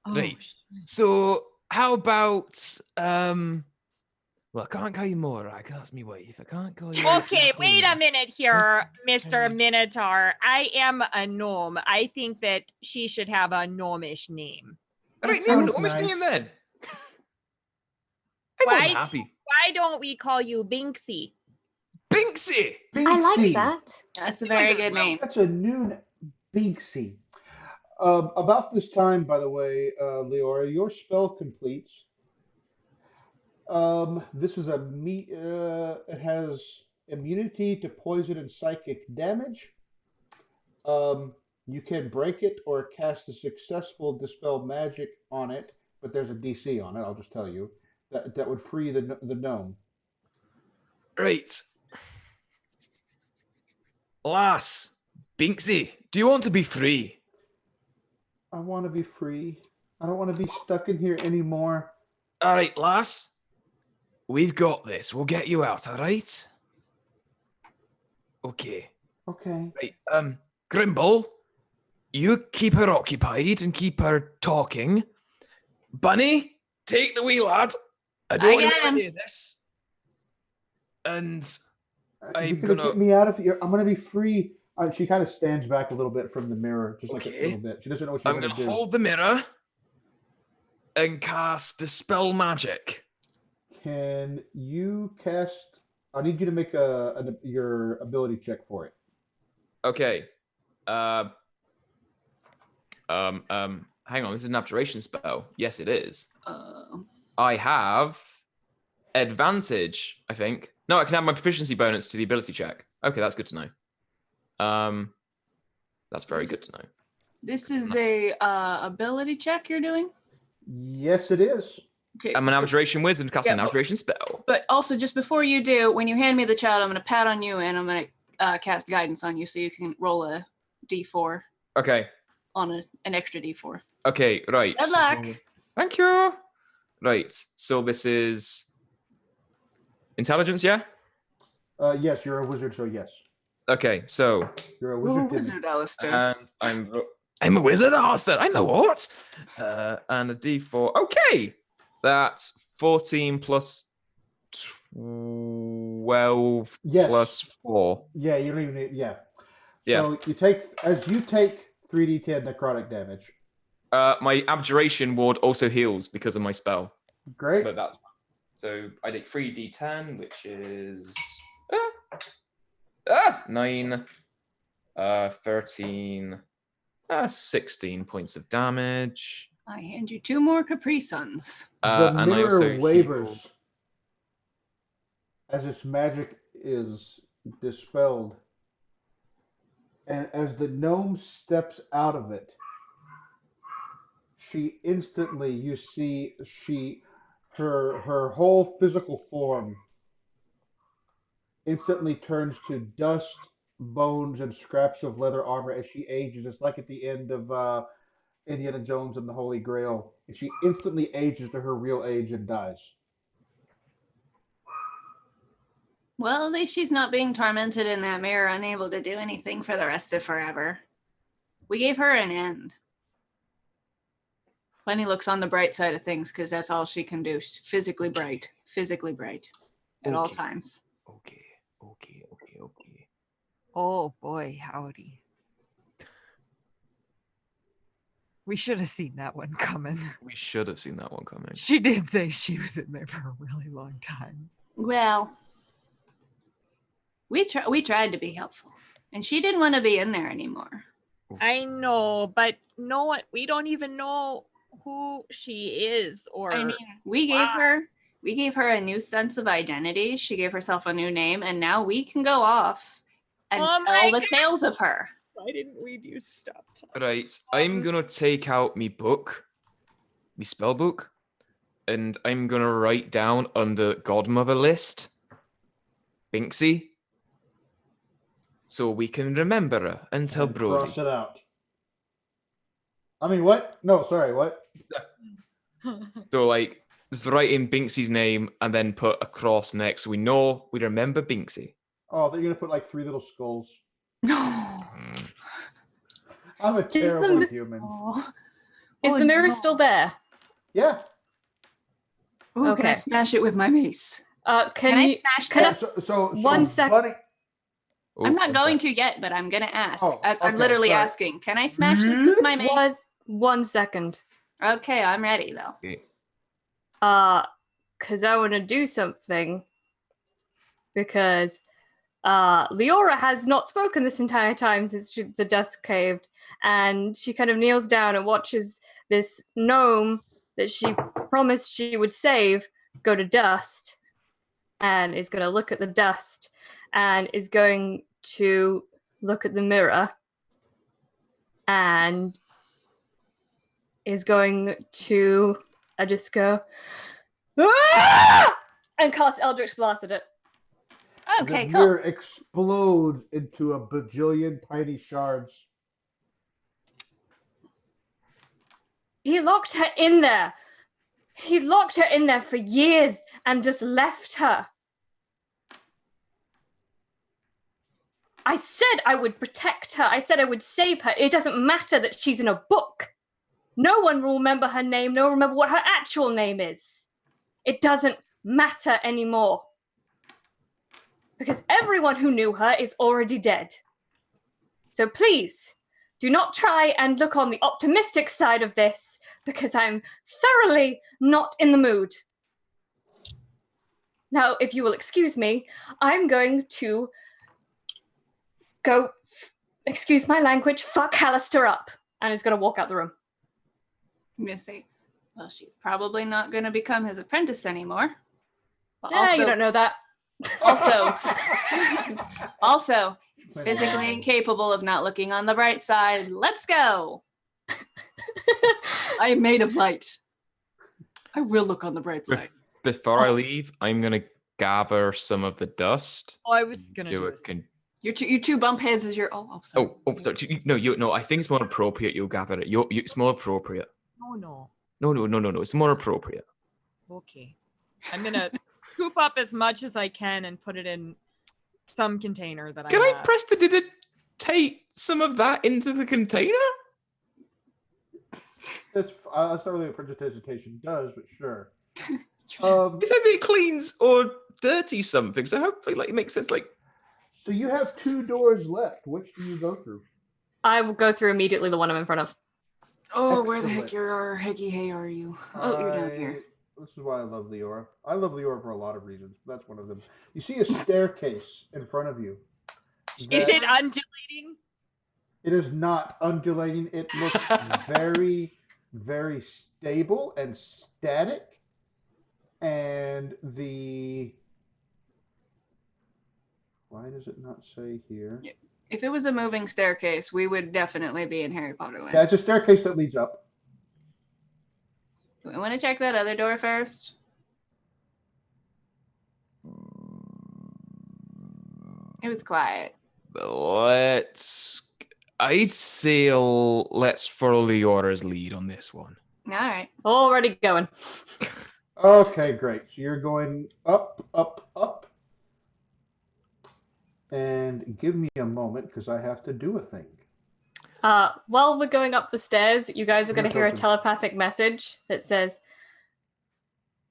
Right. sh- So how about well, I can't call you Morak, that's me wife. I can't call you Okay, wait a minute here, Mr. Okay. Minotaur. I am a gnome. I think that she should have a gnomish name. All right, That name an sounds Amish nice. name then. I'm more than Why? happy. Why don't we call you Binksy? Binksy! I like Binksy. that. That's a You like very that as good well? name. That's a new Binksy. About this time, by the way, Leora, your spell completes. This is it has immunity to poison and psychic damage. You can break it or cast a successful dispel magic on it, but there's a DC on it. I'll just tell you that would free the gnome. Right. Lass, Binksy, do you want to be free? I want to be free. I don't want to be stuck in here anymore. All right, lass. We've got this. We'll get you out, all right? Okay. Okay. Right. Grimble, you keep her occupied and keep her talking. Bunny, take the wee lad. I don't I want to got hear him. any of this. And You're I'm gonna gonna. get me out of here. I'm gonna be free. She kind of stands back a little bit from the mirror, just like a little Okay. bit. She doesn't know what she's I'm gonna gonna do. hold the mirror and cast Dispel Magic. Can you cast? I need you to make your ability check for it. Okay. Hang on. This is an abjuration spell. Yes, it is. I have advantage, I think. No, I can add my proficiency bonus to the ability check. Okay, that's good to know. That's very good to know. This is a ability check you're doing? Yes, it is. Okay. I'm an abjuration wizard casting an abjuration spell. But also, just before you do, when you hand me the child, I'm going to pat on you and I'm going to cast guidance on you so you can roll a d4 Okay. on an extra d4. Okay, right. Good luck. Thank you. Right. So this is intelligence, yeah? Yes, you're a wizard, so yes. Okay, so You're a You're a wizard. Timmy. wizard, Halaster. and I'm a wizard, Halaster. I know what. And a D4. Okay, that's 14 plus 12 Yes. plus 4. Yeah, you don't even need. Yeah. Yeah. So you take 3d10 necrotic damage. My abjuration ward also heals because of my spell. Great. But that's so I take 3d10, which is 9, 13, 16 points of damage. I hand you 2 more Capri Suns. The And I also mirror wavers heal. as its magic is dispelled, and as the gnome steps out of it, she instantly, you see, her whole physical form instantly turns to dust, bones, and scraps of leather armor as she ages. It's like at the end of Indiana Jones and the Holy Grail. And she instantly ages to her real age and dies. Well, at least she's not being tormented in that mirror, unable to do anything for the rest of forever. We gave her an end. Bunny looks on the bright side of things because that's all she can do. She's physically bright at all Okay. times. Okay. Oh boy, howdy. We should have seen that one coming. We should have seen that one coming. She did say she was in there for a really long time. Well, we tried to be helpful, and she didn't want to be in there anymore. I know, but we don't even know who she is, or I mean, we gave her a new sense of identity. She gave herself a new name, and now we can go off and Oh tell my the God. tales of her. why didn't we do stop time? Right, I'm gonna take out me book, me spell book, and I'm gonna write down under Godmother list, Binksy, so we can remember her and tell And Brody. cross it out. I mean, what? No, sorry, what? So like, just write in Binksy's name and then put a cross next, so we know we remember Binksy. Oh, they're gonna put like 3 little skulls. No. I'm a terrible human. Is the mirror still there? Yeah. Ooh, Can I Okay. smash it with my mace? Can Can I you? smash can this? So One sec- Bunny, Oh, I'm not one going sec. to yet, but I'm gonna ask. Oh, As I'm okay, literally sorry. asking, can I smash this with my mace? One second. Okay, I'm ready though. Okay. Because I want to do something. Because Leora has not spoken this entire time since the dust caved, and she kind of kneels down and watches this gnome that she promised she would save go to dust, and is going to look at the dust, and is going to look at the mirror, and is going to just go, "Ah!" and cast Eldritch Blast at it. Okay, the cool. mirror explodes into a bajillion tiny shards. He locked her in there. He locked her in there for years and just left her. I said I would protect her. I said I would save her. It doesn't matter that she's in a book. No one will remember her name. No one will remember what her actual name is. It doesn't matter anymore. Because everyone who knew her is already dead. So please, do not try and look on the optimistic side of this, because I'm thoroughly not in the mood. Now, if you will excuse me, I'm going to go, excuse my language, fuck Halaster up. And he's going to walk out the room. I'm gonna say, well, she's probably not gonna become his apprentice anymore. But You don't know that. also physically incapable of not looking on the bright side. Let's go. I am made of light. I will look on the bright side. Before I leave, I'm gonna gather some of the dust. Oh, I was gonna do so this. it can. Your two bump heads is your. Sorry. Sorry. No. I think it's more appropriate. You'll gather it. It's more appropriate. No. No. It's more appropriate. Okay. I'm gonna scoop up as much as I can and put it in some container that Can I I have. press the take some of that into the container? That's not really what prestidigitation does, but sure. It says it cleans or dirty something, so hopefully, it makes sense. So you have 2 doors left. Which do you go through? I will go through immediately the one I'm in front of. Oh, where the heck Excellent. are you? Oh, you're down here. This is why I love Leora. I love Leora for a lot of reasons. That's one of them. You see a staircase in front of you. Is it undulating? It is not undulating. It looks very, very stable and static. And why does it not say here? If it was a moving staircase, we would definitely be in Harry Potter land. Yeah, it's a staircase that leads up. Do we want to check that other door first? It was quiet. I'd say let's follow Leora's lead on this one. All right. Already going. Okay, great. So you're going up, up, up. And give me a moment because I have to do a thing. While we're going up the stairs, you guys are going to hear a Open. telepathic message that says,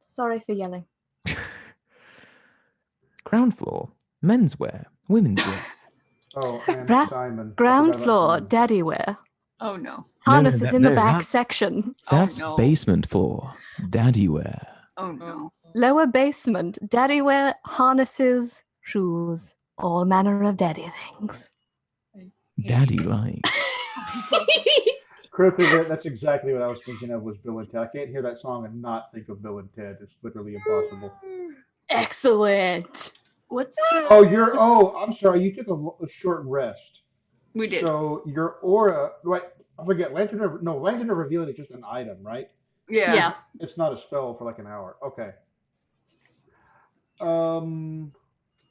"Sorry for yelling." Ground floor, menswear, women's wear. Oh, So and gra- Simon. I Ground forgot about floor, Simon. daddy wear. Oh no. Harnesses in the back that's- section. That's no. basement floor, daddy wear. Oh no. Lower basement, daddy wear, harnesses, shoes, all manner of daddy things. Daddy like. Critically, that's exactly what I was thinking of was Bill and Ted. I can't hear that song and not think of Bill and Ted. It's literally impossible. Excellent. What's I'm sorry. You took a short rest. We did. So your aura, right? I forget. Lantern of Revealing is just an item, right? Yeah. It's not a spell for like an hour. Okay. All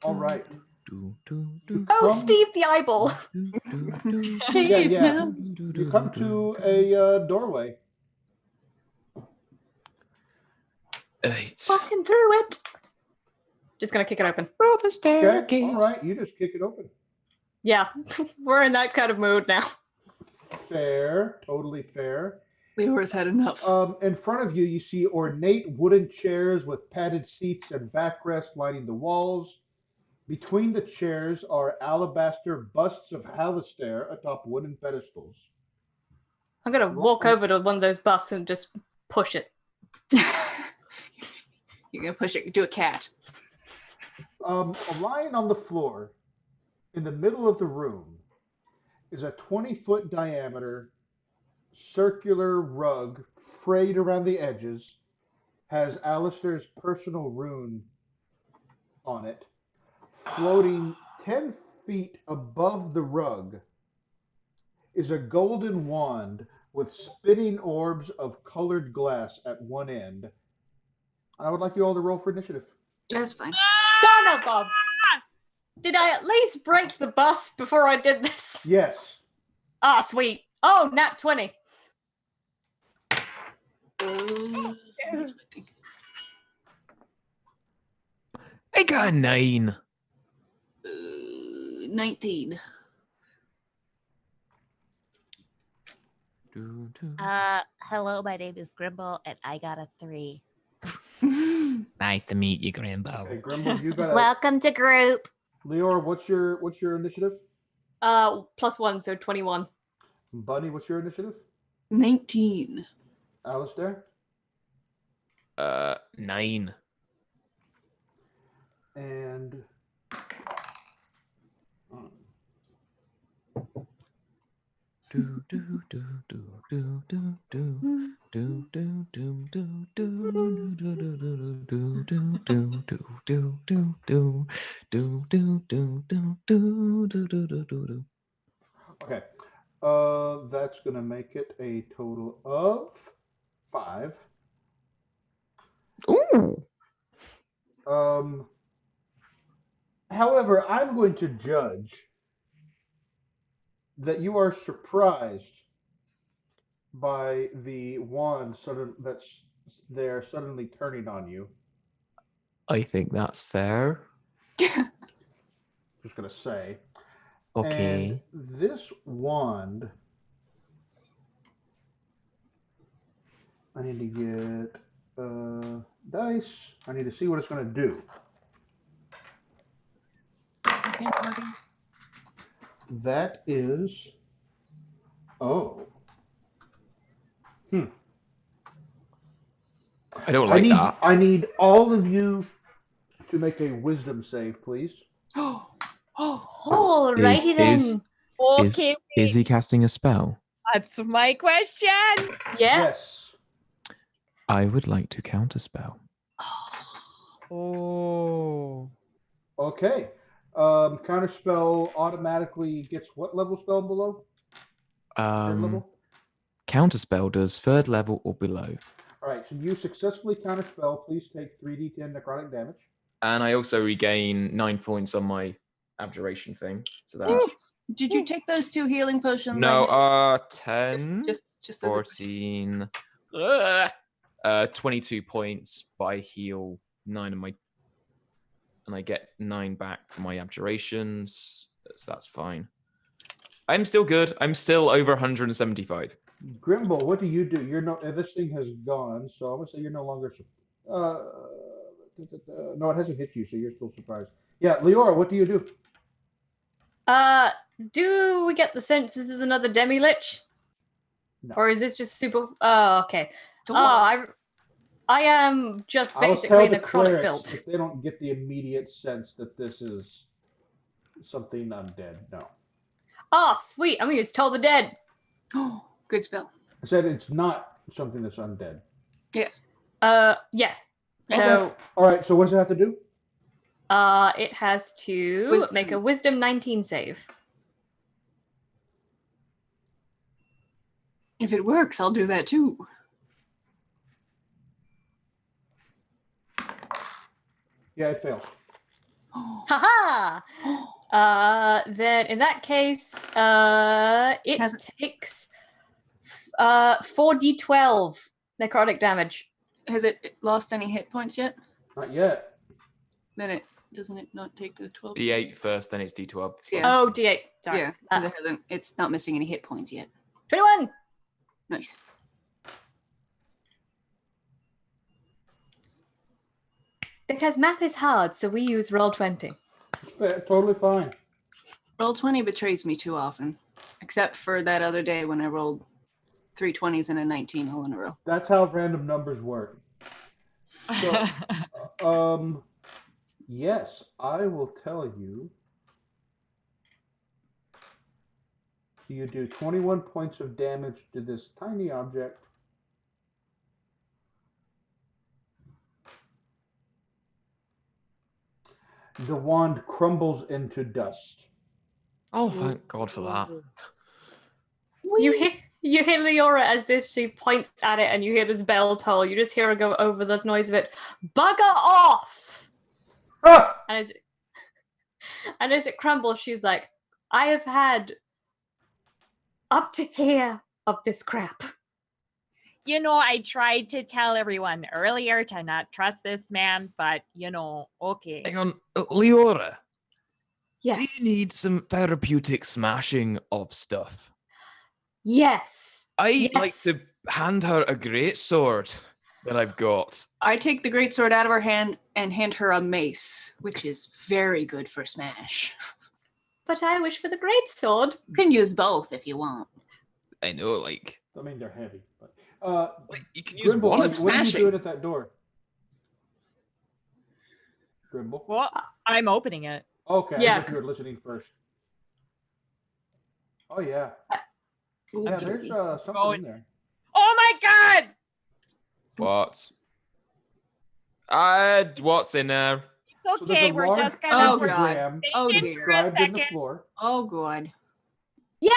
right. Oh, Steve the eyeball. Yeah. You come to a doorway. Walking through it. Just gonna kick it open. Through the Okay. staircase. All right. You just kick it open. Yeah, we're in that kind of mood now. Fair. Totally fair. Leora's had enough. In front of you, you see ornate wooden chairs with padded seats and backrests lining the walls. Between the chairs are alabaster busts of Halaster atop wooden pedestals. I'm gonna walk over to one of those busts and just push it. You're gonna push it. Do a cat. Lying on the floor in the middle of the room is a 20-foot diameter circular rug frayed around the edges, has Alistair's personal rune on it. Floating 10 feet above the rug is a golden wand with spinning orbs of colored glass at one end. I would like you all to roll for initiative. That's fine. Son of a... Did I at least break the bust before I did this? Yes. Ah, sweet. Oh, nat 20. I got a 9. 19. Hello, my name is Grimble, and I got a 3. Nice to meet you, Grimbo. Okay, Grimble, you got a. Welcome to group. Leora, what's your initiative? +1, so 21. Bunny, what's your initiative? 19. Alistair? 9. And okay. That's gonna make it a total of 5. Ooh. However, I'm going to judge that you are surprised by the wand that's there suddenly turning on you. I think that's fair. Just gonna say. And Okay. this wand, I need to get dice. I need to see what it's gonna do. Okay, buddy. That is. Oh. I don't like that. I need all of you to make a wisdom save, please. Oh, Alrighty then. Okay, Is he casting a spell? that's my question. Yeah. Yes. I would like to counterspell. Oh. Okay. Counterspell automatically gets what level spell below? Third level? Counterspell does 3rd level or below. Alright, so you successfully counterspell. Please take 3d10 necrotic damage. And I also regain 9 points on my abjuration thing. So that's did you take those 2 healing potions? no, I 10, just as a- 14, 22 points, but I heal 9 of my, and I get 9 back for my abjurations, so that's fine. I'm still good. I'm still over 175. Grimble, what do? You're no. This thing has gone, so I'm gonna say you're no longer. No, it hasn't hit you, so you're still surprised. Yeah, Leora, what do you do? Do we get the sense this is another demi-lich? No. Or is this just super... Oh, okay. Don't I am just I'll basically tell a the necrotic clerics build. if they don't get the immediate sense that this is something undead. No, Oh, sweet. I'm going to use Toll the Dead. Oh, good spell. I said it's not something that's undead. Yes. Yeah. Okay. So, All right. So what does it have to do? it has to Wisdom. make a Wisdom 19 save. If it works, I'll do that too. Yeah, it fails. Oh. Haha! Then in that case, it Has it- takes 4d12 necrotic damage. Has it lost any hit points yet? Not yet. Then it doesn't it not take the 12? D8 first, then it's D12. Yeah. Oh, d8. Sorry. Yeah, 'cause it's not missing any hit points yet. 21! Nice. Because math is hard, so we use Roll20. It's fair, totally fine. Roll20 betrays me too often, except for that other day when I rolled 3 20s and a 19 all in a row. That's how random numbers work. So, yes, I will tell you. You do 21 points of damage to this tiny object. The wand crumbles into dust. Oh, thank God for that. You hear Leora as she points at it, and you hear this bell toll. You just hear her go over the noise of it. Bugger off! Ah! And as it crumbles, she's like, I have had up to here of this crap. I tried to tell everyone earlier to not trust this man, but okay. Hang on, Leora. Yes. Do you need some therapeutic smashing of stuff? Yes. I like Yes. to hand her a great sword that I've got. I take the great sword out of her hand and hand her a mace, which is very good for smash. But I wish for the great sword. You can use both if you want. I know, like I mean, they're heavy, but you can use Grimble, one what of are you smashing. doing at that door? Grimble. Well, I'm opening it. Okay, I Yeah. thought you were listening first. Oh yeah, Ooh, yeah. just There's something going- in there. Oh my god! What? What's in there? It's So there's okay, a we're large just gonna Oh, God. pentagram Oh, dear. inscribed in the second. floor. Oh, God. Yay!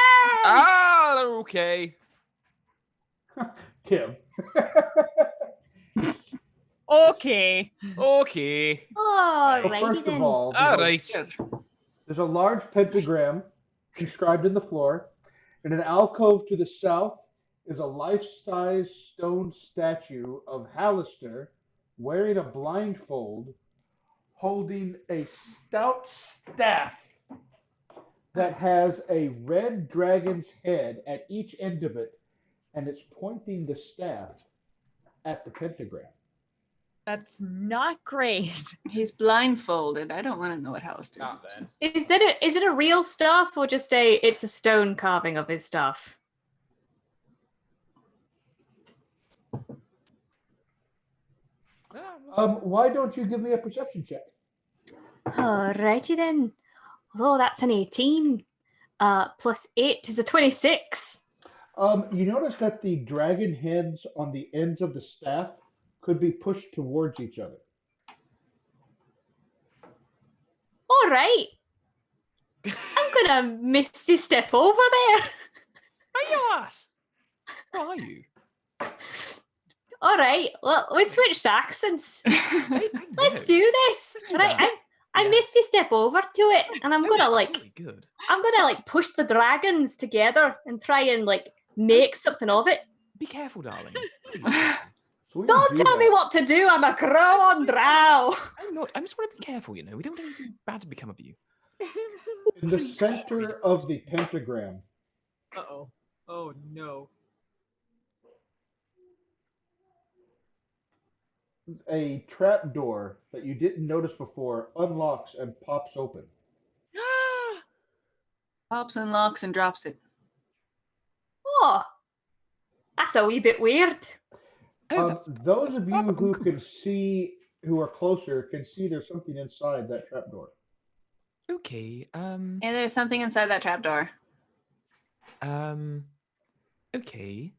Ah, they're okay. Tim. Okay. Okay. Oh, So righty first of then. all, All right. there's a large pentagram inscribed in the floor. In an alcove to the south is a life-size stone statue of Halaster wearing a blindfold, holding a stout staff that has a red dragon's head at each end of it, and it's pointing the staff at the pentagram. That's not great. He's blindfolded. I don't want to know what Halaster's Not up to. then. Is it a real staff or just it's a stone carving of his staff? Why don't you give me a perception check? Alrighty then. Although that's an 18. Plus 8 is a 26. You notice that the dragon heads on the ends of the staff could be pushed towards each other. Alright. I'm gonna misty step over there. Are you ass? Who are you? Alright, well, we switched accents. I Let's know. do this. Let's do Right, that. I Yes. misty step over to it, and I'm gonna Really good. push the dragons together and try and make something of it. Be careful, darling. Please be careful. So when Don't you do tell me that- what to do. I'm a crow on drow. I'm not. I just want to be careful. We don't want anything bad to become of you. In the center of the pentagram, Uh-oh. Oh no. a trapdoor that you didn't notice before unlocks and pops open. Pops and locks and drops it. Oh, that's a wee bit weird. Those of you proper who uncouth. can see, who are closer, can see there's something inside that trapdoor. Okay. Yeah, there's something inside that trapdoor. Okay.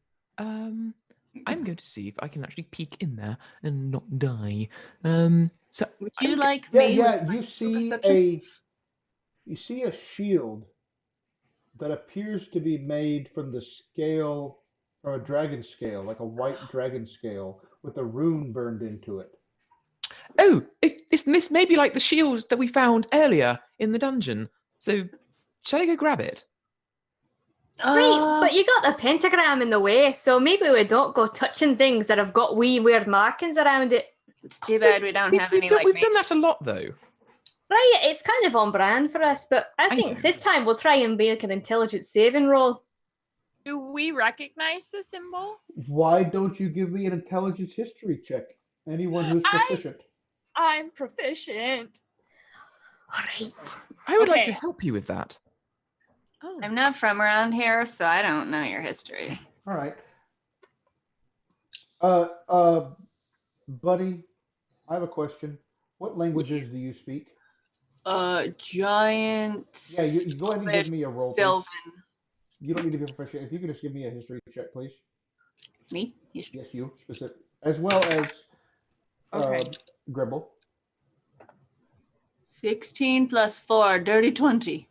I'm going to see if I can actually peek in there and not die. So Would you I'm go- like Yeah, me? yeah. with my You see perception? you see a shield that appears to be made from the scale, from a dragon scale, like a white dragon scale, with a rune burned into it. Oh, this may be like the shield that we found earlier in the dungeon. So, shall I go grab it? Right, but you got the pentagram in the way, so maybe we don't go touching things that have got wee weird markings around it. It's too bad we don't have any like We've me. done that a lot, though. Right, it's kind of on brand for us, but I I think know. this time we'll try and make an intelligence saving roll. Do we recognize the symbol? Why don't you give me an intelligence history check? Anyone who's proficient. I'm proficient. Alright. I would like to Okay. help you with that. Oh. I'm not from around here, so I don't know your history. All right. Buddy, I have a question. What languages do you speak? Giant. Yeah, you go ahead and give me a roll, please. Sylvan. You don't need to be proficient. If you could just give me a history check, please. Me? Yes, you specific, as well as Okay. Gribble. 16 plus 4, dirty 20.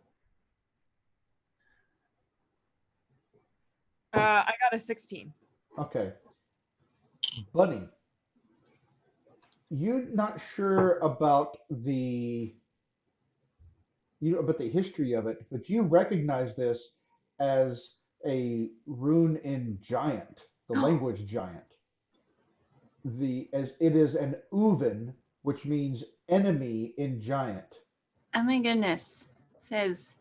I got a 16. Okay. Bunny, you're not sure about the history of it, but you recognize this as a rune in giant. the language giant. As it is an Uven, which means enemy in giant. Oh my goodness. It says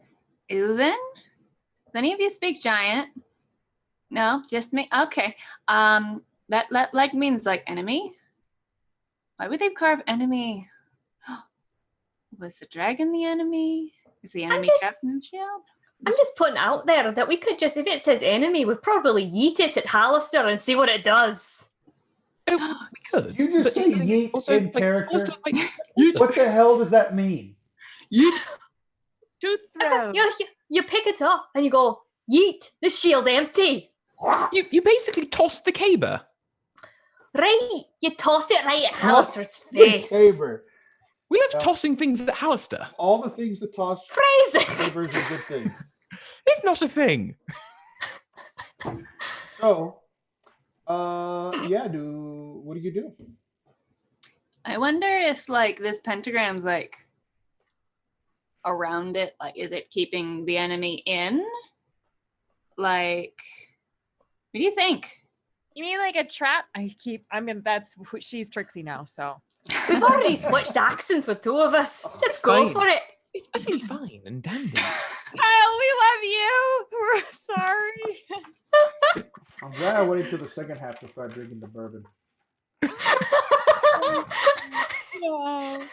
Uven? Does any of you speak giant? No, just me. Okay. That like means like enemy. Why would they carve enemy? Was the dragon the enemy? Is the enemy just- Captain Shield? I'm just putting out there that we could just, if it says enemy, we'd probably yeet it at Halaster and see what it does. We could. You just but say the thing is, yeet in character? Alistair, What the hell does that mean? yeet. Tooth throw. You pick it up and you go, yeet, the shield empty. You basically toss the caber. Right, you toss it right at Toss Halaster's the face. caber. We love tossing things at Halaster. All the things to toss. Phrasing. Caber is a good thing. It's not a thing. So, yeah, what do you do? I wonder if like this pentagram's like around it. Like, is it keeping the enemy in? Like, what do you think? You mean like a trap? She's Trixie now, so. We've already switched accents with two of us. Just go fine. for it. It's utterly fine and dandy. Kyle, we love you. We're sorry. I'm glad I waited till the second half to start drinking the bourbon. No.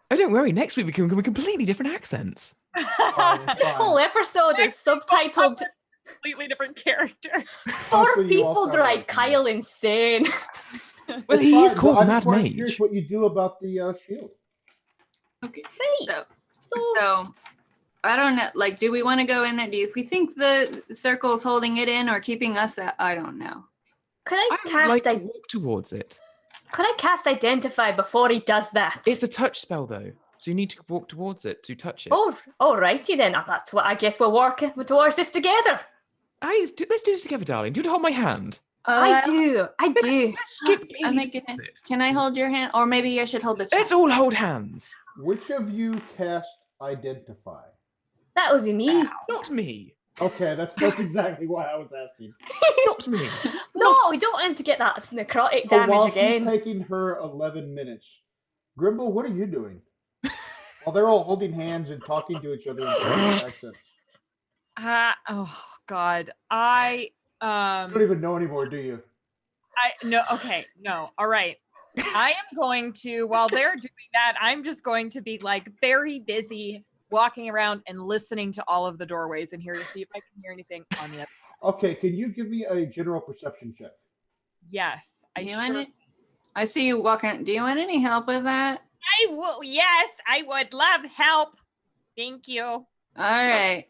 Oh, don't worry. Next week we can come with completely different accents. Fine, it's This whole fine. episode is subtitled Completely different character. Four Also, you all People sound Drive like me. Kyle Insane. Well, It's he is fine, called but the I Mad just wanted Mage. curious what you do about the shield. Okay. Right. So I don't know. Like, do we want to go in there? Do we think the circle's holding it in or keeping us out? I don't know. Could I I would cast like to walk towards it. Could I cast Identify before he does that? It's a touch spell though, so you need to walk towards it to touch it. Oh, alrighty then. That's what I guess we're working towards this together. Let's do this together, darling. Do you want to hold my hand? I do. Let's skip Oh my towards goodness. it. Can I hold your hand? Or maybe I should hold the Let's chest. all hold hands. Which of you cast Identify? That would be me. Not me. Okay, that's exactly why I was asking. Not me. No, we don't want him to get that necrotic So damage while again. she's taking her 11 minutes, Grimble, what are you doing? While they're all holding hands and talking to each other in Chinese accents. Oh God. I You don't even know anymore, do you? no, okay, no, all right. I am going to, while they're doing that, I'm just going to be like very busy walking around and listening to all of the doorways in here to see if I can hear anything on the other. Okay, can you give me a general perception check? Yes, Do I you sure. want it? I see you walking. Do you want any help with that? I will. Yes, I would love help. Thank you. All right.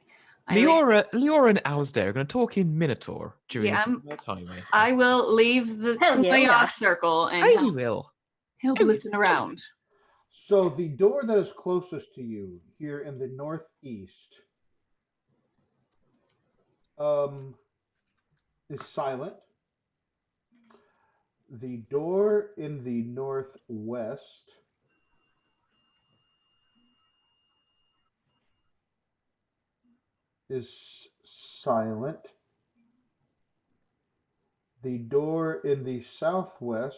Leora and Alasdair are going to talk in Minotaur during Yeah, this I'm- whole time. I will leave the Hell yeah. chaos circle and I help, will. listen around. So the door that is closest to you here in the northeast is silent. The door in the northwest is silent. The door in the southwest,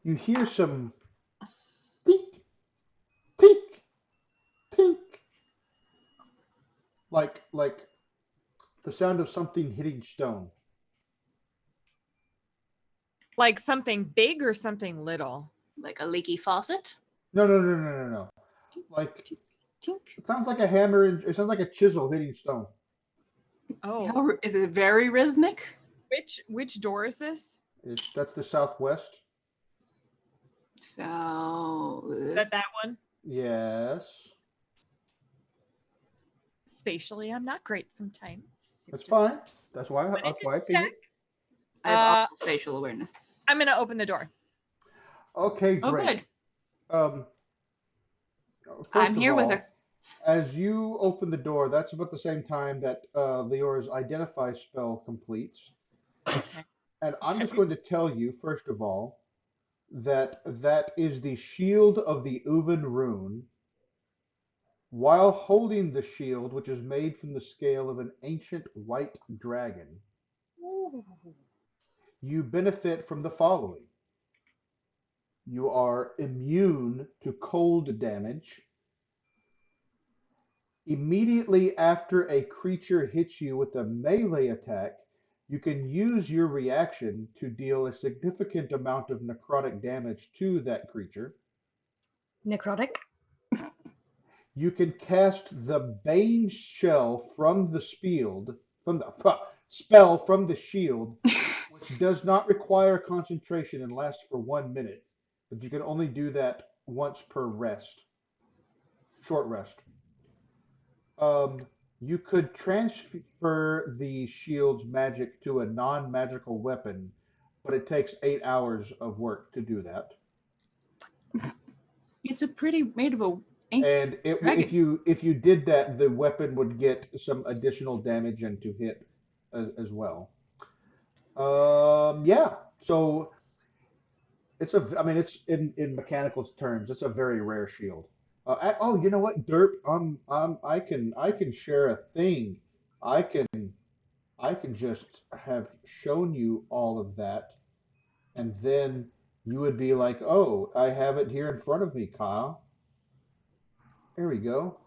you hear some tink, tink, tink, like the sound of something hitting stone. Like something big or something little. Like a leaky faucet. No. Like Tink. it sounds like a hammer. It sounds like a chisel hitting stone. Oh, Is it very rhythmic? which door is this? That's the southwest. So That one? Yes, Spatially, I'm not great sometimes. that's fine. That's why I figured. I have Uh, awful spatial awareness. I'm gonna open the door. Okay, Oh, great. good. First I'm of here with all, her. As you open the door, that's about the same time that Leora's Identify spell completes. And I'm just going to tell you, first of all, that is the shield of the Uven rune. While holding the shield, which is made from the scale of an ancient white dragon, Ooh. you benefit from the following. You are immune to cold damage. Immediately after a creature hits you with a melee attack, you can use your reaction to deal a significant amount of necrotic damage to that creature. Necrotic. You can cast the Bane shell from the spell from the shield, which does not require concentration and lasts for 1 minute, but you can only do that once per rest, short rest. Um, you could transfer the shield's magic to a non-magical weapon, but it takes 8 hours of work to do that. It's a pretty made of a And dragon. if you did that, the weapon would get some additional damage and to hit as well. Yeah. So I mean, it's in mechanical terms, it's a very rare shield. Oh, you know what, Derp? I can share a thing. I can I can just have shown you all of that, and then you would be like, oh, I have it here in front of me, Kyle. There we go.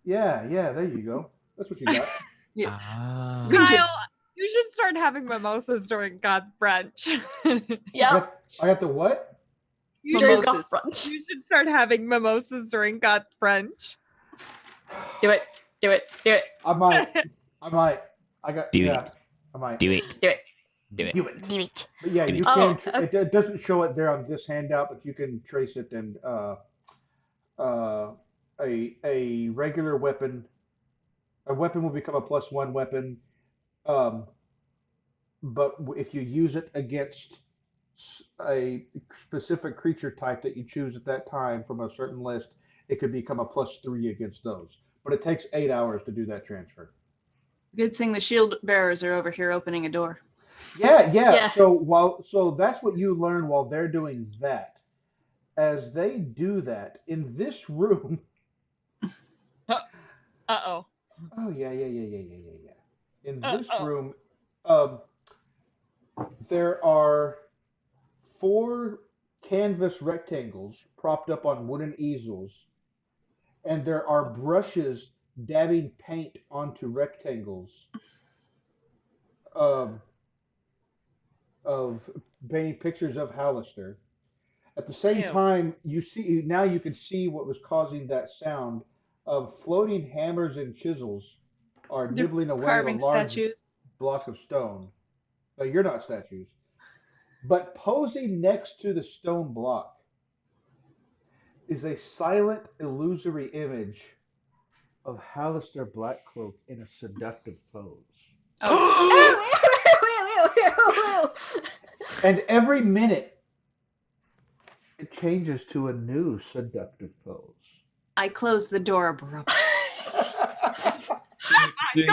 Yeah, yeah, there you go. That's what you got. Yeah. Ah. You can Kyle, just you should start having mimosas during God brunch. Yeah. I got the what? You During should, God Mimosas. brunch. you should start having mimosas during God brunch. Do it. Do it. Do it. I might. I might. I got. Do Yeah. it. I might. Do it. Do it. Do it. Do it. Do it. But yeah, Do you it. Oh, can. okay. It doesn't show it there on this handout, but you can trace it and a regular weapon. A weapon will become a +1 weapon. Um, but if you use it against a specific creature type that you choose at that time from a certain list, it could become a +3 against those. But it takes 8 hours to do that transfer. good thing the shield bearers are over here opening a door. Yeah, yeah. Yeah. So that's what you learn while they're doing that. As they do that in this room. Uh-oh. Oh yeah, yeah, yeah, yeah, yeah, yeah, yeah. In this Uh-oh. room, there are 4 canvas rectangles propped up on wooden easels, and there are brushes dabbing paint onto rectangles um, of painting pictures of Halaster. At the same Ew. time, you can see what was causing that sound of floating hammers and chisels are They're nibbling away at a carving large statues. block of stone. No, you're not statues. But posing next to the stone block is a silent, illusory image of Halaster Blackcloak in a seductive pose. Oh, And every minute, it changes to a new seductive pose. I closed the door abruptly. Do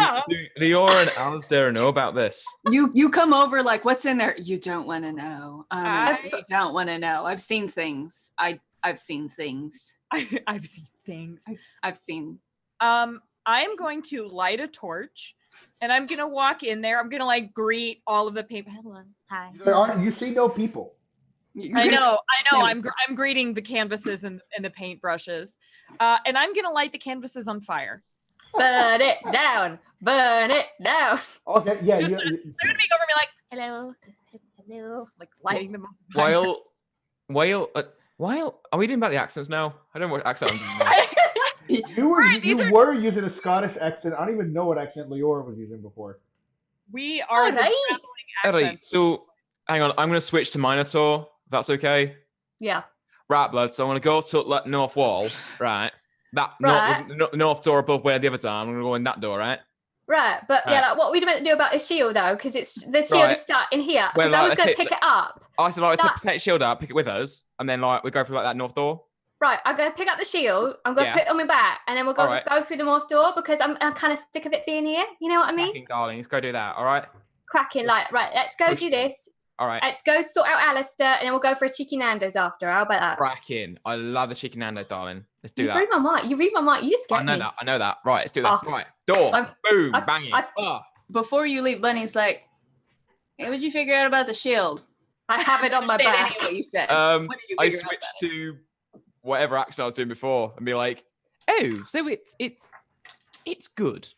Leora and Alistair know about this? You come over like, what's in there? You don't want to know. I- You don't want to know. I've seen things. I've seen things. I've seen things. I've seen. I am going to light a torch and I'm gonna walk in there. I'm gonna like greet all of the people. Hello. Hi. You see no people. I know. Canvases. I'm greeting the canvases and the paintbrushes. And I'm gonna light the canvases on fire. Burn it down. Burn it down. Okay, yeah, Just- you, They're gonna be over me like, Hello. Hello. like lighting them on fire. While are we doing about the accents now? I don't know what accent I'm doing now. Right, these are- were using a Scottish accent. I don't even know what accent Leora was using before. We are the Alright. traveling Alright, accents. so hang on, I'm gonna switch to Minotaur, if that's okay. Yeah. Right, blood. So I'm gonna go to that north wall, right? That Right. north door above where the others are. I'm gonna go in that door, right? Right, but yeah, Right. like, what are we meant to do about the shield though? Because it's the shield Right. is starting here. Well, Because I was like, going to okay, pick it up. I said, like, That- let's take the shield up, pick it with us, and then like we go through like that north door. Right, I'm going to pick up the shield. I'm going to Yeah. put it on my back, and then we'll go Alright. go through the north door because I'm kind of sick of it being here. You know what I mean? Cracking, darling. Let's go do that. All right. Cracking, like, right, let's go Which- do this. All right. Let's go sort out Alistair, and then we'll go for a chicken Nando's after. How about that? Cracking. I love the chicken Nando's, darling. Let's do You that. read my mind. You read my mind. You just I get know me. that. I know that. Right, let's do this. Oh. Right. Door. Boom. I- banging. Before you leave, Bunny's like, "Hey, what'd you figure out about the shield?" I have it on my Understand back. any of what you said. Um, What did you I figure out switched about it? to whatever accent I was doing before and be like, oh, so it's good.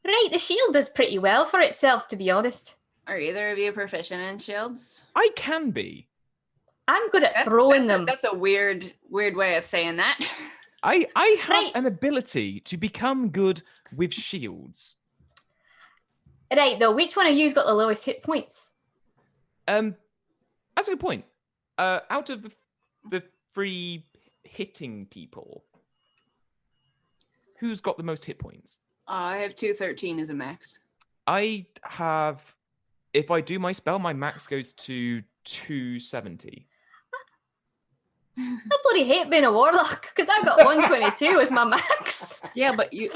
Right, the shield does pretty well for itself, to be honest. Are either of you proficient in shields? I can be. I'm good at throwing them. That's a weird way of saying that. I have Right. an ability to become good with shields. Right, though, which one of you's got the lowest hit points? That's a good point. Out of the three hitting people, who's got the most hit points? I have 213 as a max. I have, if I do my spell, my max goes to 270. I bloody hate being a warlock, because I've got 122 as my max. Yeah, but you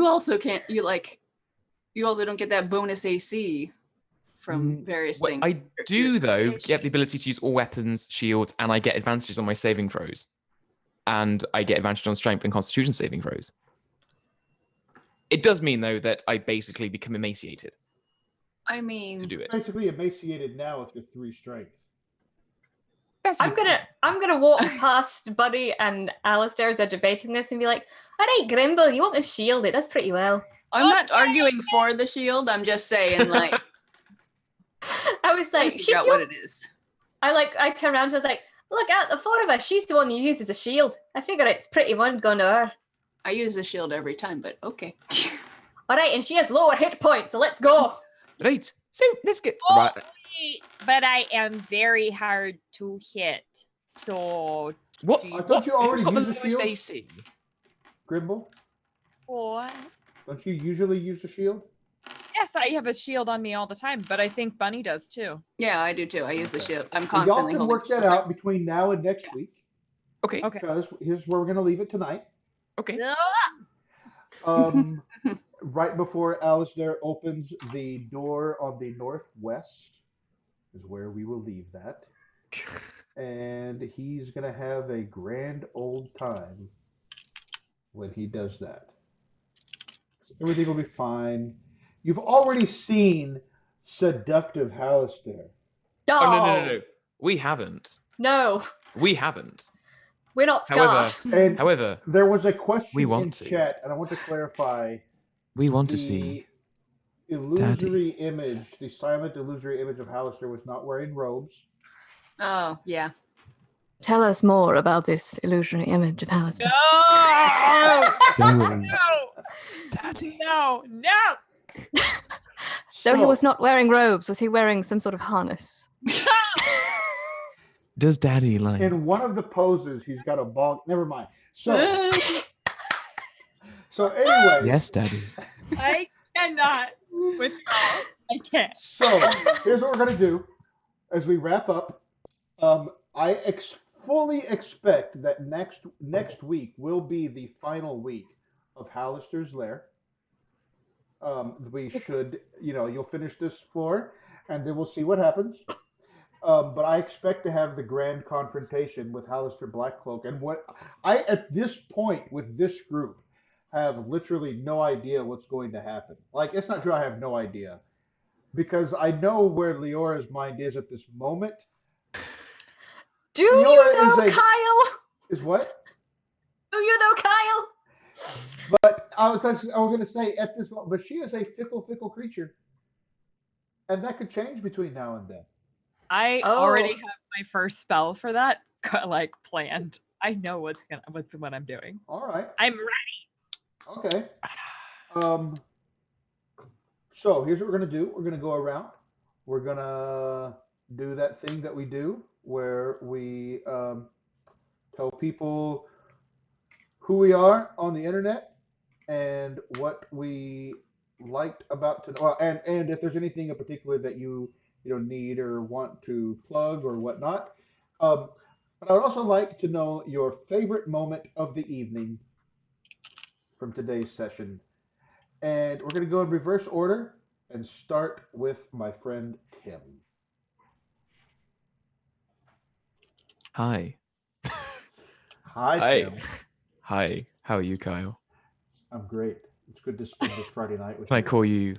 also can't. You also don't get that bonus AC from various Well, things. I do, though, Your get the ability to use all weapons, shields, and I get advantages on my saving throws. And I get advantage on strength and constitution saving throws. It does mean, though, that I basically become emaciated I mean, to do it. Basically emaciated now with your 3 strength. That's a I'm good point. gonna walk past Buddy and Alistair as they're debating this and be like, all right, Grimble, you want to shield it? That's pretty well. I'm not arguing for the shield. I'm just saying, like, I was like, figure she's out your... what it is. I turned around and I was like, look, out the 4 of us, she's the one who uses a shield. I figure it's pretty one going to her. I use the shield every time, but okay. All right, and she has lower hit points, so let's go. Right. So let's get Oh, right. wait, but I am very hard to hit. So What's I thought what's you already who's got the used a lowest shield? AC? Grimble, what? don't you usually use a shield? Yes, I have a shield on me all the time, but I think Bunny does too. Yeah, I do too. I use the shield. I'm Well, y'all constantly can holding. work that out between now and next week, Okay. Okay. because here's where we're going to leave it tonight. Okay. Right before Alistair opens the door on the northwest is where we will leave that. And he's going to have a grand old time when he does that. Everything will be fine. You've already seen seductive Halaster. Oh no. We haven't. No, We haven't. we're not However, scarred. And however, there was a question We want in to. chat, and I want to clarify We want to the see. illusory image, the silent illusory image of Halaster was not wearing robes. Oh, yeah. Tell us more about this illusionary image of Halaster. No! Goes, No! Daddy. No! Though he So, was not wearing robes, was he wearing some sort of harness? Does Daddy like? in one of the poses, he's got a ball. Never mind. So, so anyway, Yes, Daddy. I cannot withdraw. I can't. so here's what we're gonna do as we wrap up. I fully expect that next week will be the final week of Halaster's Lair. We should, you'll finish this floor, and then we'll see what happens. But I expect to have the grand confrontation with Halaster Blackcloak, and what I at this point with this group have literally no idea what's going to happen. Like, it's not true I have no idea, because I know where Leora's mind is at this moment. Do you Leora know is Kyle? Is what? Do you know Kyle? But I was going to say at this moment, but she is a fickle creature, and that could change between now and then. I Oh. already have my first spell for that like planned. I know what I'm doing. All right. I'm ready. Okay. So here's what we're gonna do. We're gonna go around. We're gonna do that thing that we do where we tell people who we are on the internet and what we liked about and if there's anything in particular that you need or want to plug or whatnot. But I would also like to know your favorite moment of the evening from today's session. And we're going to go in reverse order and start with my friend Tim. Hi. Hi, Hi. Tim. Hi. How are you, Kyle? I'm great. It's good to spend this Friday night with Can I you. call you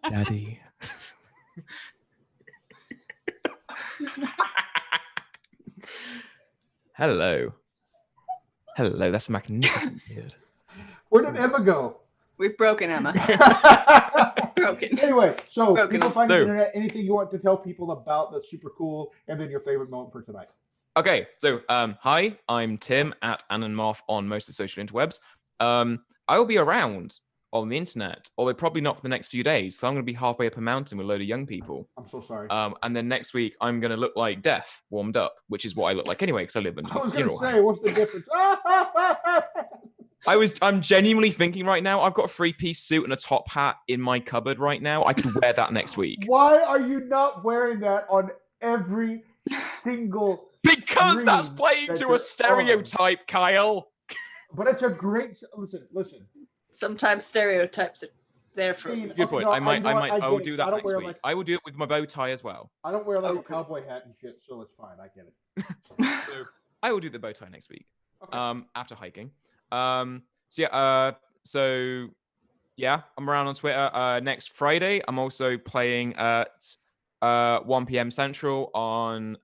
Daddy? Hello. Hello, that's a magnificent beard. Where did Emma go? We've broken Emma. Broken. Anyway, so Broken. people find the No. internet. Anything you want to tell people about that's super cool, and then your favorite moment for tonight. Okay, so hi, I'm Tim at Anonmoth on most of the social interwebs. I will be around on the internet, although probably not for the next few days. So I'm going to be halfway up a mountain with a load of young people. I'm so sorry. And then next week I'm going to look like death, warmed up, which is what I look like anyway, because I live in I a was funeral gonna say, home. what's the difference? I'm genuinely thinking right now, I've got a 3-piece suit and a top hat in my cupboard right now. I could wear that next week. Why are you not wearing that on every single? Because that's stream playing that to you're a stereotype, Kyle. But it's a great. Listen. Sometimes stereotypes are there for a Dean, reason. Good point. no, I might, you know what? I will get it. do I that don't next wear week. like I will do it with my bow tie as well. I don't wear like a Okay. cowboy hat and shit, so it's fine. I get it. So I will do the bow tie next week. Okay. After hiking. So yeah, I'm around on Twitter. Next Friday, I'm also playing at 1 p.m. Central on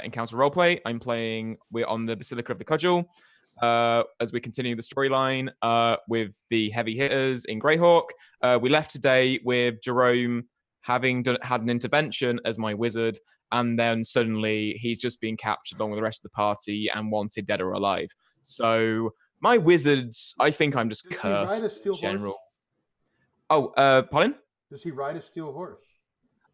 Encounter Roleplay. We're on the Basilica of the Cudgel as we continue the storyline with the heavy hitters in Greyhawk. We left today with Jerome having had an intervention as my wizard, and then suddenly he's just been captured along with the rest of the party and wanted dead or alive. So my wizards, I think I'm just Does he ride a cursed steel in general. horse? Oh, pardon? Does he ride a steel horse?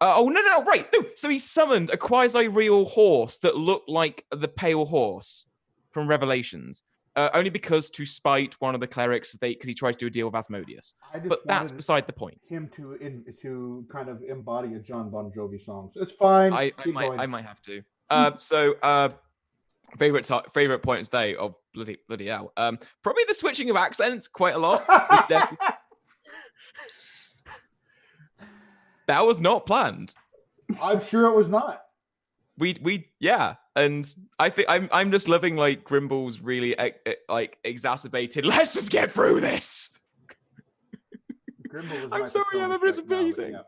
No, right. No, so he summoned a quasi-real horse that looked like the pale horse from Revelations. Only because to spite one of the clerics, because he tried to do a deal with Asmodeus. I just But that's wanted beside the point. him to kind of embody a John Bon Jovi song. So it's fine. I Keep going. might have to. Favorite points today. Oh, bloody hell. Probably the switching of accents quite a lot. That was not planned. I'm sure it was not. Yeah, and I think I'm just loving like Grimble's really like exacerbated. Let's just get through this. Grimble was I'm my sorry, Patronus Emma, but it's right now, but amazing. yeah.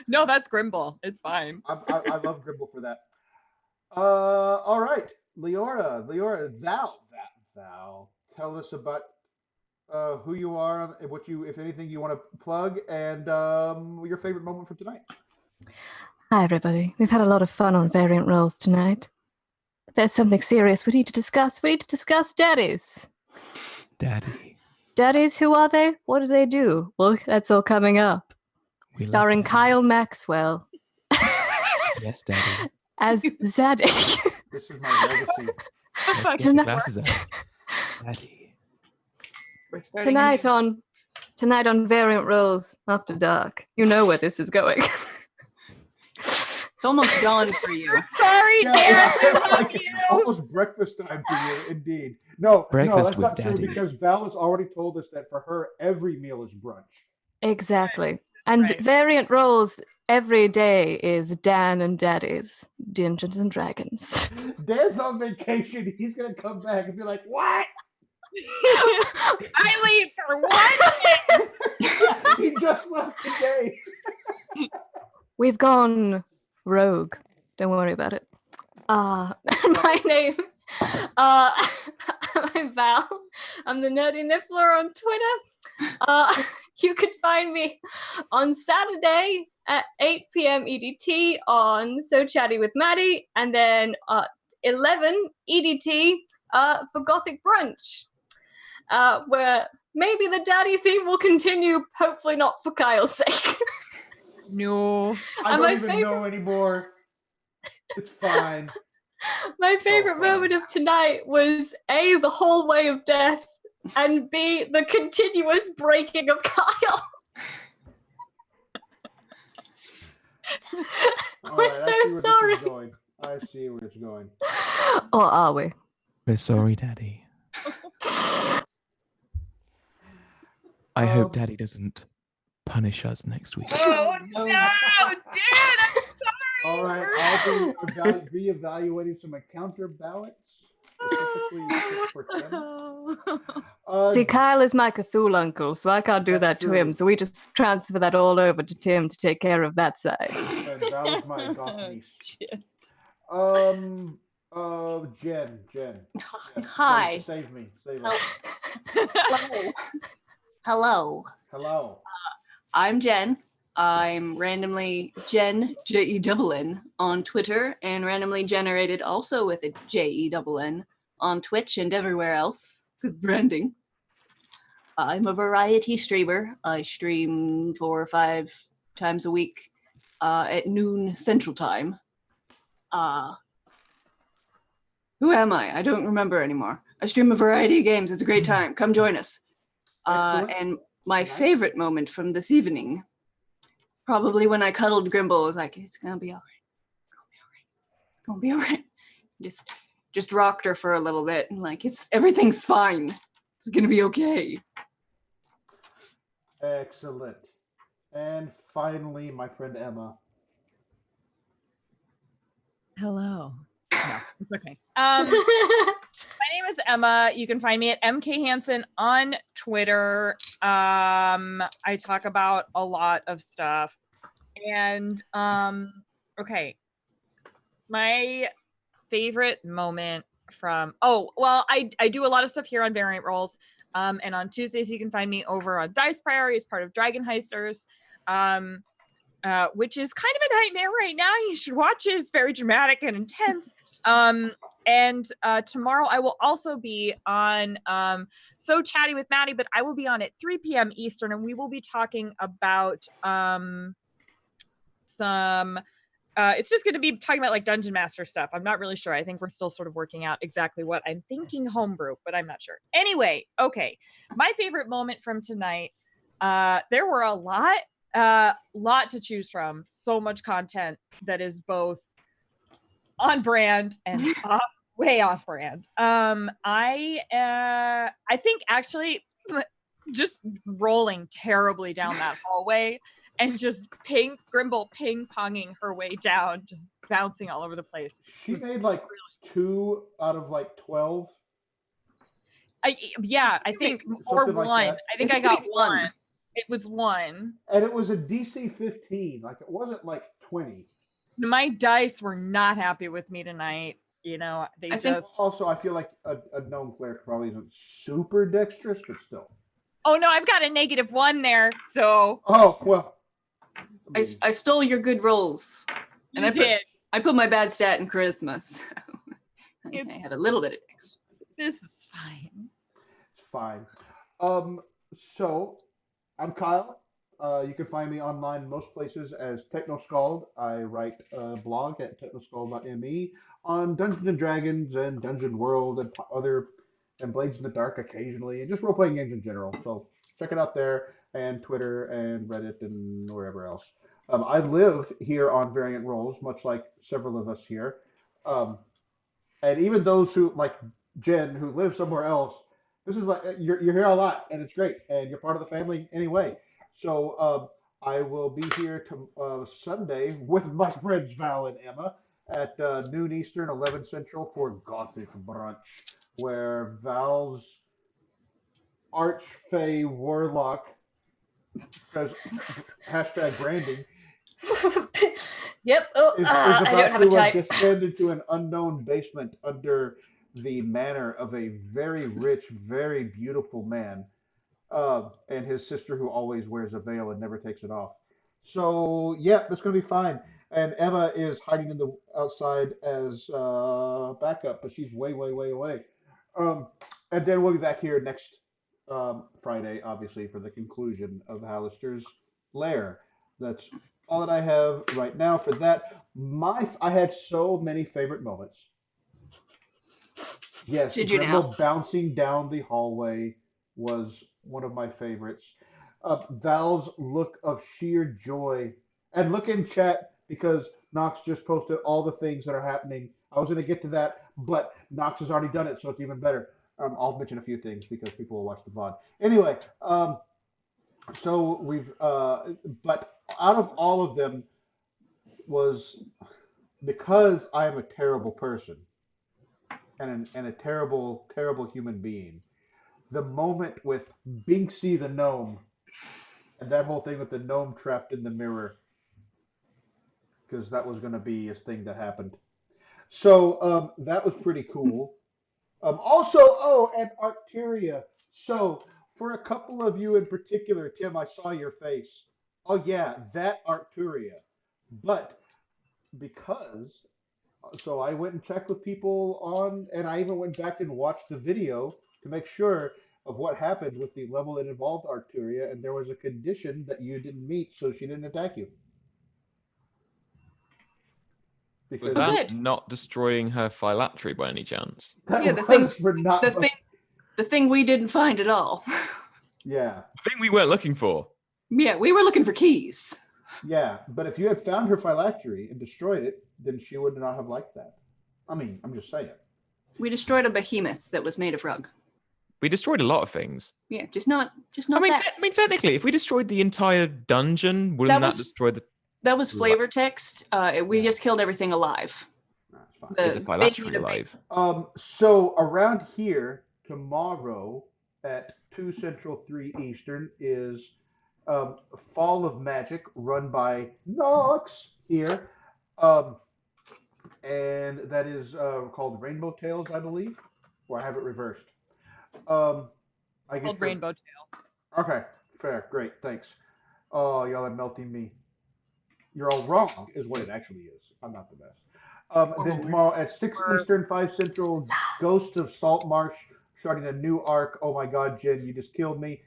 No, that's Grimble. It's fine. I love Grimble for that. All right, Leora, Val, tell us about who you are, what you, if anything, you want to plug, and your favorite moment for tonight. Hi, everybody. We've had a lot of fun on variant roles tonight. But there's something serious we need to discuss. We need to discuss daddies. Daddy. Daddies, who are they? What do they do? Well, that's all coming up. We love Starring Daddy. Kyle Maxwell Yes, Daddy. as Zadok. This is my legacy. Let's get the Tonight- glasses out. Daddy. We're starting Tonight on Variant Roles After Dark. You know where this is going. It's almost dawn for you. Sorry, Yeah, Derek. We it's love like you. almost breakfast time for you, indeed. No, Breakfast that's with not true Daddy. because Val has already told us that for her, every meal is brunch. Exactly. And Right. Variant Roles every day is Dan and Daddy's Dungeons and Dragons. Dan's on vacation. He's gonna come back and be like, "What?" I leave for 1 day. He just left today. We've gone rogue. Don't worry about it. My name, I'm Val. I'm the Nerdy Niffler on Twitter. You can find me on Saturday at 8 p.m. EDT on So Chatty with Maddie, and then 11 EDT for Gothic Brunch, where maybe the daddy theme will continue, hopefully not for Kyle's sake. No. I And don't my even favorite- know anymore. It's fine. My favorite fine. moment of tonight was A, the hallway of death, and B, the continuous breaking of Kyle. All We're right, I see so where sorry. this is going. I see where it's going. Or are we? We're sorry, Daddy. I hope Daddy doesn't punish us next week. Oh, no. no, dude, I'm All right, I'll be reevaluating some encounter ballots specifically for Tim. See, Kyle is my Cthulhu uncle, so I can't do That's that to him. true. So we just transfer that all over to Tim to take care of that side. And Val is my goth niece. Shit. Um, Jen. Hi. Save me. Hello. Hello. Hello. I'm Jen. I'm randomly Jen Jen on Twitter and randomly generated also with a Jen on Twitch and everywhere else with branding. I'm a variety streamer. I stream 4 or 5 times a week at noon Central Time. Who am I? I don't remember anymore. I stream a variety of games. It's a great time. Come join us. Excellent. And my Nice. favorite moment from this evening, probably when I cuddled Grimble, was like, it's gonna be all right. It's gonna be all right. Just rocked her for a little bit and like, everything's fine. It's gonna be okay. Excellent. And finally, my friend Emma. Hello. No, it's okay. My name is Emma. You can find me at MK Hansen on Twitter. I talk about a lot of stuff. And okay. My favorite moment from I do a lot of stuff here on Variant Roles. And on Tuesdays you can find me over on Dice Priority as part of Dragon Heisters. Which is kind of a nightmare right now. You should watch it. It's very dramatic and intense. And tomorrow I will also be on So Chatty with Maddie, but I will be on at 3 p.m. Eastern, and we will be talking about some it's just going to be talking about like Dungeon Master stuff. I'm not really sure. I think we're still sort of working out exactly what I'm thinking homebrew, but I'm not sure. Anyway, okay. My favorite moment from tonight, there were a lot to choose from. So much content that is both on brand and way off brand. I think actually just rolling terribly down that hallway and just Grimble ping-ponging her way down, just bouncing all over the place. She made like 2 out of like 12. I think, or Something like one. that. I think I got one. It was one. And it was a DC 15. Like it wasn't like 20. My dice were not happy with me tonight. You know, Also, I feel like a gnome cleric probably isn't super dexterous, but still. Oh no, I've got a -1 there. So. Oh well. I stole your good rolls. And you did. I put my bad stat in charisma. So I had a little bit of extra. This is fine. It's fine. So I'm Kyle. You can find me online most places as TechnoScald. I write a blog at technoscald.me on Dungeons and Dragons and Dungeon World and Blades in the Dark occasionally, and just role playing games in general. So check it out there, and Twitter and Reddit and wherever else. I live here on Variant Roles, much like several of us here. And even those who, like Jen, who live somewhere else, this is like you're here a lot, and it's great, and you're part of the family anyway. So I will be here Sunday with my friends Val and Emma at noon Eastern, 11 Central for Gothic Brunch, where Val's Archfey Warlock, because #branding, Yep. Oh, is I don't about have a to type. descend into an unknown basement under the manor of a very rich, very beautiful man, and his sister who always wears a veil and never takes it off. So yeah, that's gonna be fine. And Emma is hiding in the outside as backup, but she's way, way, way away. Um, and then we'll be back here next Friday, obviously, for the conclusion of Halaster's Lair. That's all that I have right now for that. I had so many favorite moments. Yes, Did you now? Grimble bouncing down the hallway was one of my favorites. Val's look of sheer joy, and look in chat because Knox just posted all the things that are happening. I was going to get to that, but Knox has already done it, so it's even better. I'll mention a few things because people will watch the VOD. Anyway, so but out of all of them, was because I am a terrible person and a terrible, terrible human being. The moment with Binksy the gnome and that whole thing with the gnome trapped in the mirror, because that was going to be a thing that happened. So that was pretty cool. Also, oh, and Arcteria. So for a couple of you in particular, Tim, I saw your face. Oh yeah, that Arcturia. But because so I went and checked with people on, and I even went back and watched the video to make sure of what happened with the level that involved Arcturia, and there was a condition that you didn't meet, so she didn't attack you. Was Because Oh, that good. not destroying her phylactery by any chance? that Yeah, was the thing, for not. the thing we didn't find at all. Yeah, The thing we weren't looking for. Yeah, we were looking for keys. yeah. But if you had found her phylactery and destroyed it, then she would not have liked that. I mean, I'm just saying. We destroyed a behemoth that was made of rug. We destroyed a lot of things. Yeah, just not I mean, that. technically, if we destroyed the entire dungeon, wouldn't That that was- destroy the? That was flavor text. We Yeah. just killed everything alive. That's fine. Is a The phylactery baby- alive? So around here tomorrow at 2 Central, 3 Eastern is Fall of Magic run by Nox here. And that is called Rainbow Tales, I believe, or I have it reversed. I get Called the- Rainbow Tail. Okay, fair, great, thanks. Oh, y'all are melting me. You're all wrong, is what it actually is. I'm not the best. Then tomorrow at 6 Eastern, 5 Central, Ghost of Salt Marsh, starting a new arc. Oh my God, Jen, you just killed me.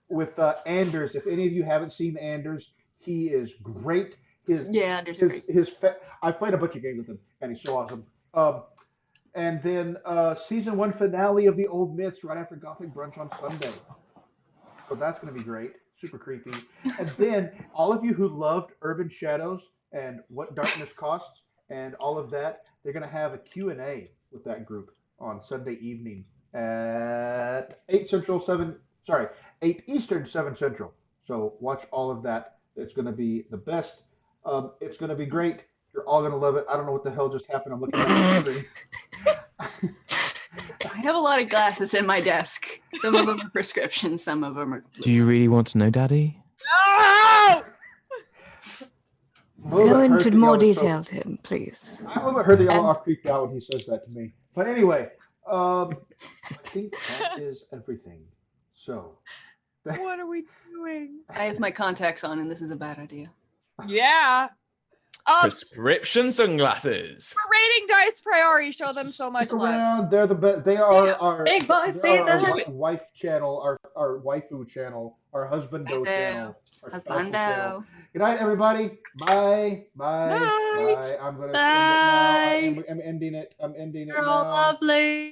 With Anders, if any of you haven't seen Anders, he is great. I played a bunch of games with him, and he's so awesome. And then season 1 finale of the Old Myths right after Gothic Brunch on Sunday. So that's going to be great. Super creepy. And then all of you who loved Urban Shadows and What Darkness Costs and all of that, they're going to have a Q&A with that group on Sunday evening at 8 Eastern, 7 Central. So watch all of that. It's going to be the best. It's going to be great. You're all going to love it. I don't know what the hell just happened. I'm looking at the screen. I have a lot of glasses in my desk. Some of them are prescriptions, some of them are. Do you really want to know, Daddy? No! Go into more detail, Tim, please. I'm a little bit hurt that y'all are creeped out when he says that to me. But anyway, I think that is everything. So. What are we doing? I have my contacts on, and this is a bad idea. Yeah. Prescription sunglasses. We're rating Dice Priority. Show them so much Stick love. around. They're the best. They are our Big boy they are our season. wife channel, our waifu channel, our husbando channel, our spousal channel. Good night, everybody. Bye. Bye. Night. Bye. I'm gonna end it now. I'm ending it. I'm ending it You're all now. lovely.